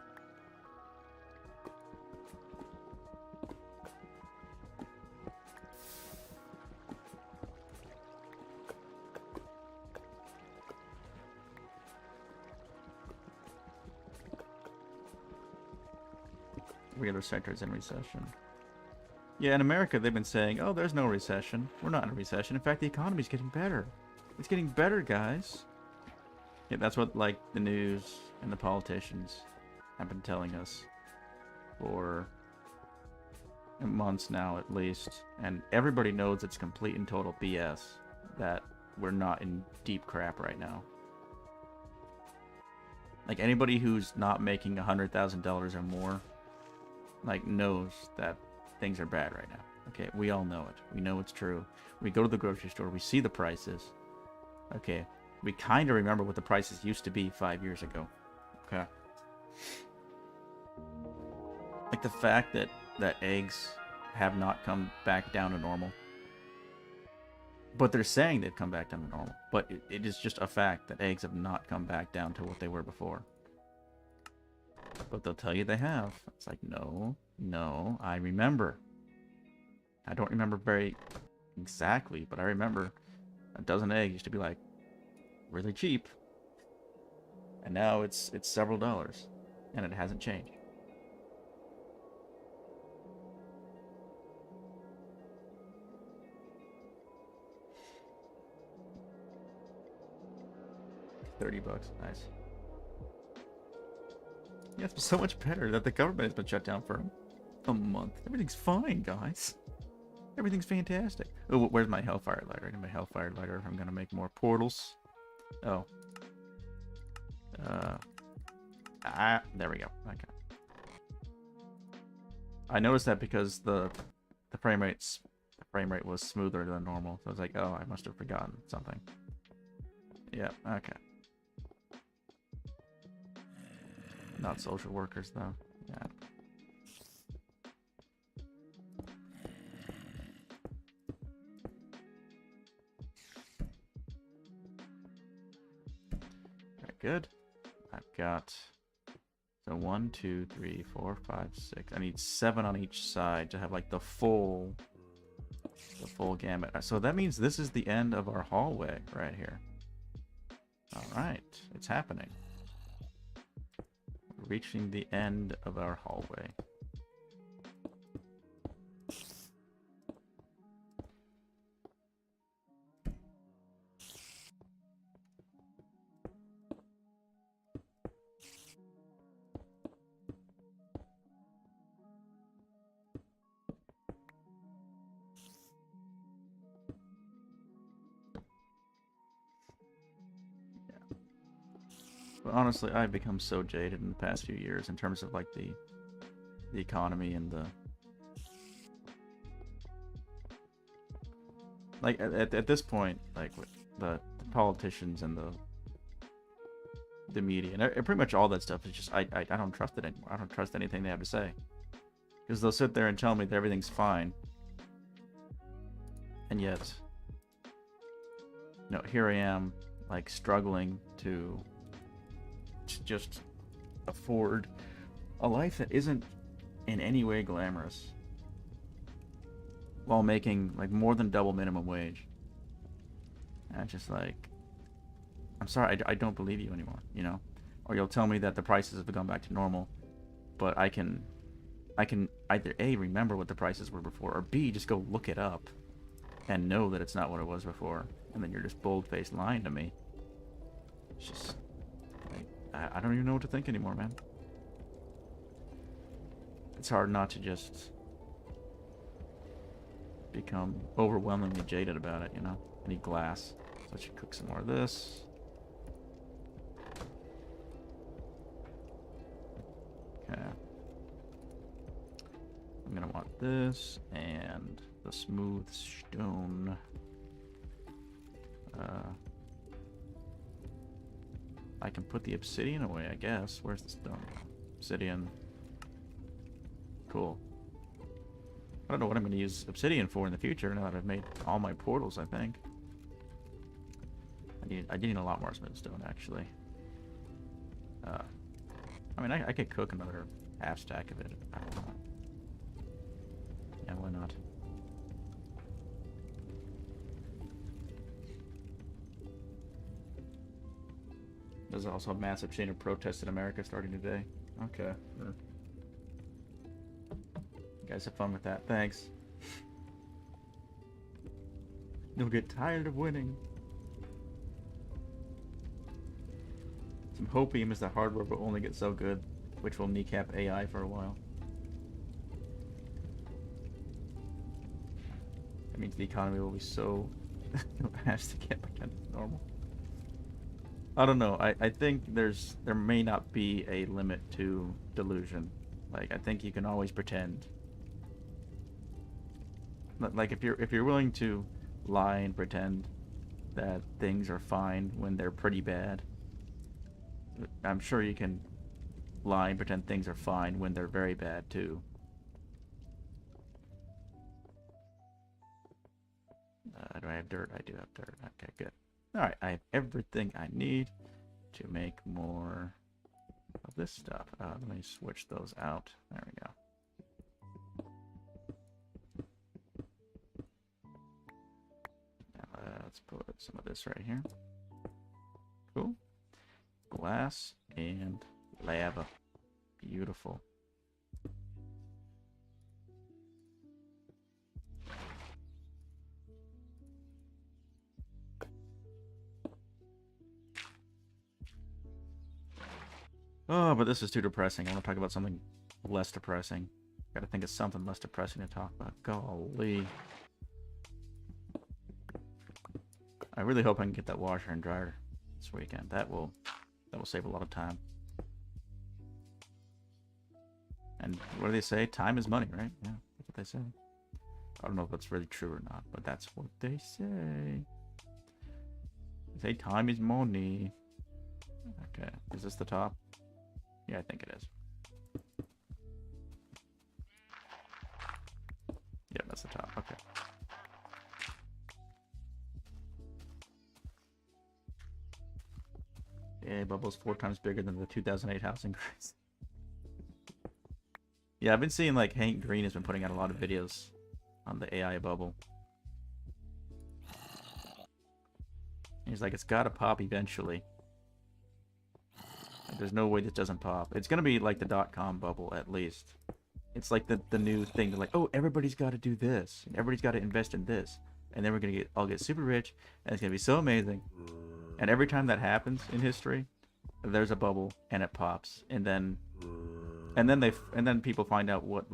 Every other sector is in recession. Yeah, in America, they've been saying, oh, there's no recession. We're not in a recession. In fact, the economy's getting better. It's getting better, guys. Yeah, that's what, like, the news and the politicians have been telling us for months now, at least. And everybody knows it's complete and total BS that we're not in deep crap right now. Like, anybody who's not making $100,000 or more, like, knows that things are bad right now. Okay, we all know it. We know it's true. We go to the grocery store, we see the prices. Okay, we kind of remember what the prices used to be 5 years ago. Okay. Like the fact that eggs have not come back down to normal. But they're saying they've come back down to normal. But it is just a fact that eggs have not come back down to what they were before. But they'll tell you they have. It's like, no, I remember. I don't remember very exactly, but I remember a dozen eggs used to be, like, really cheap. And now it's several dollars. And it hasn't changed. $30. Nice. Yeah, it's so much better that the government has been shut down for a month. Everything's fine, guys. Everything's fantastic. Oh, where's my Hellfire Lighter? I need my Hellfire Lighter if I'm gonna make more portals. Oh. There we go. Okay. I noticed that because the frame rate was smoother than normal. So I was like, oh, I must have forgotten something. Yeah, okay. Not social workers, though. Yeah. Very good. I've got... So 1, 2, 3, 4, 5, 6. I need 7 on each side to have like the full gamut. So that means this is the end of our hallway right here. All right, it's happening. We're reaching the end of our hallway. But honestly, I've become so jaded in the past few years in terms of like the economy and the like at this point, like with the politicians and the media and pretty much all that stuff is just I don't trust it anymore. I don't trust anything they have to say because they'll sit there and tell me that everything's fine, and yet, you know, here I am like struggling to just afford a life that isn't in any way glamorous while making like more than double minimum wage. And it's just like, I'm sorry, I don't believe you anymore, you know? Or you'll tell me that the prices have gone back to normal, but I can either A, remember what the prices were before, or B, just go look it up and know that it's not what it was before, and then you're just bold-faced lying to me. It's just, I don't even know what to think anymore, man. It's hard not to just become overwhelmingly jaded about it, you know? I need glass, so I should cook some more of this. Okay. I'm gonna want this and the smooth stone. I can put the obsidian away, I guess. Where's the stone? Obsidian. Cool. I don't know what I'm going to use obsidian for in the future now that I've made all my portals, I think. I need a lot more smooth stone, actually. I mean, I could cook another half stack of it. I don't know. Yeah, why not? There's also a massive chain of protests in America starting today. Okay. You guys have fun with that. Thanks. You'll get tired of winning. Some hopium is the hardware will only get so good, which will kneecap AI for a while. That means the economy will be so has to get back to normal. I don't know. I think there may not be a limit to delusion. Like, I think you can always pretend. Like, if you're willing to lie and pretend that things are fine when they're pretty bad, I'm sure you can lie and pretend things are fine when they're very bad too. Do I have dirt? I do have dirt. Okay, good. Alright, I have everything I need to make more of this stuff. Let me switch those out. There we go. Let's put some of this right here. Cool. Glass and lava. Beautiful. Oh, but this is too depressing. I want to talk about something less depressing. Gotta think of something less depressing to talk about. Golly. I really hope I can get that washer and dryer this weekend. That will save a lot of time. And what do they say? Time is money, right? Yeah, that's what they say. I don't know if that's really true or not, but that's what they say. Say time is money. Okay, is this the top? Yeah, I think it is. Yeah, that's the top. Okay. Yeah, bubble's 4 times bigger than the 2008 housing crisis. Yeah, I've been seeing like Hank Green has been putting out a lot of videos on the AI bubble. He's like, it's gotta pop eventually. Like, there's no way this doesn't pop. It's gonna be like the .com bubble at least. It's like the new thing. They're like, oh, everybody's got to do this, and everybody's got to invest in this, and then we're gonna all get super rich, and it's gonna be so amazing. And every time that happens in history, there's a bubble and it pops, and then people find out what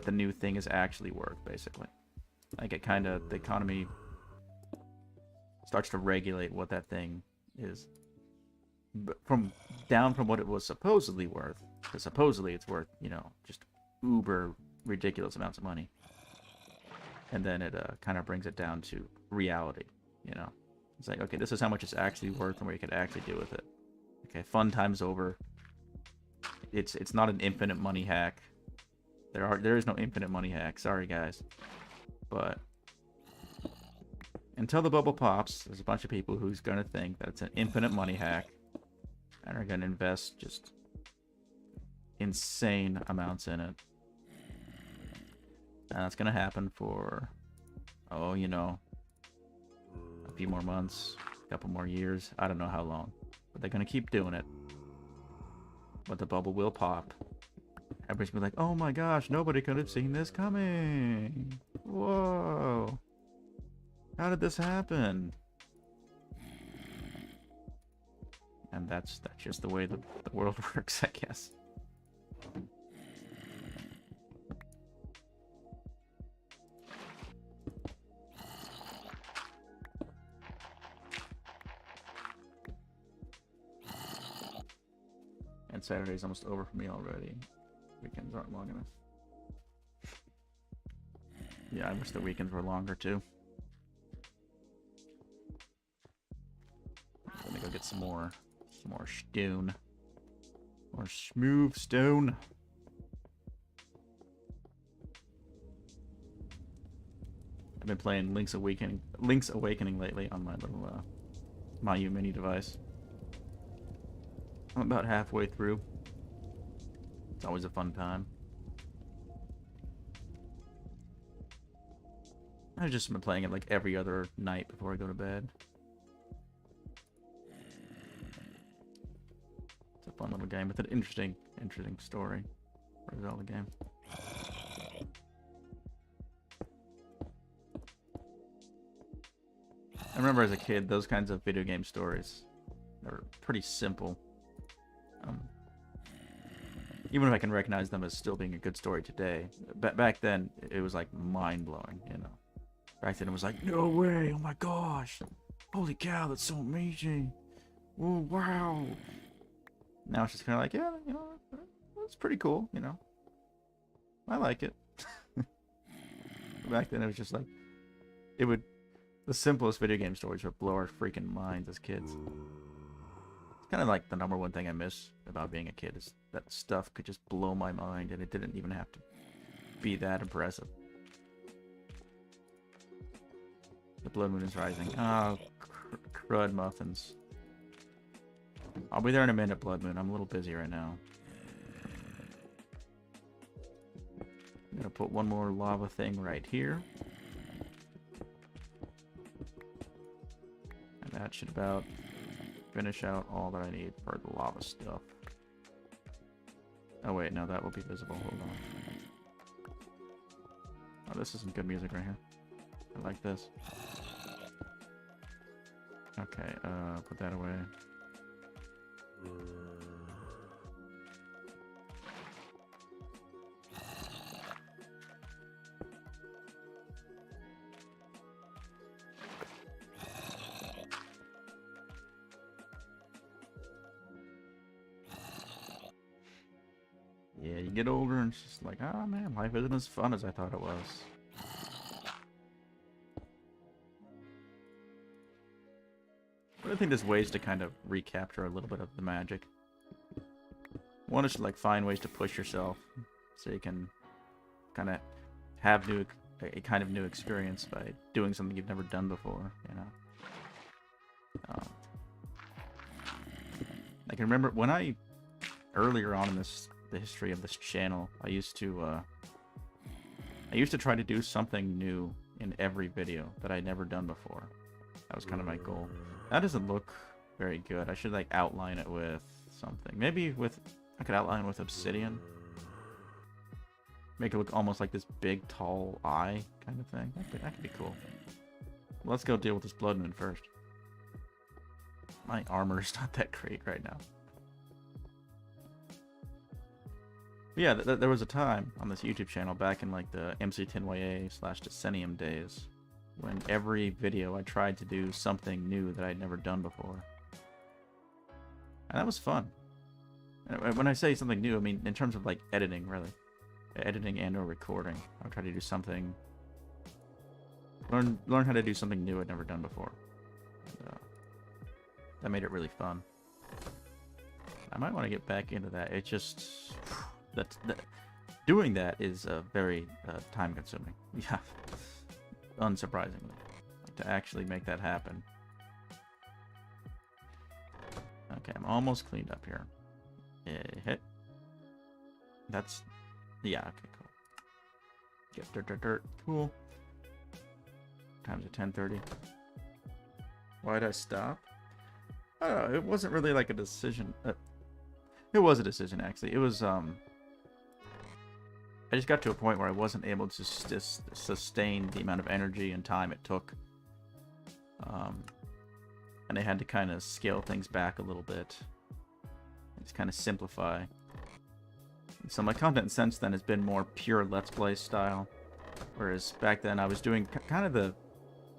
the new thing is actually worth, basically. Like it kind of, the economy starts to regulate what that thing is, from what it was supposedly worth, because supposedly it's worth, you know, just uber ridiculous amounts of money, and then it kind of brings it down to reality, you know. It's like, okay, this is how much it's actually worth and what you could actually do with it. Okay, fun time's over. It's not an infinite money hack. There is no infinite money hack. Sorry, guys. But until the bubble pops, there's a bunch of people who's gonna think that it's an infinite money hack and are gonna invest just insane amounts in it. And that's gonna happen for, oh, you know, a few more months, a couple more years. I don't know how long, but they're gonna keep doing it. But the bubble will pop. Everybody's gonna be like, oh my gosh, nobody could have seen this coming. Whoa. How did this happen? And that's just the way the world works, I guess. And Saturday's almost over for me already. Weekends aren't long enough. Yeah, I wish the weekends were longer too. Let me go get some more stone. More smooth stone. I've been playing Link's Awakening lately on my little Mayu mini device. I'm about halfway through. It's always a fun time. I've just been playing it like every other night before I go to bed. It's a fun little game with an interesting story. Where's all the game? I remember as a kid, those kinds of video game stories, they were pretty simple. Even if I can recognize them as still being a good story today, back then it was like mind-blowing, you know. Back then it was like, no way, oh my gosh, holy cow, that's so amazing, oh wow. Now it's just kind of like, yeah, you know, it's pretty cool, you know, I like it. Back then it was just like, the simplest video game stories would blow our freaking minds as kids. It's kind of like the #1 thing I miss about being a kid, is that stuff could just blow my mind and it didn't even have to be that impressive. The blood moon is rising. Oh, crud muffins. I'll be there in a minute, blood moon. I'm a little busy right now. I'm gonna put one more lava thing right here. And that should about finish out all that I need for the lava stuff. Oh wait, no, that will be visible. Hold on. Oh, this is some good music right here. I like this. Okay, put that away. Yeah, you get older and it's just like, oh man, life isn't as fun as I thought it was. I think there's ways to kind of recapture a little bit of the magic. One is to like find ways to push yourself, so you can kind of have a kind of new experience by doing something you've never done before. You know. I can remember when earlier on in the history of this channel, I used to try to do something new in every video that I'd never done before. That was kind of my goal. That doesn't look very good. I should like outline it with something. Maybe I could outline with obsidian. Make it look almost like this big, tall eye kind of thing. That could be cool. Let's go deal with this blood moon first. My armor's not that great right now. But yeah, there was a time on this YouTube channel back in like the MC10YA/Decennium days when every video I tried to do something new that I'd never done before. And that was fun. And when I say something new, I mean in terms of like editing, really. Editing and or recording. I'll try to do something... Learn how to do something new I'd never done before. And, that made it really fun. I might want to get back into that. It just... doing that is very time consuming. Yeah. Unsurprisingly. Like, to actually make that happen. Okay, I'm almost cleaned up here. Hit. That's... Yeah, okay, cool. Get dirt. Cool. Time's at 10:30. Why'd I stop? I don't know, it wasn't really like a decision. It was a decision, actually. It was, I just got to a point where I wasn't able to sustain the amount of energy and time it took. And I had to kind of scale things back a little bit. Just kind of simplify. So my content since then has been more pure Let's Play style. Whereas back then I was doing kind of the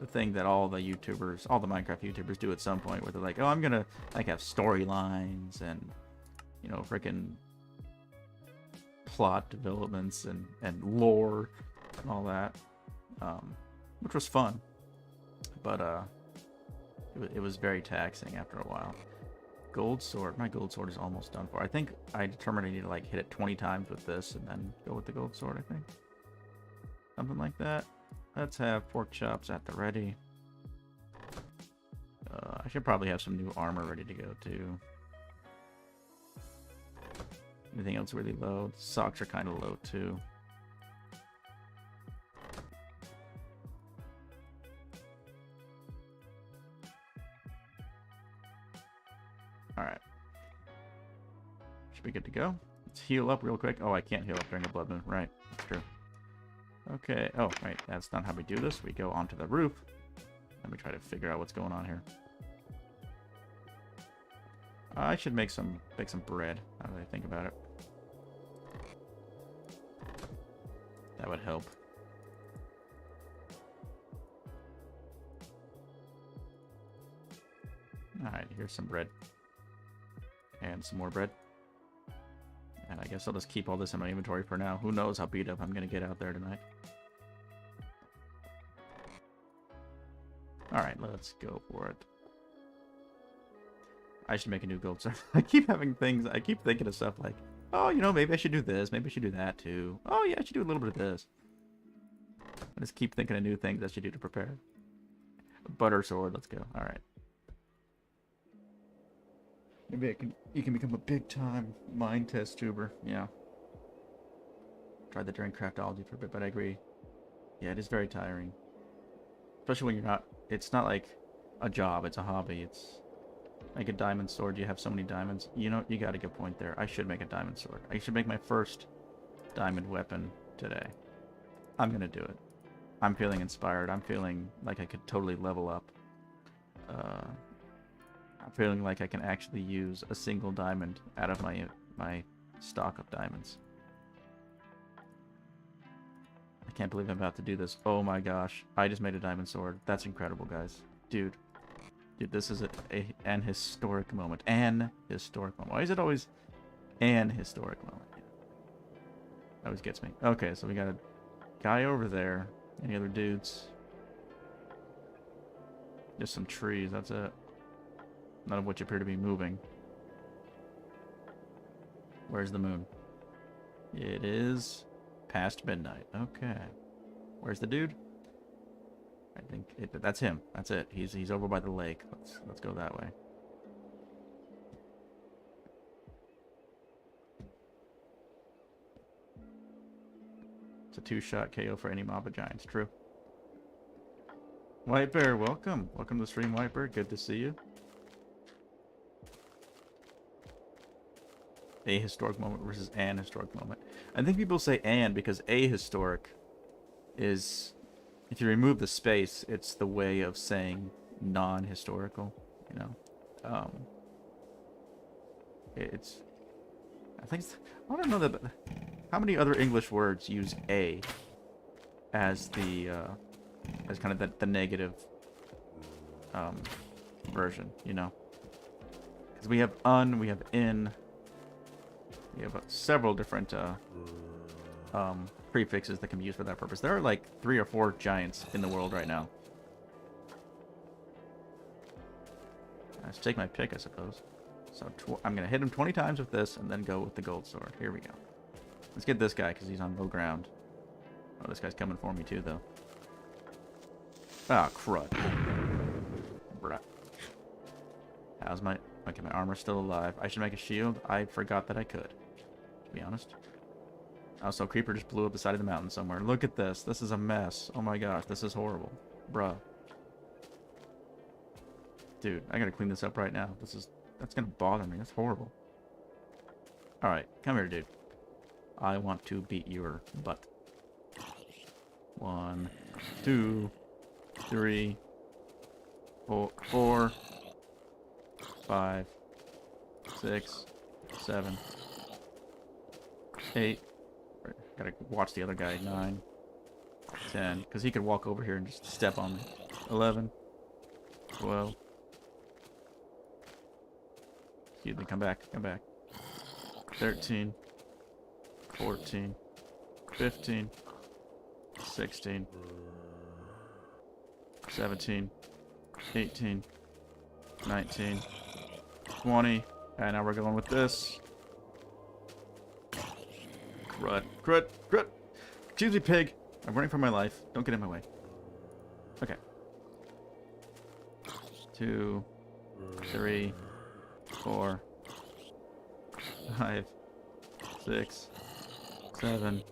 thing that all the YouTubers, all the Minecraft YouTubers do at some point, where they're like, oh, I'm gonna like have storylines and, you know, freaking plot developments and lore and all that, which was fun, but it was very taxing after a while. Gold sword, my gold sword is almost done for. I think I determined I need to like hit it 20 times with this and then go with the gold sword, I think. Something like that. Let's have pork chops at the ready. I should probably have some new armor ready to go too. Anything else really low? The socks are kind of low too. Alright. Should be good to go. Let's heal up real quick. Oh, I can't heal up during a blood moon. Right, that's true. Okay, oh, right, that's not how we do this. We go onto the roof. Let me try to figure out what's going on here. I should make some bread, now that I think about it. That would help. Alright, here's some bread. And some more bread. And I guess I'll just keep all this in my inventory for now. Who knows how beat up I'm going to get out there tonight. Alright, let's go for it. I should make a new gold sword. I keep having things, I keep thinking of stuff like, oh, you know, maybe I should do this, maybe I should do that too. Oh yeah, I should do a little bit of this. I just keep thinking of new things I should do to prepare. Butter sword, let's go. Alright. Maybe you can become a big time mine test tuber. Yeah. Tried that during craftology for a bit, but I agree. Yeah, it is very tiring. Especially when you're not, it's not like a job, it's a hobby. It's like a diamond sword, you have so many diamonds. You know, you got a good point there. I should make a diamond sword. I should make my first diamond weapon today. I'm gonna do it. I'm feeling inspired. I'm feeling like I could totally level up. I'm feeling like I can actually use a single diamond out of my stock of diamonds. I can't believe I'm about to do this. Oh my gosh. I just made a diamond sword. That's incredible, guys. Dude, this is an historic moment. An historic moment. Why is it always an historic moment? That always gets me. Okay, so we got a guy over there. Any other dudes? Just some trees, that's it. none of which appear to be moving. Where's the moon? It is past midnight. Okay. Where's the dude? I think that's him. That's it. He's over by the lake. Let's go that way. It's a 2-shot KO for any mob of giants. True. White Bear, welcome. Welcome to the stream, White Bear. Good to see you. A historic moment versus an historic moment. I think people say "and" because ahistoric is, if you remove the space, it's the way of saying non-historical. You know, it's. I think I don't know that. How many other English words use "a" as the as kind of the negative version? You know, because we have "un," we have "in." We have several different prefixes that can be used for that purpose. There are like 3 or 4 giants in the world right now. Let's take my pick, I suppose. So I'm going to hit him 20 times with this and then go with the gold sword. Here we go. Let's get this guy because he's on low ground. Oh, this guy's coming for me too, though. Ah, crud. Bruh. How's my... Okay, my armor's still alive. I should make a shield. I forgot that I could, to be honest. Also, creeper just blew up the side of the mountain somewhere. Look at this. This is a mess. Oh my gosh, this is horrible. Bruh. Dude, I gotta clean this up right now. That's gonna bother me. That's horrible. Alright, come here, dude. I want to beat your butt. 1, 2, 3, 4, 5, 6, 7, 8. Gotta watch the other guy. 9, 10, because he could walk over here and just step on me. 11, 12. Excuse me, come back. 13, 14, 15, 16, 17, 18, 19, 20, and now we're going with this. Crud. Excuse me, pig. I'm running for my life. Don't get in my way. Okay. 2, 3, 4, 5, 6, 7,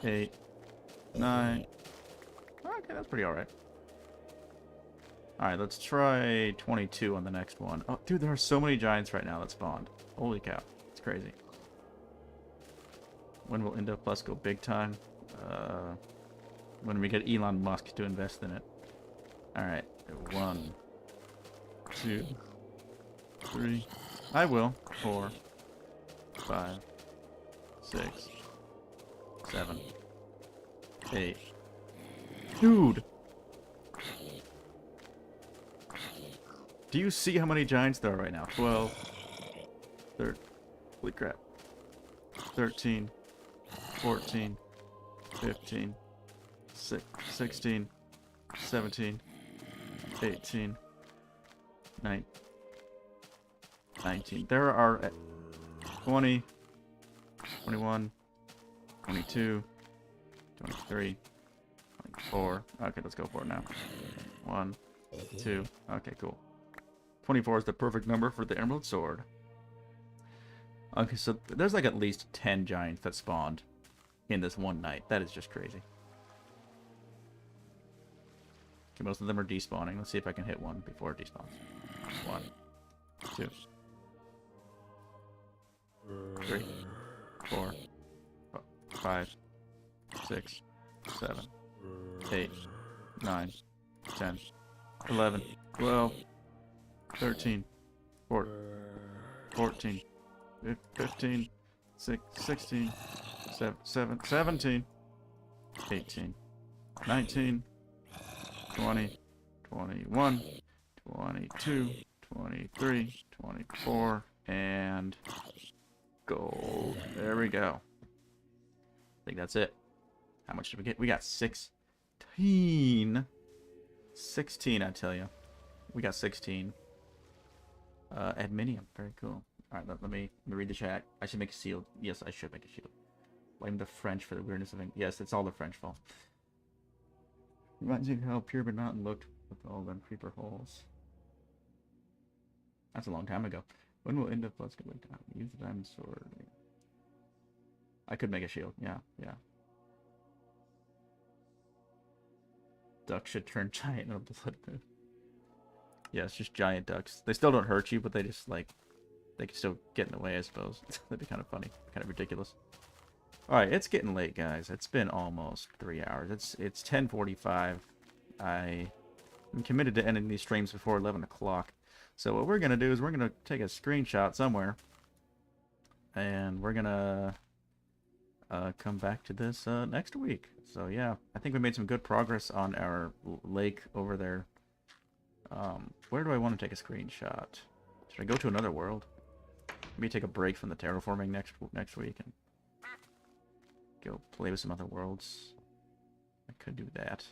8, 9. Okay, that's pretty alright. Alright, let's try 22 on the next one. Oh, dude, there are so many giants right now that spawned. Holy cow. It's crazy. When will Indev Plus go big time? When we get Elon Musk to invest in it. Alright. 1, 2, 3. I will. 4, 5, 6, 7, 8. Dude! Do you see how many giants there are right now? 12, 13, holy crap. 13, 14, 15, 16, 17, 18, 19. There are 20, 21, 22, 23, 24. Okay, let's go for it now. 1, 2. Okay, cool. 24 is the perfect number for the Emerald Sword. Okay, so there's like at least 10 giants that spawned in this one night. That is just crazy. Okay, most of them are despawning. Let's see if I can hit one before it despawns. 1, 2, 3, 4, 5, 6, 7, 8, 9, 10, 11, 12, 13, 14, 15, 16, 17, 18, 19, 20, 21, 22, 23, 24, and gold. There we go. I think that's it. How much did we get? We got 16. 16, I tell you. We got 16. Adminium. Very cool. Alright, let me read the chat. I should make a shield. Yes, I should make a shield. Blame the French for the weirdness of it. Yes, it's all the French fault. Reminds me of how Pyramid Mountain looked with all them creeper holes. That's a long time ago. When will Indev Plus get down? Use the diamond sword. I could make a shield. Yeah, yeah. Ducks should turn giant on a blood moon. Yeah, it's just giant ducks. They still don't hurt you, but they just, like, they can still get in the way, I suppose. That'd be kind of funny. Kind of ridiculous. Alright, it's getting late, guys. It's been almost 3 hours. It's 10:45. I'm committed to ending these streams before 11 o'clock. So what we're going to do is we're going to take a screenshot somewhere. And we're going to come back to this next week. So yeah, I think we made some good progress on our lake over there. Where do I want to take a screenshot? Should I go to another world? Maybe take a break from the terraforming next week and go play with some other worlds. I could do that.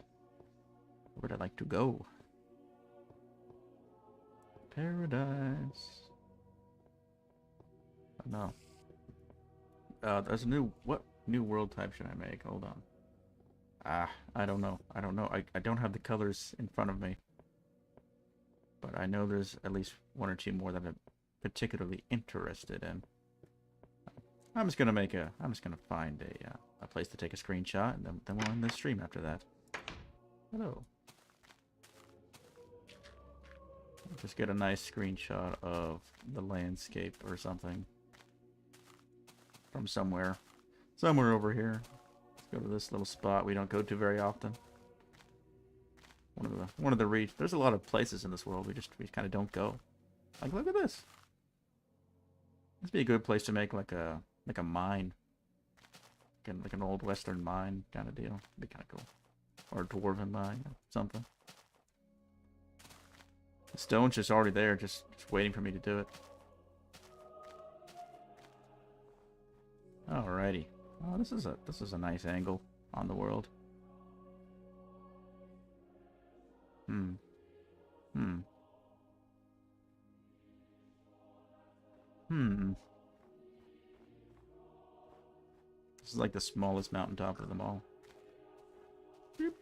Where would I like to go? Paradise. Oh, no. There's a new... What new world type should I make? Hold on. I don't know. I don't have the colors in front of me. But I know there's at least one or two more that I'm particularly interested in. I'm just gonna find a place to take a screenshot, and then we'll end the stream after that. Hello. Just get a nice screenshot of the landscape or something from somewhere over here. Let's go to this little spot we don't go to very often. One of the reach. There's a lot of places in this world we kind of don't go. Like, look at this. This would be a good place to make like a mine, like an old western mine kind of deal. It'd be kind of cool, or a dwarven mine, or something. The stone's just already there, just waiting for me to do it. Alrighty. Oh, this is a nice angle on the world. This is like the smallest mountaintop of them all. Beep.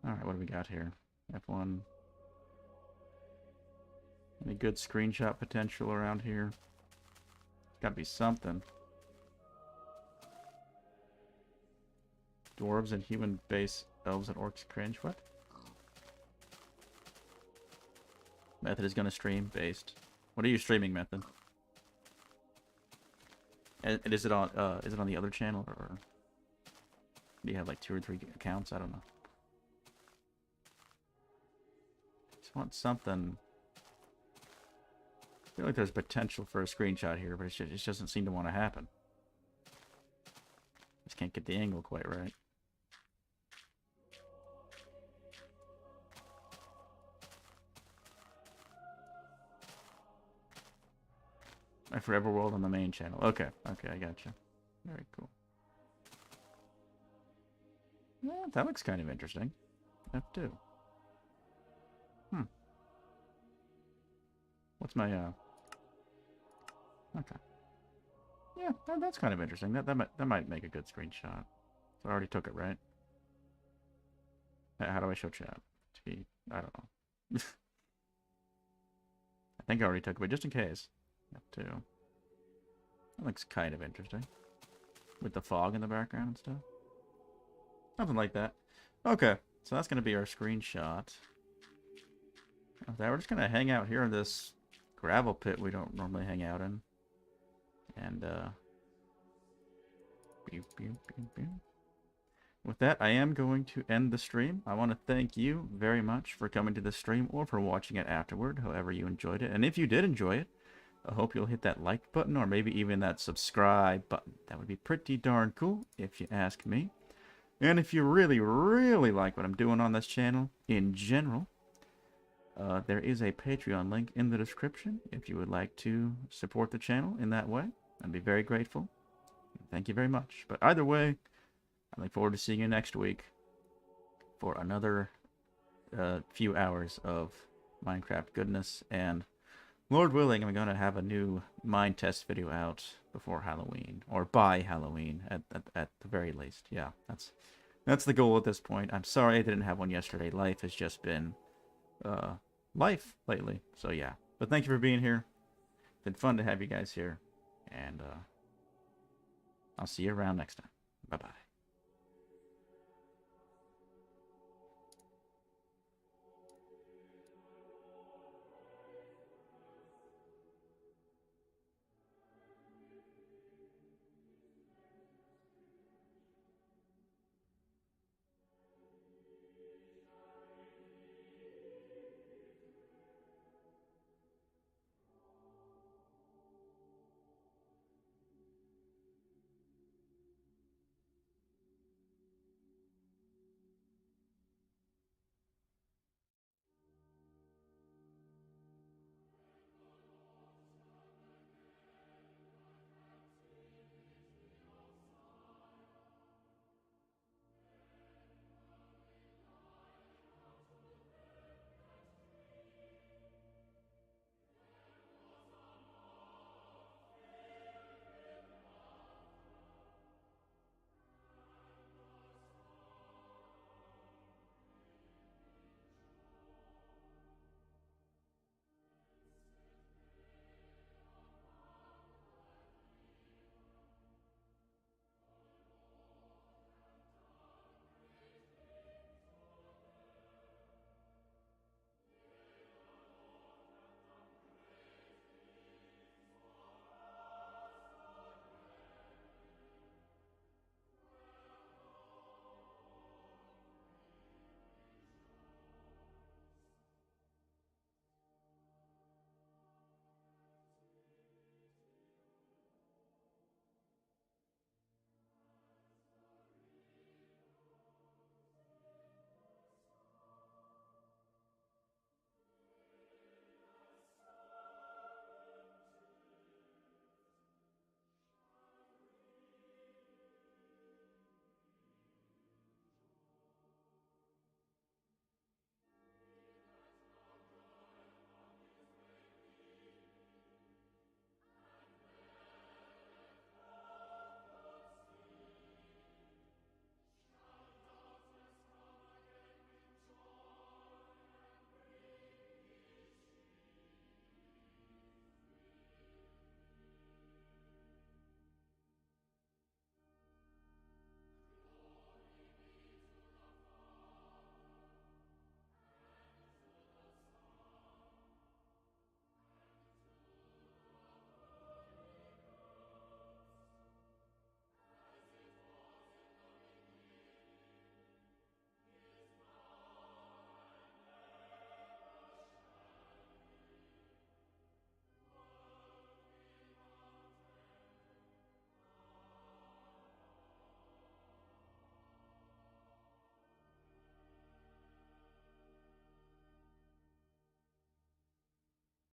Alright, what do we got here? F1. Any good screenshot potential around here? Gotta be something. Dwarves and human base, elves and orcs cringe. What? Method is gonna stream based. What are you streaming, Method? And is it on the other channel, or do you have like 2 or 3 accounts? I don't know. Just want something. I feel like there's potential for a screenshot here, but it just doesn't seem to want to happen. Just can't get the angle quite right. My Forever World on the main channel. Okay, I gotcha. Very cool. Yeah, that looks kind of interesting. F2. What's my, Okay. Yeah, that's kind of interesting. That might make a good screenshot. So I already took it, right? How do I show chat? I don't know. I think I already took it, but just in case. F2. That looks kind of interesting. With the fog in the background and stuff. Something like that. Okay, so that's going to be our screenshot. We're just going to hang out here in this gravel pit we don't normally hang out in. And, with that, I am going to end the stream. I want to thank you very much for coming to the stream or for watching it afterward, however you enjoyed it. And if you did enjoy it, I hope you'll hit that like button or maybe even that subscribe button. That would be pretty darn cool if you ask me. And if you really, really like what I'm doing on this channel in general, there is a Patreon link in the description if you would like to support the channel in that way. I'd be very grateful. Thank you very much. But either way, I look forward to seeing you next week for another few hours of Minecraft goodness. And Lord willing, I'm going to have a new mine test video out before Halloween, or by Halloween at the very least. Yeah, that's the goal at this point. I'm sorry I didn't have one yesterday. Life has just been life lately. So yeah, but thank you for being here. It's been fun to have you guys here, and I'll see you around next time. Bye bye.